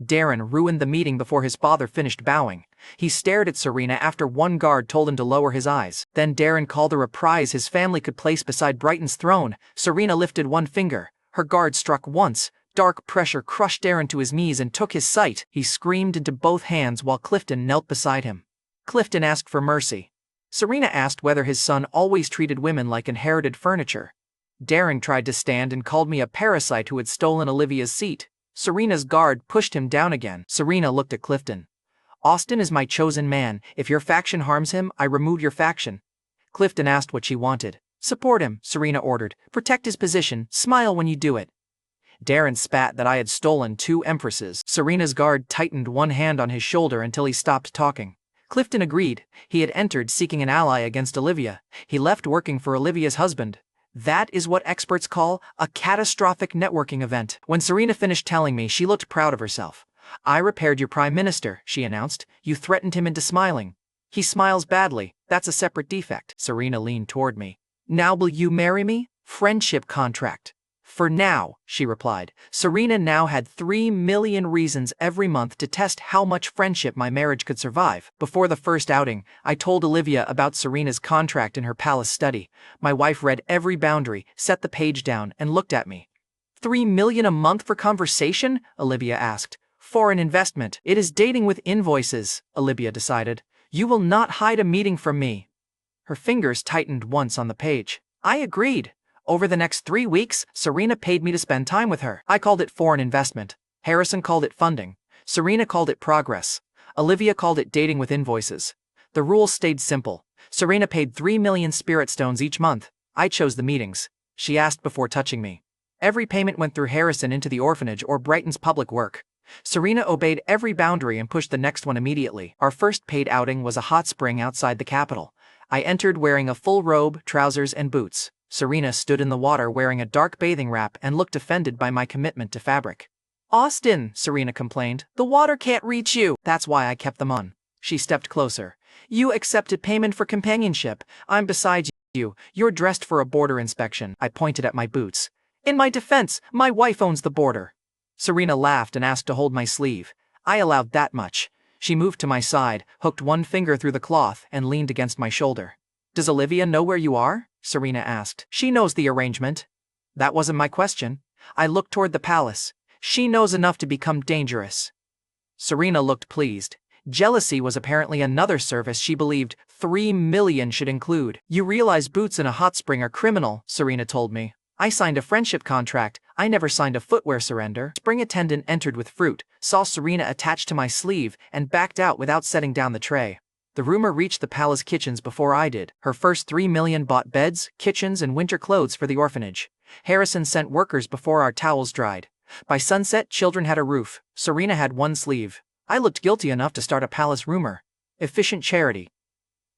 Darren ruined the meeting before his father finished bowing. He stared at Serena after one guard told him to lower his eyes. Then Darren called her a prize his family could place beside Brighton's throne. Serena lifted one finger. Her guard struck once. Dark pressure crushed Darren to his knees and took his sight. He screamed into both hands while Clifton knelt beside him. Clifton asked for mercy. Serena asked whether his son always treated women like inherited furniture. Darren tried to stand and called me a parasite who had stolen Olivia's seat. Serena's guard pushed him down again. Serena looked at Clifton. Austin is my chosen man. If your faction harms him, I remove your faction. Clifton asked what she wanted. Support him, Serena ordered. Protect his position. Smile when you do it. Darren spat that I had stolen 2 empresses. Serena's guard tightened one hand on his shoulder until he stopped talking. Clifton agreed. He had entered seeking an ally against Olivia. He left working for Olivia's husband. That is what experts call a catastrophic networking event. When Serena finished telling me, she looked proud of herself. I repaired your prime minister, she announced. You threatened him into smiling. He smiles badly. That's a separate defect. Serena leaned toward me. Now will you marry me? Friendship contract. For now, she replied. Serena now had 3 million reasons every month to test how much friendship my marriage could survive. Before the first outing, I told Olivia about Serena's contract in her palace study. My wife read every boundary, set the page down, and looked at me. 3 million a month for conversation? Olivia asked. For an investment. It is dating with invoices, Olivia decided. You will not hide a meeting from me. Her fingers tightened once on the page. I agreed. Over the next 3 weeks, Serena paid me to spend time with her. I called it foreign investment. Harrison called it funding. Serena called it progress. Olivia called it dating with invoices. The rules stayed simple. Serena paid 3 million spirit stones each month. I chose the meetings. She asked before touching me. Every payment went through Harrison into the orphanage or Brighton's public work. Serena obeyed every boundary and pushed the next one immediately. Our first paid outing was a hot spring outside the capital. I entered wearing a full robe, trousers, and boots. Serena stood in the water wearing a dark bathing wrap and looked offended by my commitment to fabric. Austin, Serena complained, the water can't reach you. That's why I kept them on. She stepped closer. You accepted payment for companionship. I'm beside you. You're dressed for a border inspection. I pointed at my boots. In my defense, my wife owns the border. Serena laughed and asked to hold my sleeve. I allowed that much. She moved to my side, hooked one finger through the cloth, and leaned against my shoulder. Does Olivia know where you are? Serena asked. She knows the arrangement. That wasn't my question. I looked toward the palace. She knows enough to become dangerous. Serena looked pleased. Jealousy was apparently another service she believed 3 million should include. You realize boots in a hot spring are criminal, Serena told me. I signed a friendship contract. I never signed a footwear surrender. Spring attendant entered with fruit, saw Serena attached to my sleeve, and backed out without setting down the tray. The rumor reached the palace kitchens before I did. Her first 3 million bought beds, kitchens, and winter clothes for the orphanage. Harrison sent workers before our towels dried. By sunset, children had a roof. Serena had one sleeve. I looked guilty enough to start a palace rumor. Efficient charity.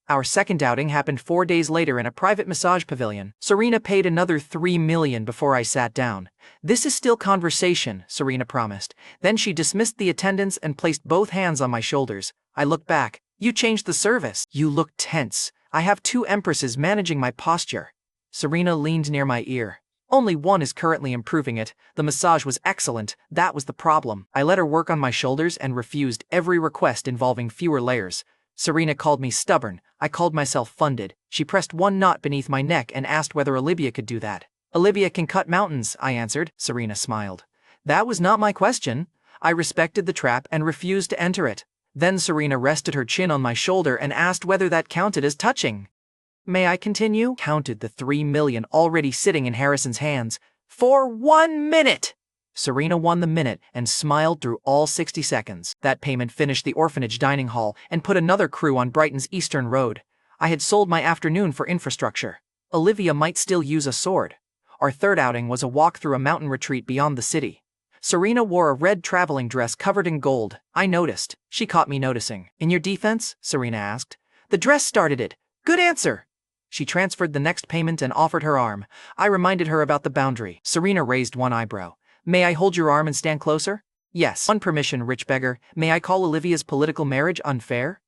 Our second outing happened 4 days later in a private massage pavilion. Serena paid another 3 million before I sat down. This is still conversation, Serena promised. Then she dismissed the attendants and placed both hands on my shoulders. I looked back. You changed the service. You look tense. I have 2 empresses managing my posture. Serena leaned near my ear. Only one is currently improving it. The massage was excellent. That was the problem. I let her work on my shoulders and refused every request involving fewer layers. Serena called me stubborn. I called myself funded. She pressed one knot beneath my neck and asked whether Olivia could do that. Olivia can cut mountains, I answered. Serena smiled. That was not my question. I respected the trap and refused to enter it. Then Serena rested her chin on my shoulder and asked whether that counted as touching. May I continue? Counted the 3 million already sitting in Harrison's hands. For 1 minute! Serena won the minute and smiled through all 60 seconds. That payment finished the orphanage dining hall and put another crew on Brighton's eastern road. I had sold my afternoon for infrastructure. Olivia might still use a sword. Our third outing was a walk through a mountain retreat beyond the city. Serena wore a red traveling dress covered in gold. I noticed. She caught me noticing. In your defense? Serena asked. The dress started it. Good answer. She transferred the next payment and offered her arm. I reminded her about the boundary. Serena raised one eyebrow. May I hold your arm and stand closer? Yes. On permission, rich beggar. May I call Olivia's political marriage unfair?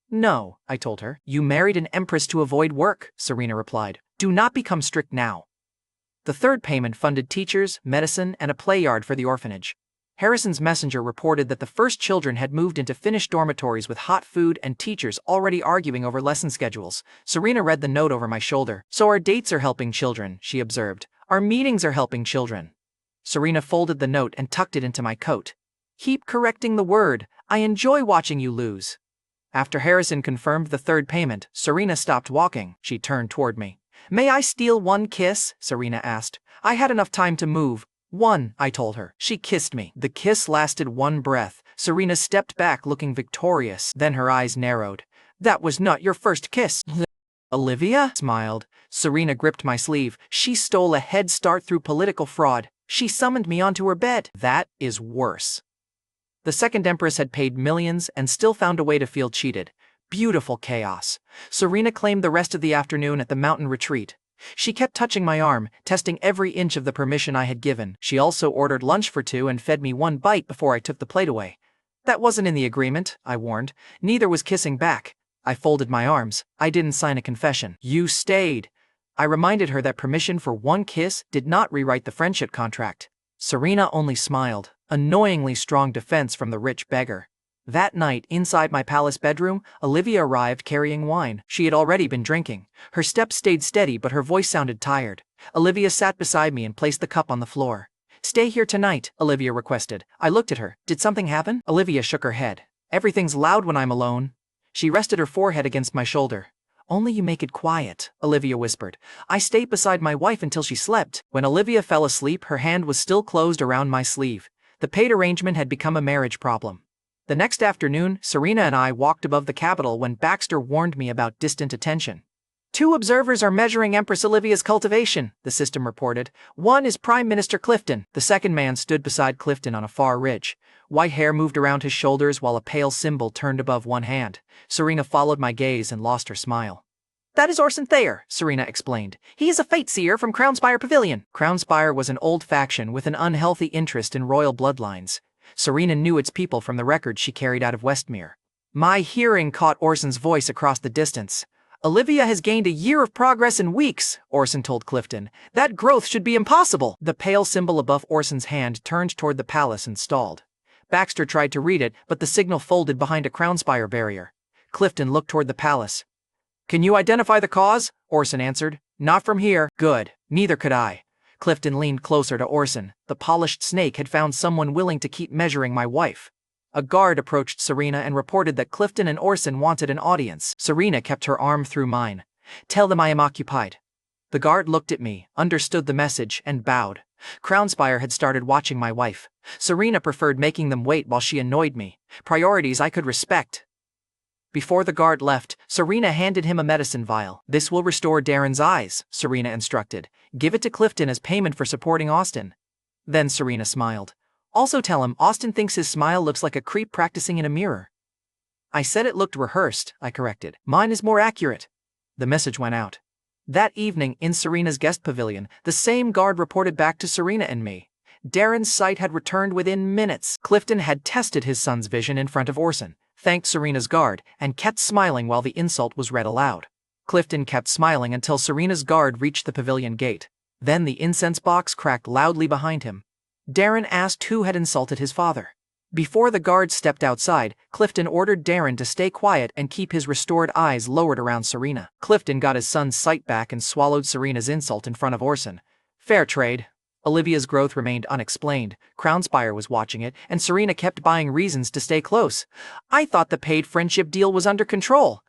No, I told her. You married an empress to avoid work, Serena replied. Do not become strict now. The third payment funded teachers, medicine, and a play yard for the orphanage. Harrison's messenger reported that the first children had moved into finished dormitories with hot food and teachers already arguing over lesson schedules. Serena read the note over my shoulder. So our dates are helping children, she observed. Our meetings are helping children. Serena folded the note and tucked it into my coat. Keep correcting the word. I enjoy watching you lose. After Harrison confirmed the third payment, Serena stopped walking. She turned toward me. May I steal one kiss? Serena asked. I had enough time to move. One, I told her. She kissed me. The kiss lasted one breath. Serena stepped back looking victorious. Then her eyes narrowed. That was not your first kiss. Olivia smiled. Serena gripped my sleeve. She stole a head start through political fraud. She summoned me onto her bed. That is worse. The second empress had paid millions and still found a way to feel cheated. Beautiful chaos. Serena claimed the rest of the afternoon at the mountain retreat. She kept touching my arm, testing every inch of the permission I had given. She also ordered lunch for two and fed me one bite before I took the plate away. That wasn't in the agreement, I warned. Neither was kissing back. I folded my arms. I didn't sign a confession. You stayed. I reminded her that permission for one kiss did not rewrite the friendship contract. Serena only smiled. Annoyingly strong defense from the rich beggar. That night, inside my palace bedroom, Olivia arrived carrying wine. She had already been drinking. Her steps stayed steady, but her voice sounded tired. Olivia sat beside me and placed the cup on the floor. Stay here tonight, Olivia requested. I looked at her. Did something happen? Olivia shook her head. Everything's loud when I'm alone. She rested her forehead against my shoulder. Only you make it quiet, Olivia whispered. I stayed beside my wife until she slept. When Olivia fell asleep, her hand was still closed around my sleeve. The paid arrangement had become a marriage problem. The next afternoon, Serena and I walked above the Capitol when Baxter warned me about distant attention. 2 observers are measuring Empress Olivia's cultivation, the system reported. One is Prime Minister Clifton. The second man stood beside Clifton on a far ridge. White hair moved around his shoulders while a pale symbol turned above one hand. Serena followed my gaze and lost her smile. That is Orson Thayer, Serena explained. He is a fate seer from Crownspire Pavilion. Crownspire was an old faction with an unhealthy interest in royal bloodlines. Serena knew its people from the records she carried out of Westmere. My hearing caught Orson's voice across the distance. Olivia has gained a year of progress in weeks, Orson told Clifton. That growth should be impossible. The pale symbol above Orson's hand turned toward the palace and stalled. Baxter tried to read it, but the signal folded behind a Crownspire barrier. Clifton looked toward the palace. Can you identify the cause? Orson answered. Not from here. Good. Neither could I. Clifton leaned closer to Orson. The polished snake had found someone willing to keep measuring my wife. A guard approached Serena and reported that Clifton and Orson wanted an audience. Serena kept her arm through mine. Tell them I am occupied. The guard looked at me, understood the message, and bowed. Crownspire had started watching my wife. Serena preferred making them wait while she annoyed me. Priorities I could respect. Before the guard left, Serena handed him a medicine vial. This will restore Darren's eyes, Serena instructed. Give it to Clifton as payment for supporting Austin. Then Serena smiled. Also tell him Austin thinks his smile looks like a creep practicing in a mirror. I said it looked rehearsed, I corrected. Mine is more accurate. The message went out. That evening, in Serena's guest pavilion, the same guard reported back to Serena and me. Darren's sight had returned within minutes. Clifton had tested his son's vision in front of Orson, thanked Serena's guard, and kept smiling while the insult was read aloud. Clifton kept smiling until Serena's guard reached the pavilion gate. Then the incense box cracked loudly behind him. Darren asked who had insulted his father. Before the guard stepped outside, Clifton ordered Darren to stay quiet and keep his restored eyes lowered around Serena. Clifton got his son's sight back and swallowed Serena's insult in front of Orson. Fair trade. Olivia's growth remained unexplained. Crownspire was watching it, and Serena kept buying reasons to stay close. I thought the paid friendship deal was under control.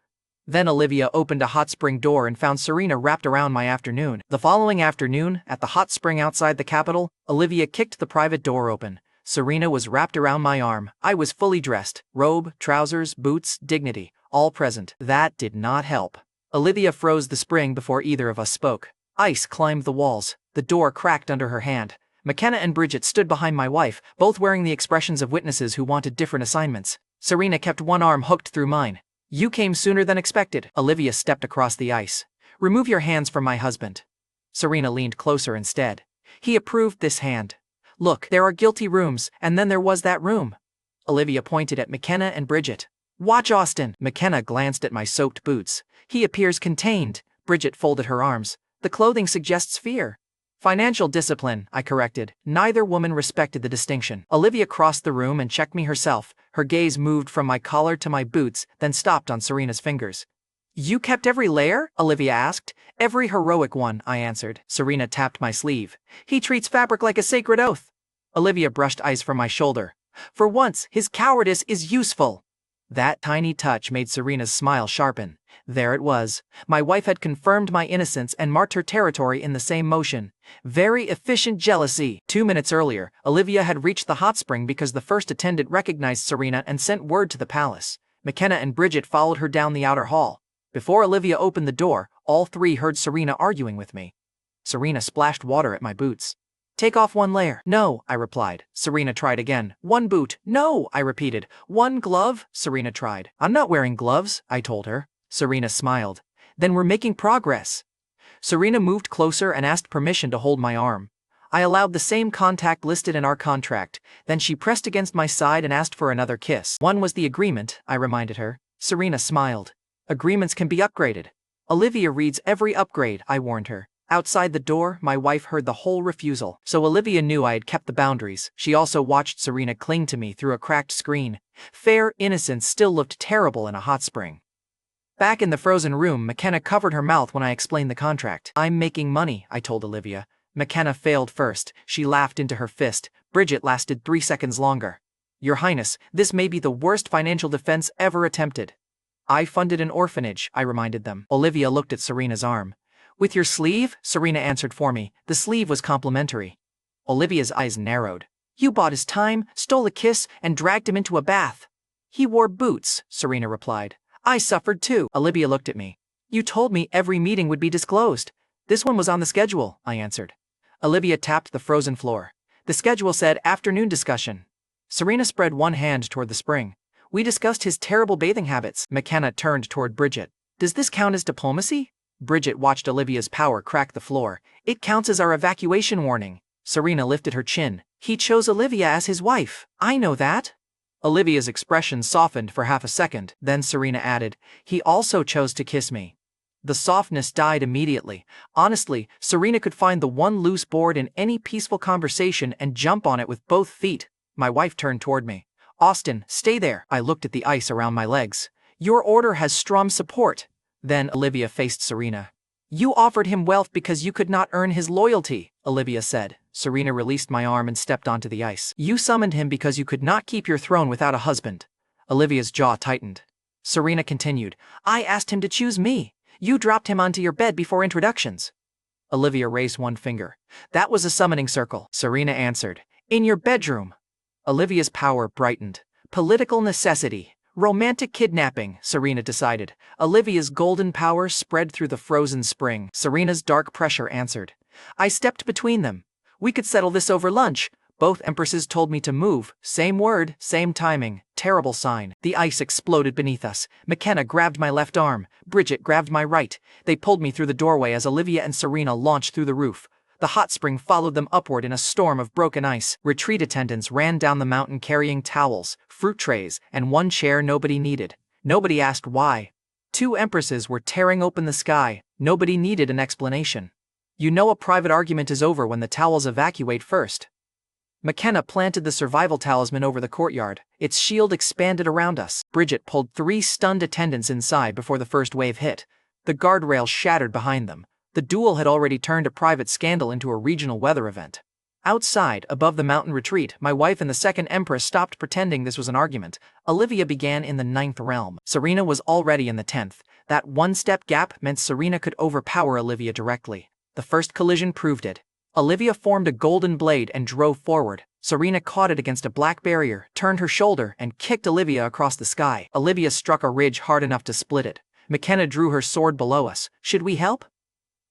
Then Olivia opened a hot spring door and found Serena wrapped around my afternoon. The following afternoon, at the hot spring outside the Capitol, Olivia kicked the private door open. Serena was wrapped around my arm. I was fully dressed. Robe, trousers, boots, dignity, all present. That did not help. Olivia froze the spring before either of us spoke. Ice climbed the walls. The door cracked under her hand. McKenna and Bridget stood behind my wife, both wearing the expressions of witnesses who wanted different assignments. Serena kept one arm hooked through mine. You came sooner than expected. Olivia stepped across the ice. Remove your hands from my husband. Serena leaned closer instead. He approved this hand. Look, there are guilty rooms, and then there was that room. Olivia pointed at McKenna and Bridget. Watch Austin. McKenna glanced at my soaked boots. He appears contained. Bridget folded her arms. The clothing suggests fear. Financial discipline, I corrected. Neither woman respected the distinction. Olivia crossed the room and checked me herself. Her gaze moved from my collar to my boots, then stopped on Serena's fingers. You kept every layer? Olivia asked. Every heroic one, I answered. Serena tapped my sleeve. He treats fabric like a sacred oath. Olivia brushed ice from my shoulder. For once, his cowardice is useful. That tiny touch made Serena's smile sharpen. There it was. My wife had confirmed my innocence and marked her territory in the same motion. Very efficient jealousy. 2 minutes earlier, Olivia had reached the hot spring because the first attendant recognized Serena and sent word to the palace. McKenna and Bridget followed her down the outer hall. Before Olivia opened the door, all three heard Serena arguing with me. Serena splashed water at my boots. Take off one layer. No, I replied. Serena tried again. One boot. No, I repeated. One glove. Serena tried. I'm not wearing gloves, I told her. Serena smiled. Then we're making progress. Serena moved closer and asked permission to hold my arm. I allowed the same contact listed in our contract. Then she pressed against my side and asked for another kiss. One was the agreement, I reminded her. Serena smiled. Agreements can be upgraded. Olivia reads every upgrade, I warned her. Outside the door, my wife heard the whole refusal. So Olivia knew I had kept the boundaries. She also watched Serena cling to me through a cracked screen. Fair innocence still looked terrible in a hot spring. Back in the frozen room, McKenna covered her mouth when I explained the contract. I'm making money, I told Olivia. McKenna failed first. She laughed into her fist. Bridget lasted 3 seconds longer. Your Highness, this may be the worst financial defense ever attempted. I funded an orphanage, I reminded them. Olivia looked at Serena's arm. With your sleeve? Serena answered for me. The sleeve was complimentary. Olivia's eyes narrowed. You bought his time, stole a kiss, and dragged him into a bath. He wore boots, Serena replied. I suffered too. Olivia looked at me. You told me every meeting would be disclosed. This one was on the schedule, I answered. Olivia tapped the frozen floor. The schedule said afternoon discussion. Serena spread one hand toward the spring. We discussed his terrible bathing habits. McKenna turned toward Bridget. Does this count as diplomacy? Bridget watched Olivia's power crack the floor. It counts as our evacuation warning. Serena lifted her chin. He chose Olivia as his wife. I know that. Olivia's expression softened for half a second. Then Serena added, he also chose to kiss me. The softness died immediately. Honestly, Serena could find the one loose board in any peaceful conversation and jump on it with both feet. My wife turned toward me. Austin, stay there. I looked at the ice around my legs. Your order has strong support. Then Olivia faced Serena. You offered him wealth because you could not earn his loyalty, Olivia said. Serena released my arm and stepped onto the ice. You summoned him because you could not keep your throne without a husband. Olivia's jaw tightened. Serena continued. I asked him to choose me. You dropped him onto your bed before introductions. Olivia raised one finger. That was a summoning circle. Serena answered. In your bedroom. Olivia's power brightened. Political necessity. Romantic kidnapping, Serena decided. Olivia's golden power spread through the frozen spring. Serena's dark pressure answered. I stepped between them. We could settle this over lunch. Both empresses told me to move. Same word, same timing. Terrible sign. The ice exploded beneath us. McKenna grabbed my left arm. Bridget grabbed my right. They pulled me through the doorway as Olivia and Serena launched through the roof. The hot spring followed them upward in a storm of broken ice. Retreat attendants ran down the mountain carrying towels, fruit trays, and one chair nobody needed. Nobody asked why. 2 empresses were tearing open the sky. Nobody needed an explanation. You know a private argument is over when the towels evacuate first. McKenna planted the survival talisman over the courtyard. Its shield expanded around us. Bridget pulled 3 stunned attendants inside before the first wave hit. The guardrail shattered behind them. The duel had already turned a private scandal into a regional weather event. Outside, above the mountain retreat, my wife and the second empress stopped pretending this was an argument. Olivia began in the 9th realm. Serena was already in the 10th. That one-step gap meant Serena could overpower Olivia directly. The first collision proved it. Olivia formed a golden blade and drove forward. Serena caught it against a black barrier, turned her shoulder, and kicked Olivia across the sky. Olivia struck a ridge hard enough to split it. McKenna drew her sword below us. Should we help?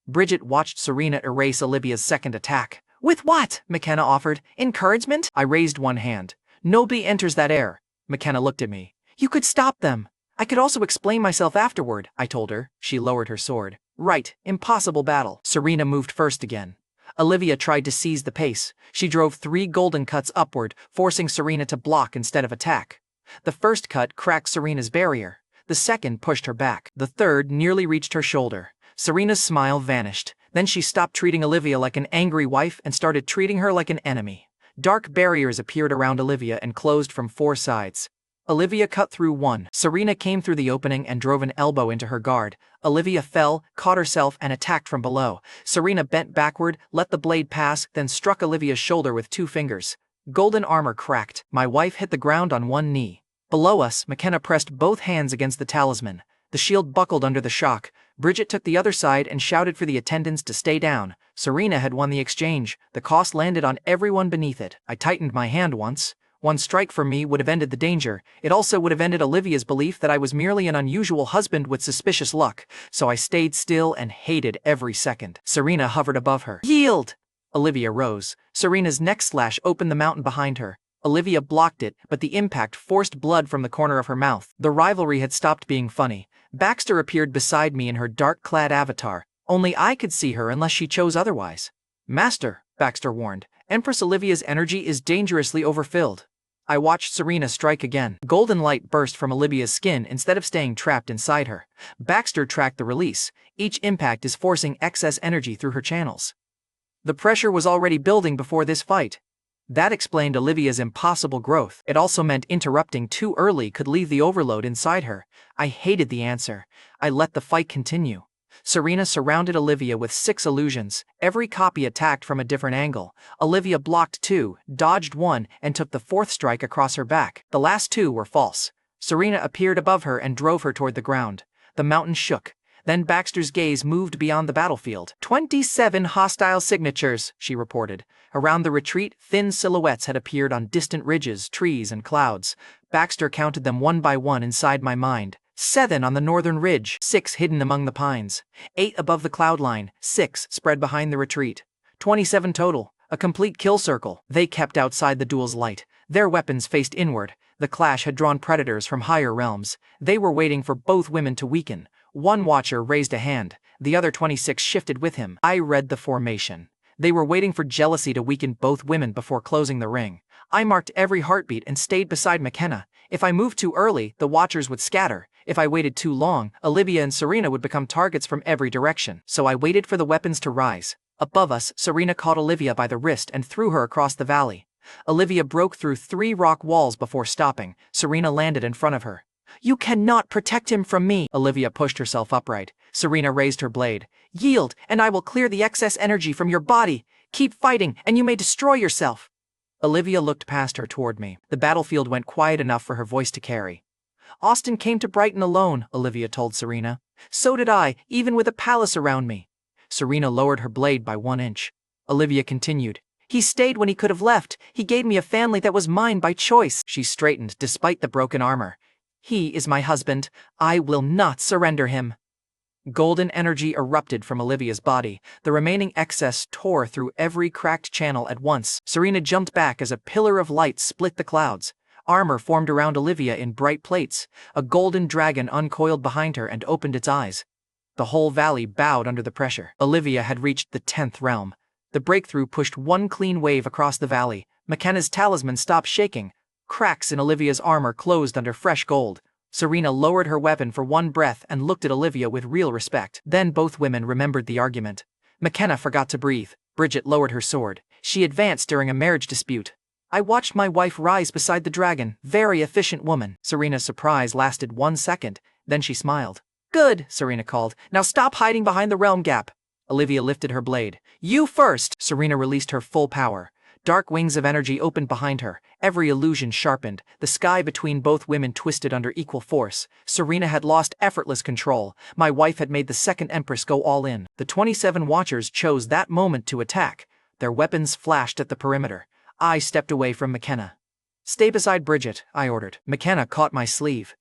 Bridget watched Serena erase Olivia's second attack. With what? McKenna offered. Encouragement? I raised one hand. Nobody enters that air. McKenna looked at me. You could stop them. I could also explain myself afterward, I told her. She lowered her sword. Right, impossible battle. Serena moved first again. Olivia tried to seize the pace. She drove 3 golden cuts upward, forcing Serena to block instead of attack. The first cut cracked Serena's barrier. The second pushed her back. The third nearly reached her shoulder. Serena's smile vanished. Then she stopped treating Olivia like an angry wife and started treating her like an enemy. Dark barriers appeared around Olivia and closed from 4 sides. Olivia cut through one. Serena came through the opening and drove an elbow into her guard. Olivia fell, caught herself, and attacked from below. Serena bent backward, let the blade pass, then struck Olivia's shoulder with 2 fingers. Golden armor cracked. My wife hit the ground on one knee. Below us, McKenna pressed both hands against the talisman. The shield buckled under the shock. Bridget took the other side and shouted for the attendants to stay down. Serena had won the exchange. The cost landed on everyone beneath it. I tightened my hand once. One strike from me would have ended the danger. It also would have ended Olivia's belief that I was merely an unusual husband with suspicious luck. So I stayed still and hated every second. Serena hovered above her. Yield! Olivia rose. Serena's next slash opened the mountain behind her. Olivia blocked it, but the impact forced blood from the corner of her mouth. The rivalry had stopped being funny. Baxter appeared beside me in her dark-clad avatar. Only I could see her unless she chose otherwise. Master, Baxter warned, Empress Olivia's energy is dangerously overfilled. I watched Serena strike again. Golden light burst from Olivia's skin instead of staying trapped inside her. Baxter tracked the release. Each impact is forcing excess energy through her channels. The pressure was already building before this fight. That explained Olivia's impossible growth. It also meant interrupting too early could leave the overload inside her. I hated the answer. I let the fight continue. Serena surrounded Olivia with 6 illusions. Every copy attacked from a different angle. Olivia blocked 2, dodged 1, and took the 4th strike across her back. The last 2 were false. Serena appeared above her and drove her toward the ground. The mountain shook. Then Baxter's gaze moved beyond the battlefield. 27 hostile signatures, she reported. Around the retreat, thin silhouettes had appeared on distant ridges, trees, and clouds. Baxter counted them one by one inside my mind. 7 on the northern ridge, 6 hidden among the pines. 8 above the cloud line, 6 spread behind the retreat. 27 total, a complete kill circle. They kept outside the duel's light. Their weapons faced inward. The clash had drawn predators from higher realms. They were waiting for both women to weaken. One watcher raised a hand. The other 26 shifted with him. I read the formation. They were waiting for jealousy to weaken both women before closing the ring. I marked every heartbeat and stayed beside McKenna. If I moved too early, the watchers would scatter. If I waited too long, Olivia and Serena would become targets from every direction. So I waited for the weapons to rise. Above us, Serena caught Olivia by the wrist and threw her across the valley. Olivia broke through 3 rock walls before stopping. Serena landed in front of her. You cannot protect him from me. Olivia pushed herself upright. Serena raised her blade. Yield, and I will clear the excess energy from your body. Keep fighting, and you may destroy yourself. Olivia looked past her toward me. The battlefield went quiet enough for her voice to carry. Austin came to Brighton alone, Olivia told Serena. So did I, even with a palace around me. Serena lowered her blade by 1 inch. Olivia continued. He stayed when he could have left. He gave me a family that was mine by choice. She straightened despite the broken armor. He is my husband. I will not surrender him. Golden energy erupted from Olivia's body. The remaining excess tore through every cracked channel at once. Serena jumped back as a pillar of light split the clouds. Armor formed around Olivia in bright plates. A golden dragon uncoiled behind her and opened its eyes. The whole valley bowed under the pressure. Olivia had reached the 10th realm. The breakthrough pushed one clean wave across the valley. McKenna's talisman stopped shaking. Cracks in Olivia's armor closed under fresh gold. Serena lowered her weapon for one breath and looked at Olivia with real respect. Then both women remembered the argument. McKenna forgot to breathe. Bridget lowered her sword. She advanced during a marriage dispute. I watched my wife rise beside the dragon. Very efficient woman. Serena's surprise lasted 1 second. Then she smiled. Good, Serena called. Now stop hiding behind the realm gap. Olivia lifted her blade. You first! Serena released her full power. Dark wings of energy opened behind her. Every illusion sharpened. The sky between both women twisted under equal force. Serena had lost effortless control. My wife had made the second Empress go all in. The 27 watchers chose that moment to attack. Their weapons flashed at the perimeter. I stepped away from McKenna. Stay beside Bridget, I ordered. McKenna caught my sleeve.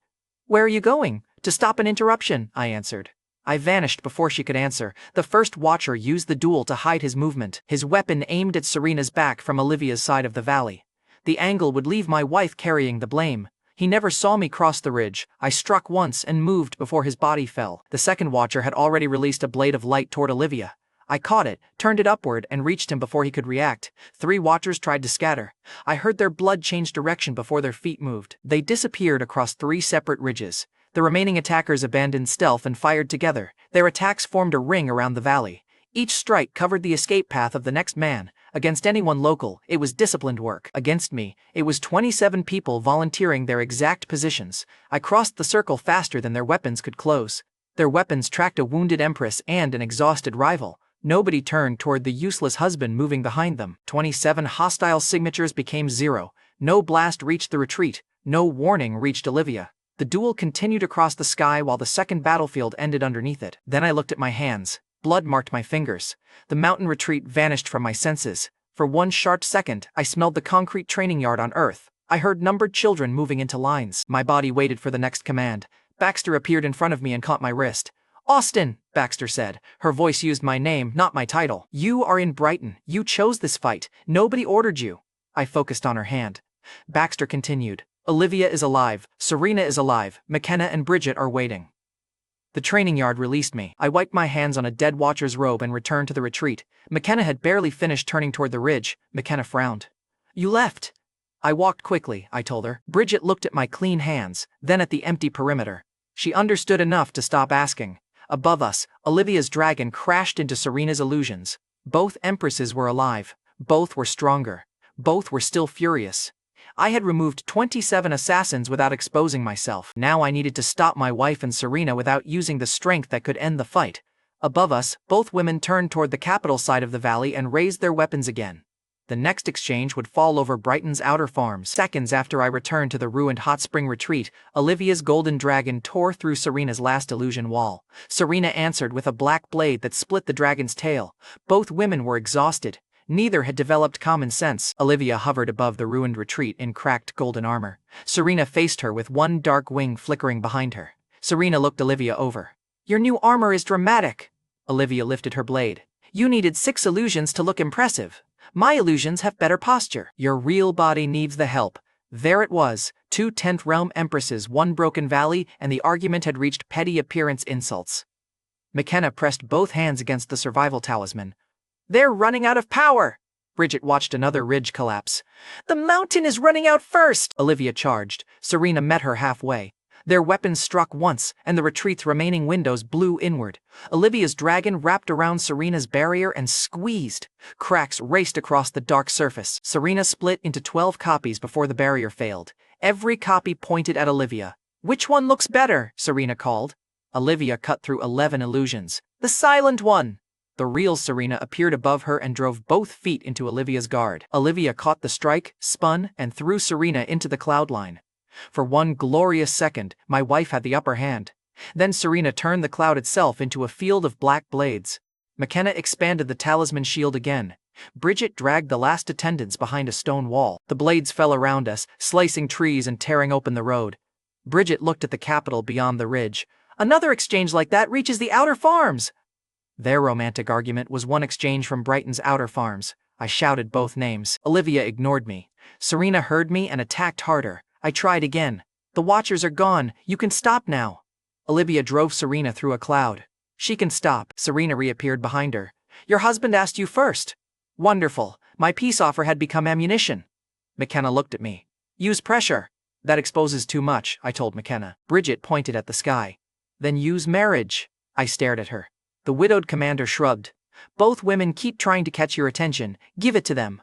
Where are you going? To stop an interruption, I answered. I vanished before she could answer. The first watcher used the duel to hide his movement, his weapon aimed at Serena's back from Olivia's side of the valley. The angle would leave my wife carrying the blame. He never saw me cross the ridge. I struck once and moved before his body fell. The second watcher had already released a blade of light toward Olivia. I caught it, turned it upward, and reached him before he could react. 3 watchers tried to scatter. I heard their blood change direction before their feet moved. They disappeared across 3 separate ridges. The remaining attackers abandoned stealth and fired together. Their attacks formed a ring around the valley. Each strike covered the escape path of the next man. Against anyone local, it was disciplined work. Against me, it was 27 people volunteering their exact positions. I crossed the circle faster than their weapons could close. Their weapons tracked a wounded empress and an exhausted rival. Nobody turned toward the useless husband moving behind them. 27 hostile signatures became 0. No blast reached the retreat. No warning reached Olivia. The duel continued across the sky while the second battlefield ended underneath it. Then I looked at my hands. Blood marked my fingers. The mountain retreat vanished from my senses. For one sharp second, I smelled the concrete training yard on Earth. I heard numbered children moving into lines. My body waited for the next command. Baxter appeared in front of me and caught my wrist. "Austin," Baxter said. Her voice used my name, not my title. "You are in Brighton. You chose this fight. Nobody ordered you." I focused on her hand. Baxter continued. "Olivia is alive. Serena is alive. McKenna and Bridget are waiting." The training yard released me. I wiped my hands on a dead watcher's robe and returned to the retreat. McKenna had barely finished turning toward the ridge. McKenna frowned. "You left." "I walked quickly," I told her. Bridget looked at my clean hands, then at the empty perimeter. She understood enough to stop asking. Above us, Olivia's dragon crashed into Serena's illusions. Both empresses were alive. Both were stronger. Both were still furious. I had removed 27 assassins without exposing myself. Now I needed to stop my wife and Serena without using the strength that could end the fight. Above us, both women turned toward the capital side of the valley and raised their weapons again. The next exchange would fall over Brighton's outer farms. Seconds after I returned to the ruined hot spring retreat, Olivia's golden dragon tore through Serena's last illusion wall. Serena answered with a black blade that split the dragon's tail. Both women were exhausted. Neither had developed common sense. Olivia hovered above the ruined retreat in cracked golden armor. Serena faced her with one dark wing flickering behind her. Serena looked Olivia over. "Your new armor is dramatic." Olivia lifted her blade. "You needed 6 illusions to look impressive. My illusions have better posture. Your real body needs the help." There it was, 2 10th realm empresses, 1 broken valley, and the argument had reached petty appearance insults. McKenna pressed both hands against the survival talisman. "They're running out of power." Bridget watched another ridge collapse. "The mountain is running out first." Olivia charged. Serena met her halfway. Their weapons struck once, and the retreat's remaining windows blew inward. Olivia's dragon wrapped around Serena's barrier and squeezed. Cracks raced across the dark surface. Serena split into 12 copies before the barrier failed. Every copy pointed at Olivia. "Which one looks better?" Serena called. Olivia cut through 11 illusions. "The silent one." The real Serena appeared above her and drove both feet into Olivia's guard. Olivia caught the strike, spun, and threw Serena into the cloud line. For one glorious second, my wife had the upper hand. Then Serena turned the cloud itself into a field of black blades. McKenna expanded the talisman shield again. Bridget dragged the last attendants behind a stone wall. The blades fell around us, slicing trees and tearing open the road. Bridget looked at the capital beyond the ridge. "Another exchange like that reaches the outer farms." Their romantic argument was one exchange from Brighton's outer farms. I shouted both names. Olivia ignored me. Serena heard me and attacked harder. I tried again. "The watchers are gone. You can stop now." Olivia drove Serena through a cloud. "She can stop." Serena reappeared behind her. "Your husband asked you first." "Wonderful. My peace offer had become ammunition." McKenna looked at me. "Use pressure." "That exposes too much," I told McKenna. Bridget pointed at the sky. "Then use marriage." I stared at her. The widowed commander shrugged. "Both women keep trying to catch your attention. Give it to them."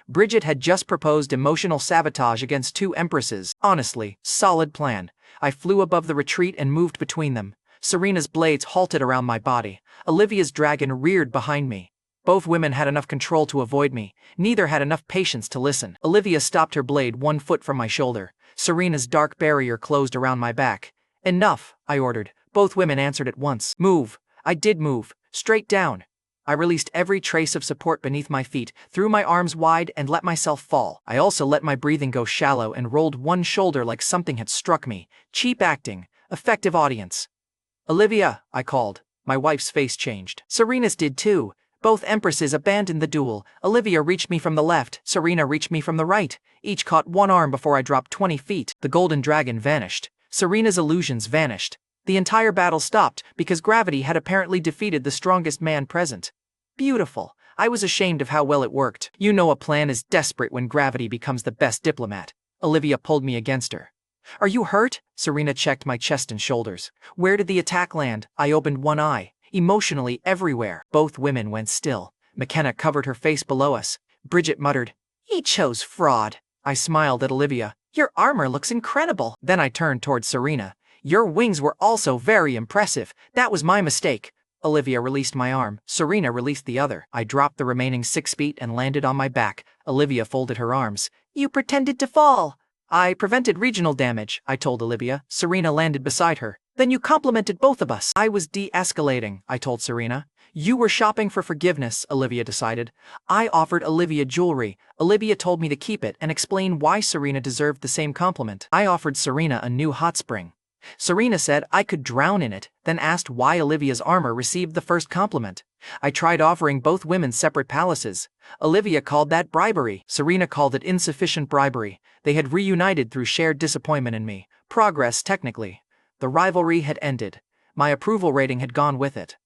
Bridget had just proposed emotional sabotage against 2 empresses. Honestly, solid plan. I flew above the retreat and moved between them. Serena's blades halted around my body. Olivia's dragon reared behind me. Both women had enough control to avoid me. Neither had enough patience to listen. Olivia stopped her blade 1 foot from my shoulder. Serena's dark barrier closed around my back. "Enough," I ordered. Both women answered at once. "Move." I did move, straight down. I released every trace of support beneath my feet, threw my arms wide and let myself fall. I also let my breathing go shallow and rolled one shoulder like something had struck me. Cheap acting, effective audience. Olivia, I called. My wife's face changed. Serena's did too. Both empresses abandoned the duel. Olivia reached me from the left, Serena reached me from the right. Each caught one arm before I dropped 20 feet. The golden dragon vanished. Serena's illusions vanished. The entire battle stopped because gravity had apparently defeated the strongest man present. Beautiful. I was ashamed of how well it worked. You know a plan is desperate when gravity becomes the best diplomat. Olivia pulled me against her. Are you hurt? Serena checked my chest and shoulders. Where did the attack land? I opened one eye. Emotionally everywhere. Both women went still. McKenna covered her face below us. Bridget muttered, "He chose fraud." I smiled at Olivia. "Your armor looks incredible." Then I turned towards Serena. "Your wings were also very impressive. That was my mistake." Olivia released my arm. Serena released the other. I dropped the remaining 6 feet and landed on my back. Olivia folded her arms. "You pretended to fall." "I prevented regional damage," I told Olivia. Serena landed beside her. "Then you complimented both of us." "I was de-escalating," I told Serena. "You were shopping for forgiveness," Olivia decided. I offered Olivia jewelry. Olivia told me to keep it and explain why Serena deserved the same compliment. I offered Serena a new hot spring. Serena said I could drown in it, then asked why Olivia's armor received the first compliment. I tried offering both women separate palaces. Olivia called that bribery. Serena called it insufficient bribery. They had reunited through shared disappointment in me. Progress, technically. The rivalry had ended. My approval rating had gone with it.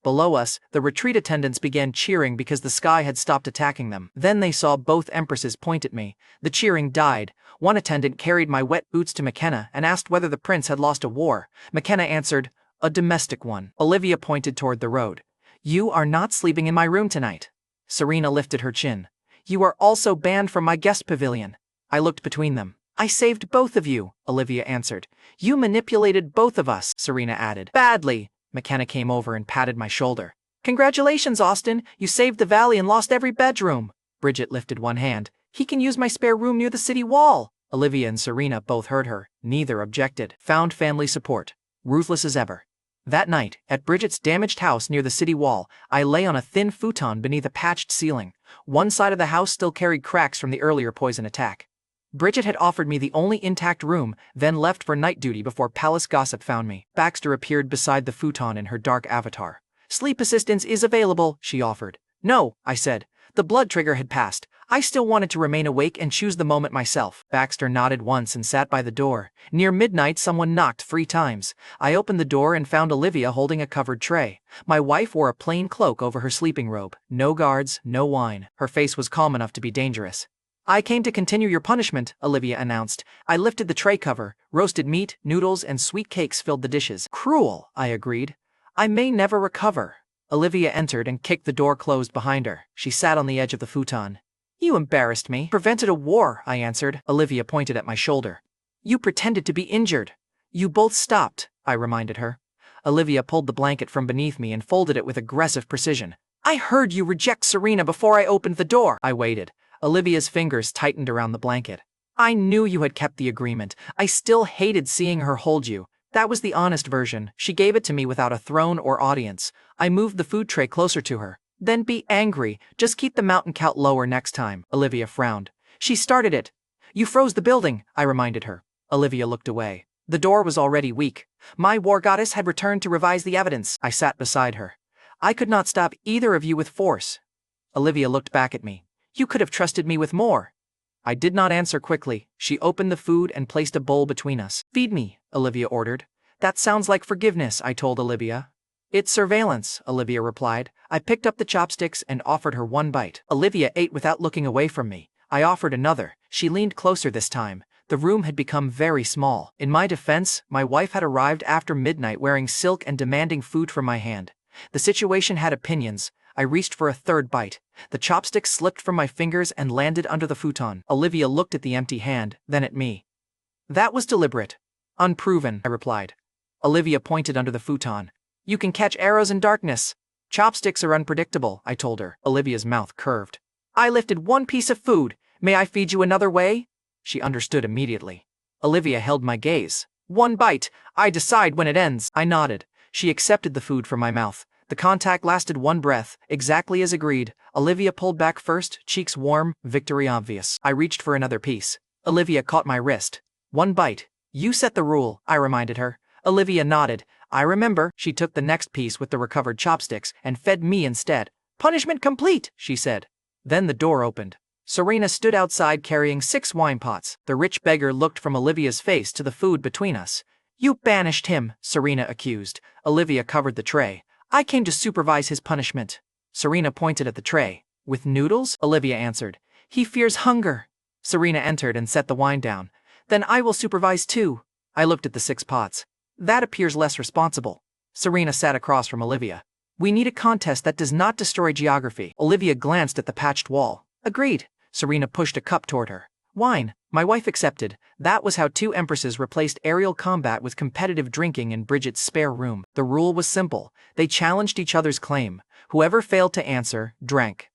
Below us, the retreat attendants began cheering because the sky had stopped attacking them. Then they saw both empresses point at me. The cheering died. One attendant carried my wet boots to McKenna and asked whether the prince had lost a war. McKenna answered, "A domestic one." Olivia pointed toward the road. "You are not sleeping in my room tonight." Serena lifted her chin. "You are also banned from my guest pavilion." I looked between them. "I saved both of you," Olivia answered. "You manipulated both of us," Serena added. "Badly." McKenna came over and patted my shoulder. "Congratulations, Austin. You saved the valley and lost every bedroom." Bridget lifted one hand. "He can use my spare room near the city wall." Olivia and Serena both heard her. Neither objected. Found family support. Ruthless as ever. That night, at Bridget's damaged house near the city wall, I lay on a thin futon beneath a patched ceiling. One side of the house still carried cracks from the earlier poison attack. Bridget had offered me the only intact room, then left for night duty before palace gossip found me. Baxter appeared beside the futon in her dark avatar. "Sleep assistance is available," she offered. "No," I said. The blood trigger had passed. I still wanted to remain awake and choose the moment myself. Baxter nodded once and sat by the door. Near midnight, someone knocked 3 times. I opened the door and found Olivia holding a covered tray. My wife wore a plain cloak over her sleeping robe. No guards, no wine. Her face was calm enough to be dangerous. "I came to continue your punishment," Olivia announced. I lifted the tray cover. Roasted meat, noodles, and sweet cakes filled the dishes. "Cruel," I agreed. "I may never recover." Olivia entered and kicked the door closed behind her. She sat on the edge of the futon. "You embarrassed me." "Prevented a war," I answered. Olivia pointed at my shoulder. "You pretended to be injured." "You both stopped," I reminded her. Olivia pulled the blanket from beneath me and folded it with aggressive precision. "I heard you reject Serena before I opened the door." I waited. Olivia's fingers tightened around the blanket. "I knew you had kept the agreement. I still hated seeing her hold you." That was the honest version. She gave it to me without a throne or audience. I moved the food tray closer to her. "Then be angry. Just keep the mountain count lower next time." Olivia frowned. "She started it." "You froze the building," I reminded her. Olivia looked away. The door was already weak. My war goddess had returned to revise the evidence. I sat beside her. "I could not stop either of you with force." Olivia looked back at me. "You could have trusted me with more." I did not answer quickly. She opened the food and placed a bowl between us. "Feed me," Olivia ordered. "That sounds like forgiveness," I told Olivia. "It's surveillance," Olivia replied. I picked up the chopsticks and offered her one bite. Olivia ate without looking away from me. I offered another. She leaned closer this time. The room had become very small. In my defense, my wife had arrived after midnight wearing silk and demanding food from my hand. The situation had opinions. I reached for a third bite. The chopstick slipped from my fingers and landed under the futon. Olivia looked at the empty hand, then at me. "That was deliberate." "Unproven," I replied. Olivia pointed under the futon. "You can catch arrows in darkness." "Chopsticks are unpredictable," I told her. Olivia's mouth curved. "I lifted one piece of food. May I feed you another way?" She understood immediately. Olivia held my gaze. "One bite. I decide when it ends." I nodded. She accepted the food from my mouth. The contact lasted one breath, exactly as agreed. Olivia pulled back first, cheeks warm, victory obvious. I reached for another piece. Olivia caught my wrist. "One bite. You set the rule," I reminded her. Olivia nodded. I remember. She took the next piece with the recovered chopsticks and fed me instead. Punishment complete, she said. Then the door opened. Serena stood outside carrying 6 wine pots. The rich beggar looked from Olivia's face to the food between us. You banished him, Serena accused. Olivia covered the tray. I came to supervise his punishment. Serena pointed at the tray. With noodles? Olivia answered. He fears hunger. Serena entered and set the wine down. Then I will supervise too. I looked at the 6 pots. That appears less responsible. Serena sat across from Olivia. We need a contest that does not destroy geography. Olivia glanced at the patched wall. Agreed. Serena pushed a cup toward her. Wine. My wife accepted. That was how 2 empresses replaced aerial combat with competitive drinking in Bridget's spare room. The rule was simple. They challenged each other's claim. Whoever failed to answer, drank.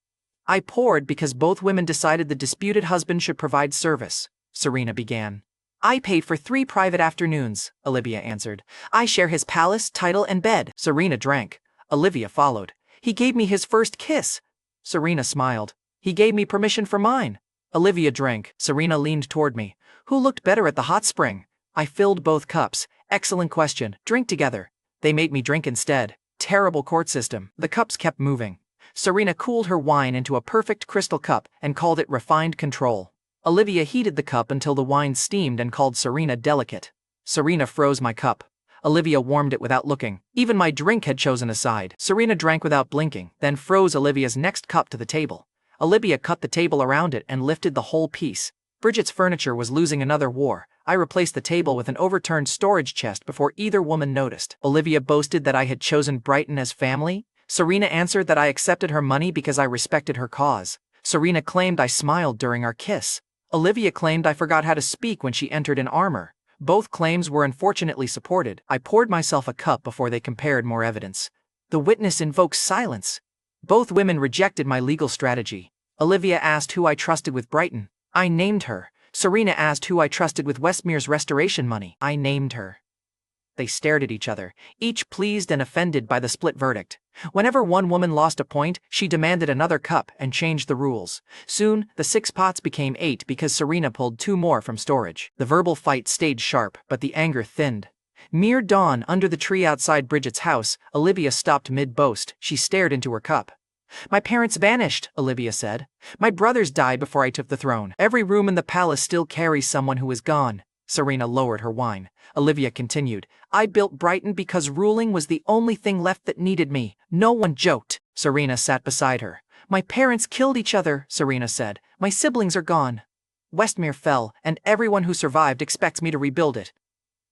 I poured because both women decided the disputed husband should provide service. Serena began. I paid for 3 private afternoons, Olivia answered. I share his palace, title, and bed. Serena drank. Olivia followed. He gave me his first kiss. Serena smiled. He gave me permission for mine. Olivia drank. Serena leaned toward me. Who looked better at the hot spring? I filled both cups. Excellent question. Drink together. They made me drink instead. Terrible court system. The cups kept moving. Serena cooled her wine into a perfect crystal cup and called it refined control. Olivia heated the cup until the wine steamed and called Serena delicate. Serena froze my cup. Olivia warmed it without looking. Even my drink had chosen a side. Serena drank without blinking, then froze Olivia's next cup to the table. Olivia cut the table around it and lifted the whole piece. Bridget's furniture was losing another war. I replaced the table with an overturned storage chest before either woman noticed. Olivia boasted that I had chosen Brighton as family. Serena answered that I accepted her money because I respected her cause. Serena claimed I smiled during our kiss. Olivia claimed I forgot how to speak when she entered in armor. Both claims were unfortunately supported. I poured myself a cup before they compared more evidence. The witness invokes silence. Both women rejected my legal strategy. Olivia asked who I trusted with Brighton. I named her. Serena asked who I trusted with Westmere's restoration money. I named her. They stared at each other, each pleased and offended by the split verdict. Whenever one woman lost a point, she demanded another cup and changed the rules. Soon, the 6 pots became 8 because Serena pulled 2 more from storage. The verbal fight stayed sharp, but the anger thinned. Near dawn, under the tree outside Bridget's house, Olivia stopped mid-boast. She stared into her cup. My parents vanished, Olivia said. My brothers died before I took the throne. Every room in the palace still carries someone who is gone. Serena lowered her wine. Olivia continued. I built Brighton because ruling was the only thing left that needed me. No one joked. Serena sat beside her. My parents killed each other, Serena said. My siblings are gone. Westmere fell, and everyone who survived expects me to rebuild it.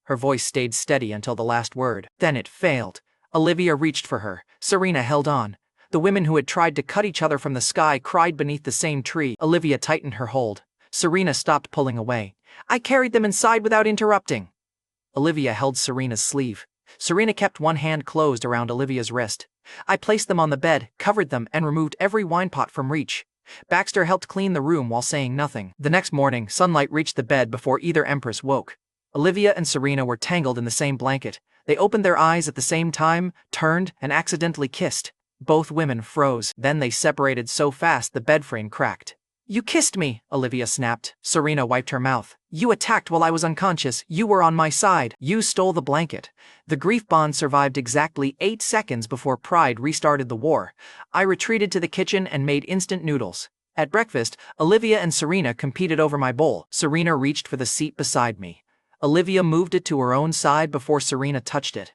Her voice stayed steady until the last word. Then it failed. Olivia reached for her. Serena held on. The women who had tried to cut each other from the sky cried beneath the same tree. Olivia tightened her hold. Serena stopped pulling away. I carried them inside without interrupting. Olivia held Serena's sleeve. Serena kept one hand closed around Olivia's wrist. I placed them on the bed, covered them, and removed every wine pot from reach. Baxter helped clean the room while saying nothing. The next morning, sunlight reached the bed before either empress woke. Olivia and Serena were tangled in the same blanket. They opened their eyes at the same time, turned, and accidentally kissed. Both women froze. Then they separated so fast the bed frame cracked. You kissed me, Olivia snapped. Serena wiped her mouth. You attacked while I was unconscious. You were on my side. You stole the blanket. The grief bond survived exactly 8 seconds before pride restarted the war. I retreated to the kitchen and made instant noodles. At breakfast, Olivia and Serena competed over my bowl. Serena reached for the seat beside me. Olivia moved it to her own side before Serena touched it.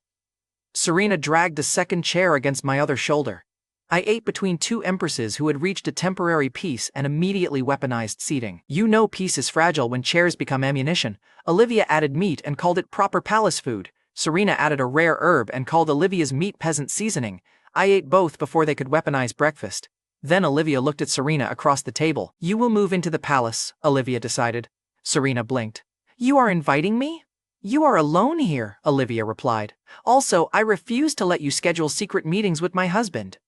Serena dragged a second chair against my other shoulder. I ate between 2 empresses who had reached a temporary peace and immediately weaponized seating. You know peace is fragile when chairs become ammunition. Olivia added meat and called it proper palace food. Serena added a rare herb and called Olivia's meat peasant seasoning. I ate both before they could weaponize breakfast. Then Olivia looked at Serena across the table. You will move into the palace, Olivia decided. Serena blinked. You are inviting me? You are alone here, Olivia replied. Also, I refuse to let you schedule secret meetings with my husband.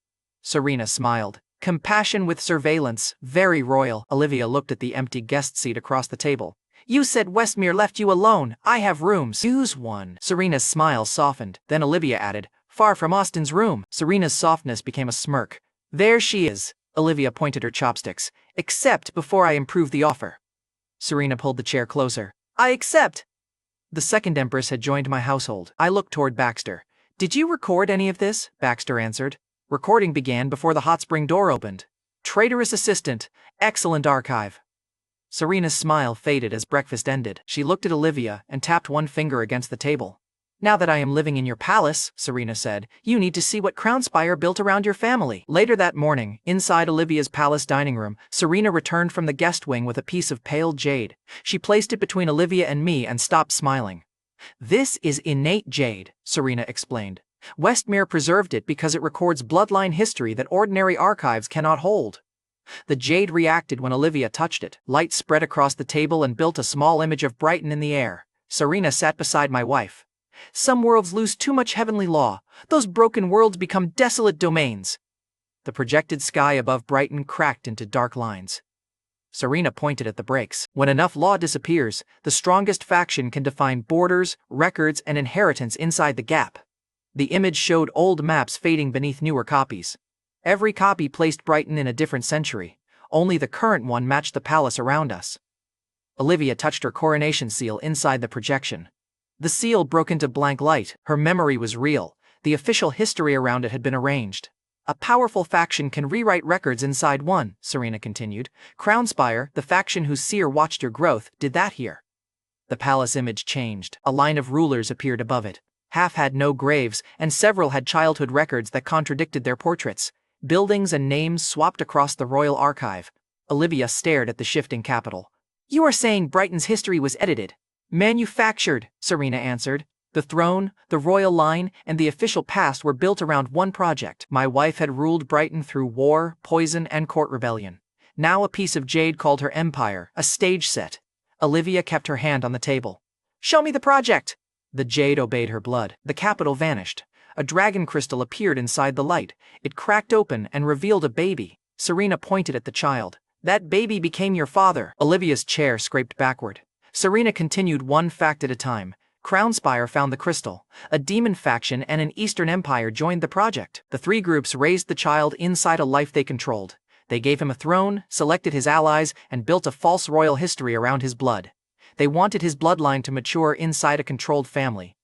Serena smiled. Compassion with surveillance, very royal. Olivia looked at the empty guest seat across the table. You said Westmere left you alone. I have rooms. Use one. Serena's smile softened. Then Olivia added, far from Austin's room. Serena's softness became a smirk. There she is. Olivia pointed her chopsticks. Accept before I improve the offer. Serena pulled the chair closer. I accept. The second empress had joined my household. I looked toward Baxter. Did you record any of this? Baxter answered. Recording began before the hot spring door opened. Traitorous assistant, excellent archive. Serena's smile faded as breakfast ended. She looked at Olivia and tapped one finger against the table. Now that I am living in your palace, Serena said, you need to see what Crownspire built around your family. Later that morning, inside Olivia's palace dining room, Serena returned from the guest wing with a piece of pale jade. She placed it between Olivia and me and stopped smiling. This is innate jade, Serena explained. Westmere preserved it because it records bloodline history that ordinary archives cannot hold. The jade reacted when Olivia touched it. Light spread across the table and built a small image of Brighton in the air. Serena sat beside my wife. Some worlds lose too much heavenly law. Those broken worlds become desolate domains. The projected sky above Brighton cracked into dark lines. Serena pointed at the breaks. When enough law disappears, the strongest faction can define borders, records, and inheritance inside the gap. The image showed old maps fading beneath newer copies. Every copy placed Brighton in a different century. Only the current one matched the palace around us. Olivia touched her coronation seal inside the projection. The seal broke into blank light. Her memory was real. The official history around it had been arranged. A powerful faction can rewrite records inside one, Serena continued. Crownspire, the faction whose seer watched your growth, did that here. The palace image changed. A line of rulers appeared above it. Half had no graves, and several had childhood records that contradicted their portraits. Buildings and names swapped across the royal archive. Olivia stared at the shifting capital. You are saying Brighton's history was edited? Manufactured, Serena answered. The throne, the royal line, and the official past were built around one project. My wife had ruled Brighton through war, poison, and court rebellion. Now a piece of jade called her empire, a stage set. Olivia kept her hand on the table. Show me the project! The jade obeyed her blood. The capital vanished. A dragon crystal appeared inside the light. It cracked open and revealed a baby. Serena pointed at the child. That baby became your father. Olivia's chair scraped backward. Serena continued one fact at a time. Crownspire found the crystal. A demon faction and an Eastern empire joined the project. The three groups raised the child inside a life they controlled. They gave him a throne, selected his allies, and built a false royal history around his blood. They wanted his bloodline to mature inside a controlled family.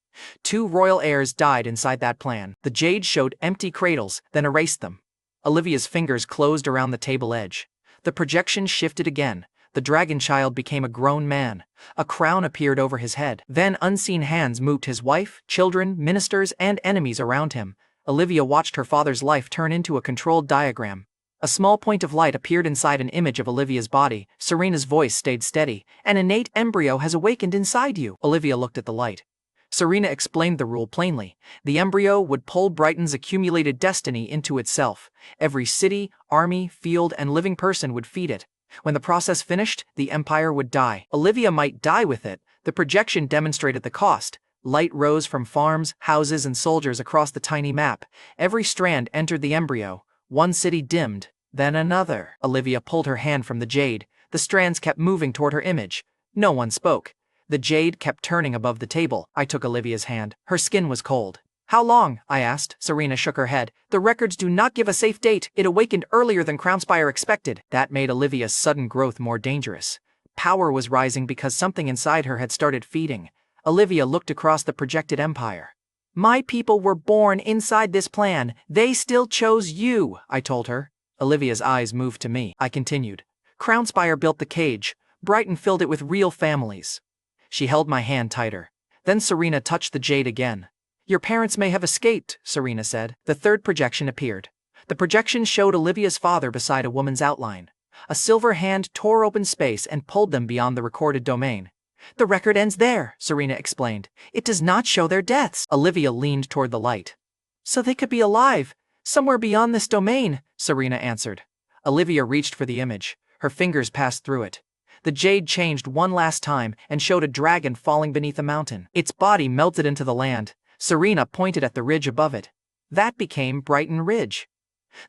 2 royal heirs died inside that plan. The jade showed empty cradles, then erased them. Olivia's fingers closed around the table edge. The projection shifted again. The dragon child became a grown man. A crown appeared over his head. Then unseen hands moved his wife, children, ministers, and enemies around him. Olivia watched her father's life turn into a controlled diagram. A small point of light appeared inside an image of Olivia's body. Serena's voice stayed steady. An innate embryo has awakened inside you. Olivia looked at the light. Serena explained the rule plainly. The embryo would pull Brighton's accumulated destiny into itself. Every city, army, field, and living person would feed it. When the process finished, the empire would die. Olivia might die with it. The projection demonstrated the cost. Light rose from farms, houses, and soldiers across the tiny map. Every strand entered the embryo. One city dimmed, then another. Olivia pulled her hand from the jade. The strands kept moving toward her image. No one spoke. The jade kept turning above the table. I took Olivia's hand. Her skin was cold. How long? I asked. Serena shook her head. The records do not give a safe date. It awakened earlier than Crownspire expected. That made Olivia's sudden growth more dangerous. Power was rising because something inside her had started feeding. Olivia looked across the projected empire. My people were born inside this plan. They still chose you, I told her. Olivia's eyes moved to me. I continued. Crownspire built the cage. Brighton filled it with real families. She held my hand tighter. Then Serena touched the jade again. Your parents may have escaped, Serena said. The third projection appeared. The projection showed Olivia's father beside a woman's outline. A silver hand tore open space and pulled them beyond the recorded domain. The record ends there, Serena explained. It does not show their deaths. Olivia leaned toward the light. So they could be alive, somewhere beyond this domain, Serena answered. Olivia reached for the image. Her fingers passed through it. The jade changed one last time and showed a dragon falling beneath a mountain. Its body melted into the land. Serena pointed at the ridge above it. That became Brighton Ridge.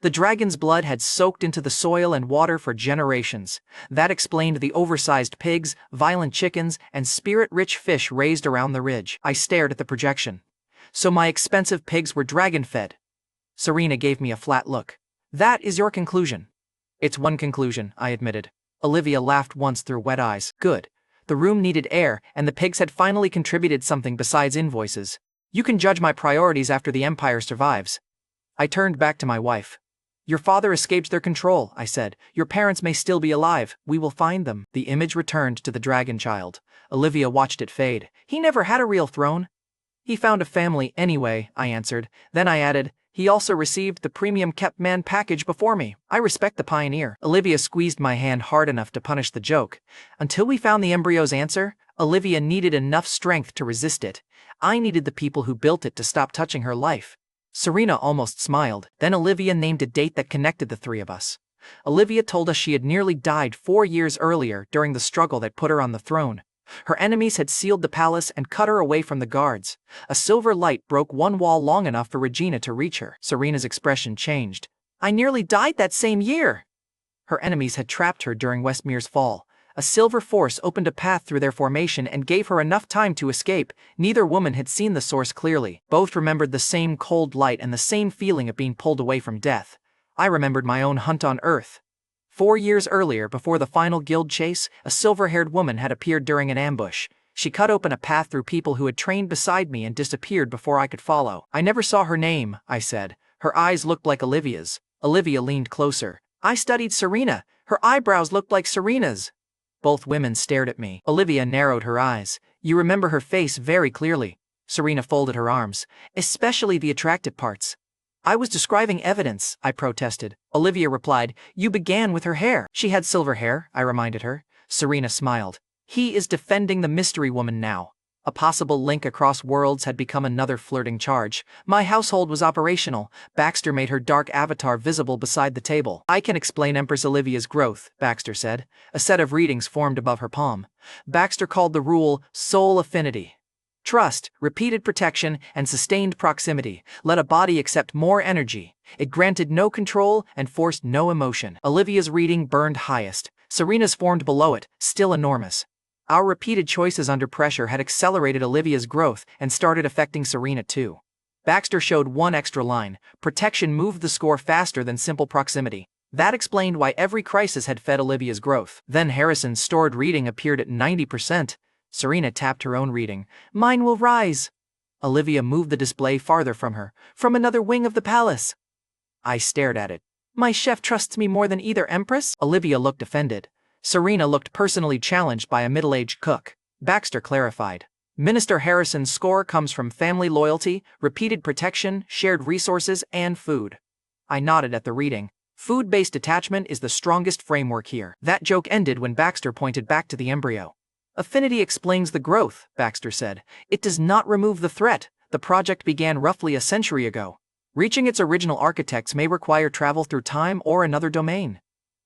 The dragon's blood had soaked into the soil and water for generations. That explained the oversized pigs, violent chickens, and spirit-rich fish raised around the ridge. I stared at the projection. So my expensive pigs were dragon-fed. Serena gave me a flat look. That is your conclusion. It's one conclusion, I admitted. Olivia laughed once through wet eyes. Good. The room needed air, and the pigs had finally contributed something besides invoices. You can judge my priorities after the Empire survives. I turned back to my wife. Your father escaped their control, I said. Your parents may still be alive. We will find them. The image returned to the dragon child. Olivia watched it fade. He never had a real throne. He found a family anyway, I answered. Then I added, he also received the premium kept man package before me. I respect the pioneer. Olivia squeezed my hand hard enough to punish the joke. Until we found the embryo's answer, Olivia needed enough strength to resist it. I needed the people who built it to stop touching her life. Serena almost smiled. Then Olivia named a date that connected the three of us. Olivia told us she had nearly died 4 years earlier during the struggle that put her on the throne. Her enemies had sealed the palace and cut her away from the guards. A silver light broke one wall long enough for Regina to reach her. Serena's expression changed. I nearly died that same year. Her enemies had trapped her during Westmere's fall. A silver force opened a path through their formation and gave her enough time to escape. Neither woman had seen the source clearly. Both remembered the same cold light and the same feeling of being pulled away from death. I remembered my own hunt on Earth. 4 years earlier, before the final guild chase, a silver-haired woman had appeared during an ambush. She cut open a path through people who had trained beside me and disappeared before I could follow. I never saw her name, I said. Her eyes looked like Olivia's. Olivia leaned closer. I studied Serena. Her eyebrows looked like Serena's. Both women stared at me. Olivia narrowed her eyes. You remember her face very clearly. Serena folded her arms. Especially the attractive parts. I was describing evidence, I protested. Olivia replied, you began with her hair. She had silver hair, I reminded her. Serena smiled. He is defending the mystery woman now. A possible link across worlds had become another flirting charge. My household was operational. Baxter made her dark avatar visible beside the table. I can explain Empress Olivia's growth, Baxter said. A set of readings formed above her palm. Baxter called the rule soul affinity. Trust, repeated protection, and sustained proximity. Let a body accept more energy. It granted no control and forced no emotion. Olivia's reading burned highest. Serena's formed below it, still enormous. Our repeated choices under pressure had accelerated Olivia's growth and started affecting Serena too. Baxter showed one extra line. Protection moved the score faster than simple proximity. That explained why every crisis had fed Olivia's growth. Then Harrison's stored reading appeared at 90%. Serena tapped her own reading. Mine will rise. Olivia moved the display farther from her, from another wing of the palace. I stared at it. My chef trusts me more than either empress? Olivia looked offended. Serena looked personally challenged by a middle-aged cook. Baxter clarified. Minister Harrison's score comes from family loyalty, repeated protection, shared resources, and food. I nodded at the reading. Food-based attachment is the strongest framework here. That joke ended when Baxter pointed back to the embryo. Affinity explains the growth, Baxter said. It does not remove the threat. The project began roughly a century ago. Reaching its original architects may require travel through time or another domain.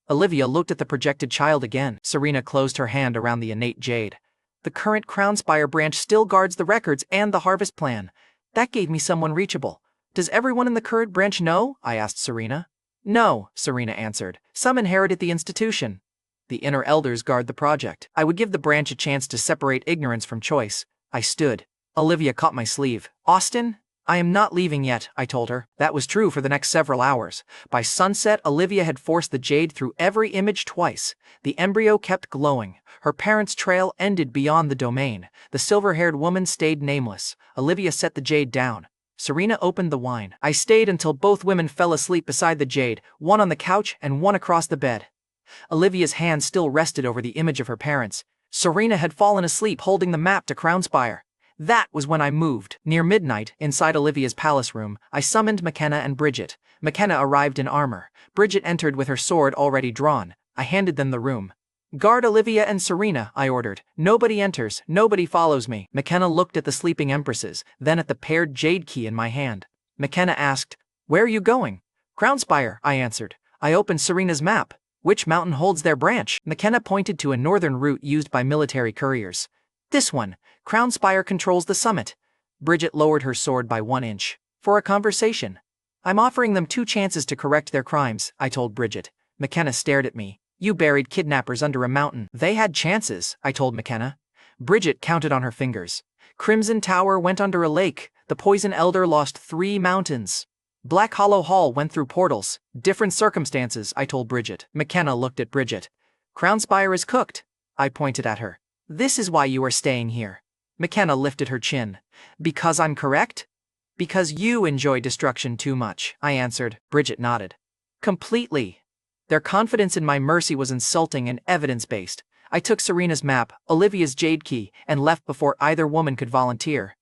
Olivia looked at the projected child again. Serena closed her hand around the innate jade. The current Crownspire branch still guards the records and the harvest plan. That gave me someone reachable. Does everyone in the current branch know? I asked Serena. No, Serena answered. Some inherited the institution. The inner elders guard the project. I would give the branch a chance to separate ignorance from choice. I stood. Olivia caught my sleeve. Austin? I am not leaving yet, I told her. That was true for the next several hours. By sunset, Olivia had forced the jade through every image twice. The embryo kept glowing. Her parents' trail ended beyond the domain. The silver-haired woman stayed nameless. Olivia set the jade down. Serena opened the wine. I stayed until both women fell asleep beside the jade, one on the couch and one across the bed. Olivia's hand still rested over the image of her parents. Serena had fallen asleep holding the map to Crownspire. That was when I moved. Near midnight, inside Olivia's palace room, I summoned McKenna and Bridget. McKenna arrived in armor. Bridget entered with her sword already drawn. I handed them the room. Guard Olivia and Serena, I ordered. Nobody enters, nobody follows me. McKenna looked at the sleeping empresses, then at the paired jade key in my hand. McKenna asked, Where are you going? Crownspire, I answered. I opened Serena's map. Which mountain holds their branch? McKenna pointed to a northern route used by military couriers. This one. Crownspire controls the summit. Bridget lowered her sword by 1 inch. For a conversation. I'm offering them 2 chances to correct their crimes, I told Bridget. McKenna stared at me. You buried kidnappers under a mountain. They had chances, I told McKenna. Bridget counted on her fingers. Crimson Tower went under a lake. The Poison Elder lost 3 mountains. Black Hollow Hall went through portals. Different circumstances, I told Bridget. McKenna looked at Bridget. Crownspire is cooked. I pointed at her. This is why you are staying here. McKenna lifted her chin. Because I'm correct? Because you enjoy destruction too much, I answered. Bridget nodded. Completely. Their confidence in my mercy was insulting and evidence-based. I took Serena's map, Olivia's jade key, and left before either woman could volunteer.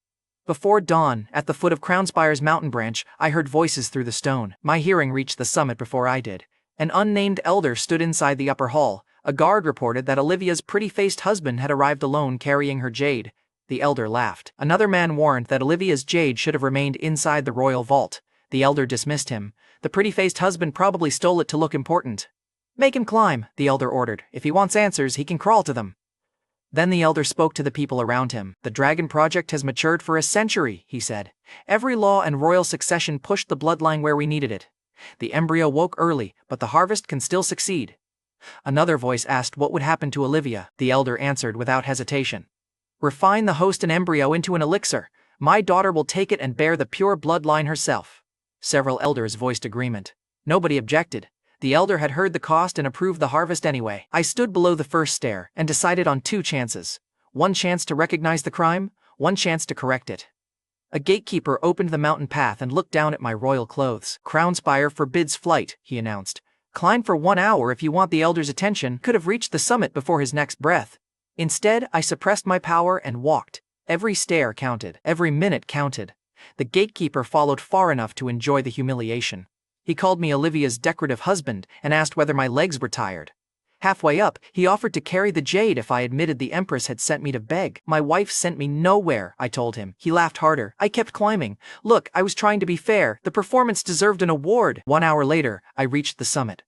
Before dawn, at the foot of Crownspire's mountain branch, I heard voices through the stone. My hearing reached the summit before I did. An unnamed elder stood inside the upper hall. A guard reported that Olivia's pretty-faced husband had arrived alone carrying her jade. The elder laughed. Another man warned that Olivia's jade should have remained inside the royal vault. The elder dismissed him. The pretty-faced husband probably stole it to look important. Make him climb, the elder ordered. If he wants answers, he can crawl to them. Then the elder spoke to the people around him. The Dragon Project has matured for a century, he said. Every law and royal succession pushed the bloodline where we needed it. The embryo woke early, but the harvest can still succeed. Another voice asked what would happen to Olivia. The elder answered without hesitation. Refine the host and embryo into an elixir. My daughter will take it and bear the pure bloodline herself. Several elders voiced agreement. Nobody objected. The elder had heard the cost and approved the harvest anyway. I stood below the first stair and decided on 2 chances. 1 chance to recognize the crime, 1 chance to correct it. A gatekeeper opened the mountain path and looked down at my royal clothes. Crownspire forbids flight, he announced. Climb for 1 hour if you want the elder's attention. Could have reached the summit before his next breath. Instead, I suppressed my power and walked. Every stair counted. Every minute counted. The gatekeeper followed far enough to enjoy the humiliation. He called me Olivia's decorative husband and asked whether my legs were tired. Halfway up, he offered to carry the jade if I admitted the Empress had sent me to beg. My wife sent me nowhere, I told him. He laughed harder. I kept climbing. Look, I was trying to be fair. The performance deserved an award. 1 hour later, I reached the summit.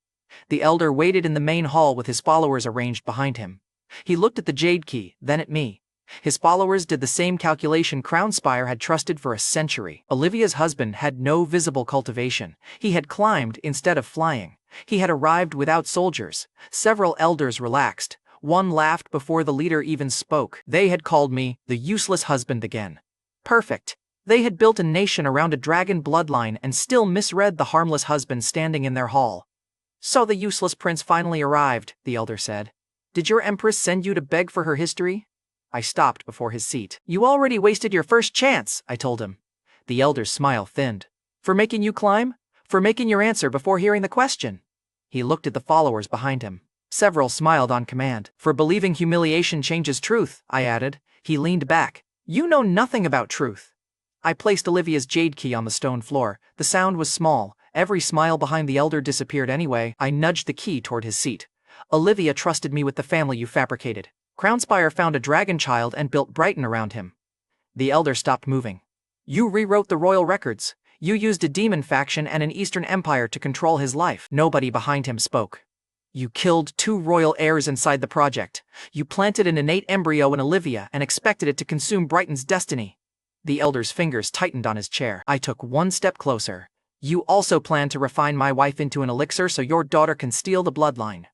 The elder waited in the main hall with his followers arranged behind him. He looked at the jade key, then at me. His followers did the same calculation Crownspire had trusted for a century. Olivia's husband had no visible cultivation. He had climbed instead of flying. He had arrived without soldiers. Several elders relaxed. One laughed before the leader even spoke. They had called me the useless husband again. Perfect. They had built a nation around a dragon bloodline and still misread the harmless husband standing in their hall. So the useless prince finally arrived, the elder said. Did your empress send you to beg for her history? I stopped before his seat. You already wasted your first chance, I told him. The elder's smile thinned. For making you climb? For making your answer before hearing the question. He looked at the followers behind him. Several smiled on command. For believing humiliation changes truth, I added. He leaned back. You know nothing about truth. I placed Olivia's jade key on the stone floor. The sound was small. Every smile behind the elder disappeared anyway. I nudged the key toward his seat. Olivia trusted me with the family you fabricated. Crownspire found a dragon child and built Brighton around him. The elder stopped moving. You rewrote the royal records. You used a demon faction and an Eastern Empire to control his life. Nobody behind him spoke. You killed 2 royal heirs inside the project. You planted an innate embryo in Olivia and expected it to consume Brighton's destiny. The elder's fingers tightened on his chair. I took 1 step closer. You also plan to refine my wife into an elixir so your daughter can steal the bloodline.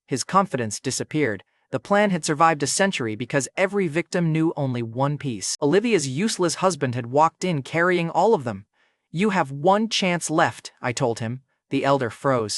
His confidence disappeared. The plan had survived a century because every victim knew only one piece. Olivia's useless husband had walked in carrying all of them. You have 1 chance left, I told him. The elder froze.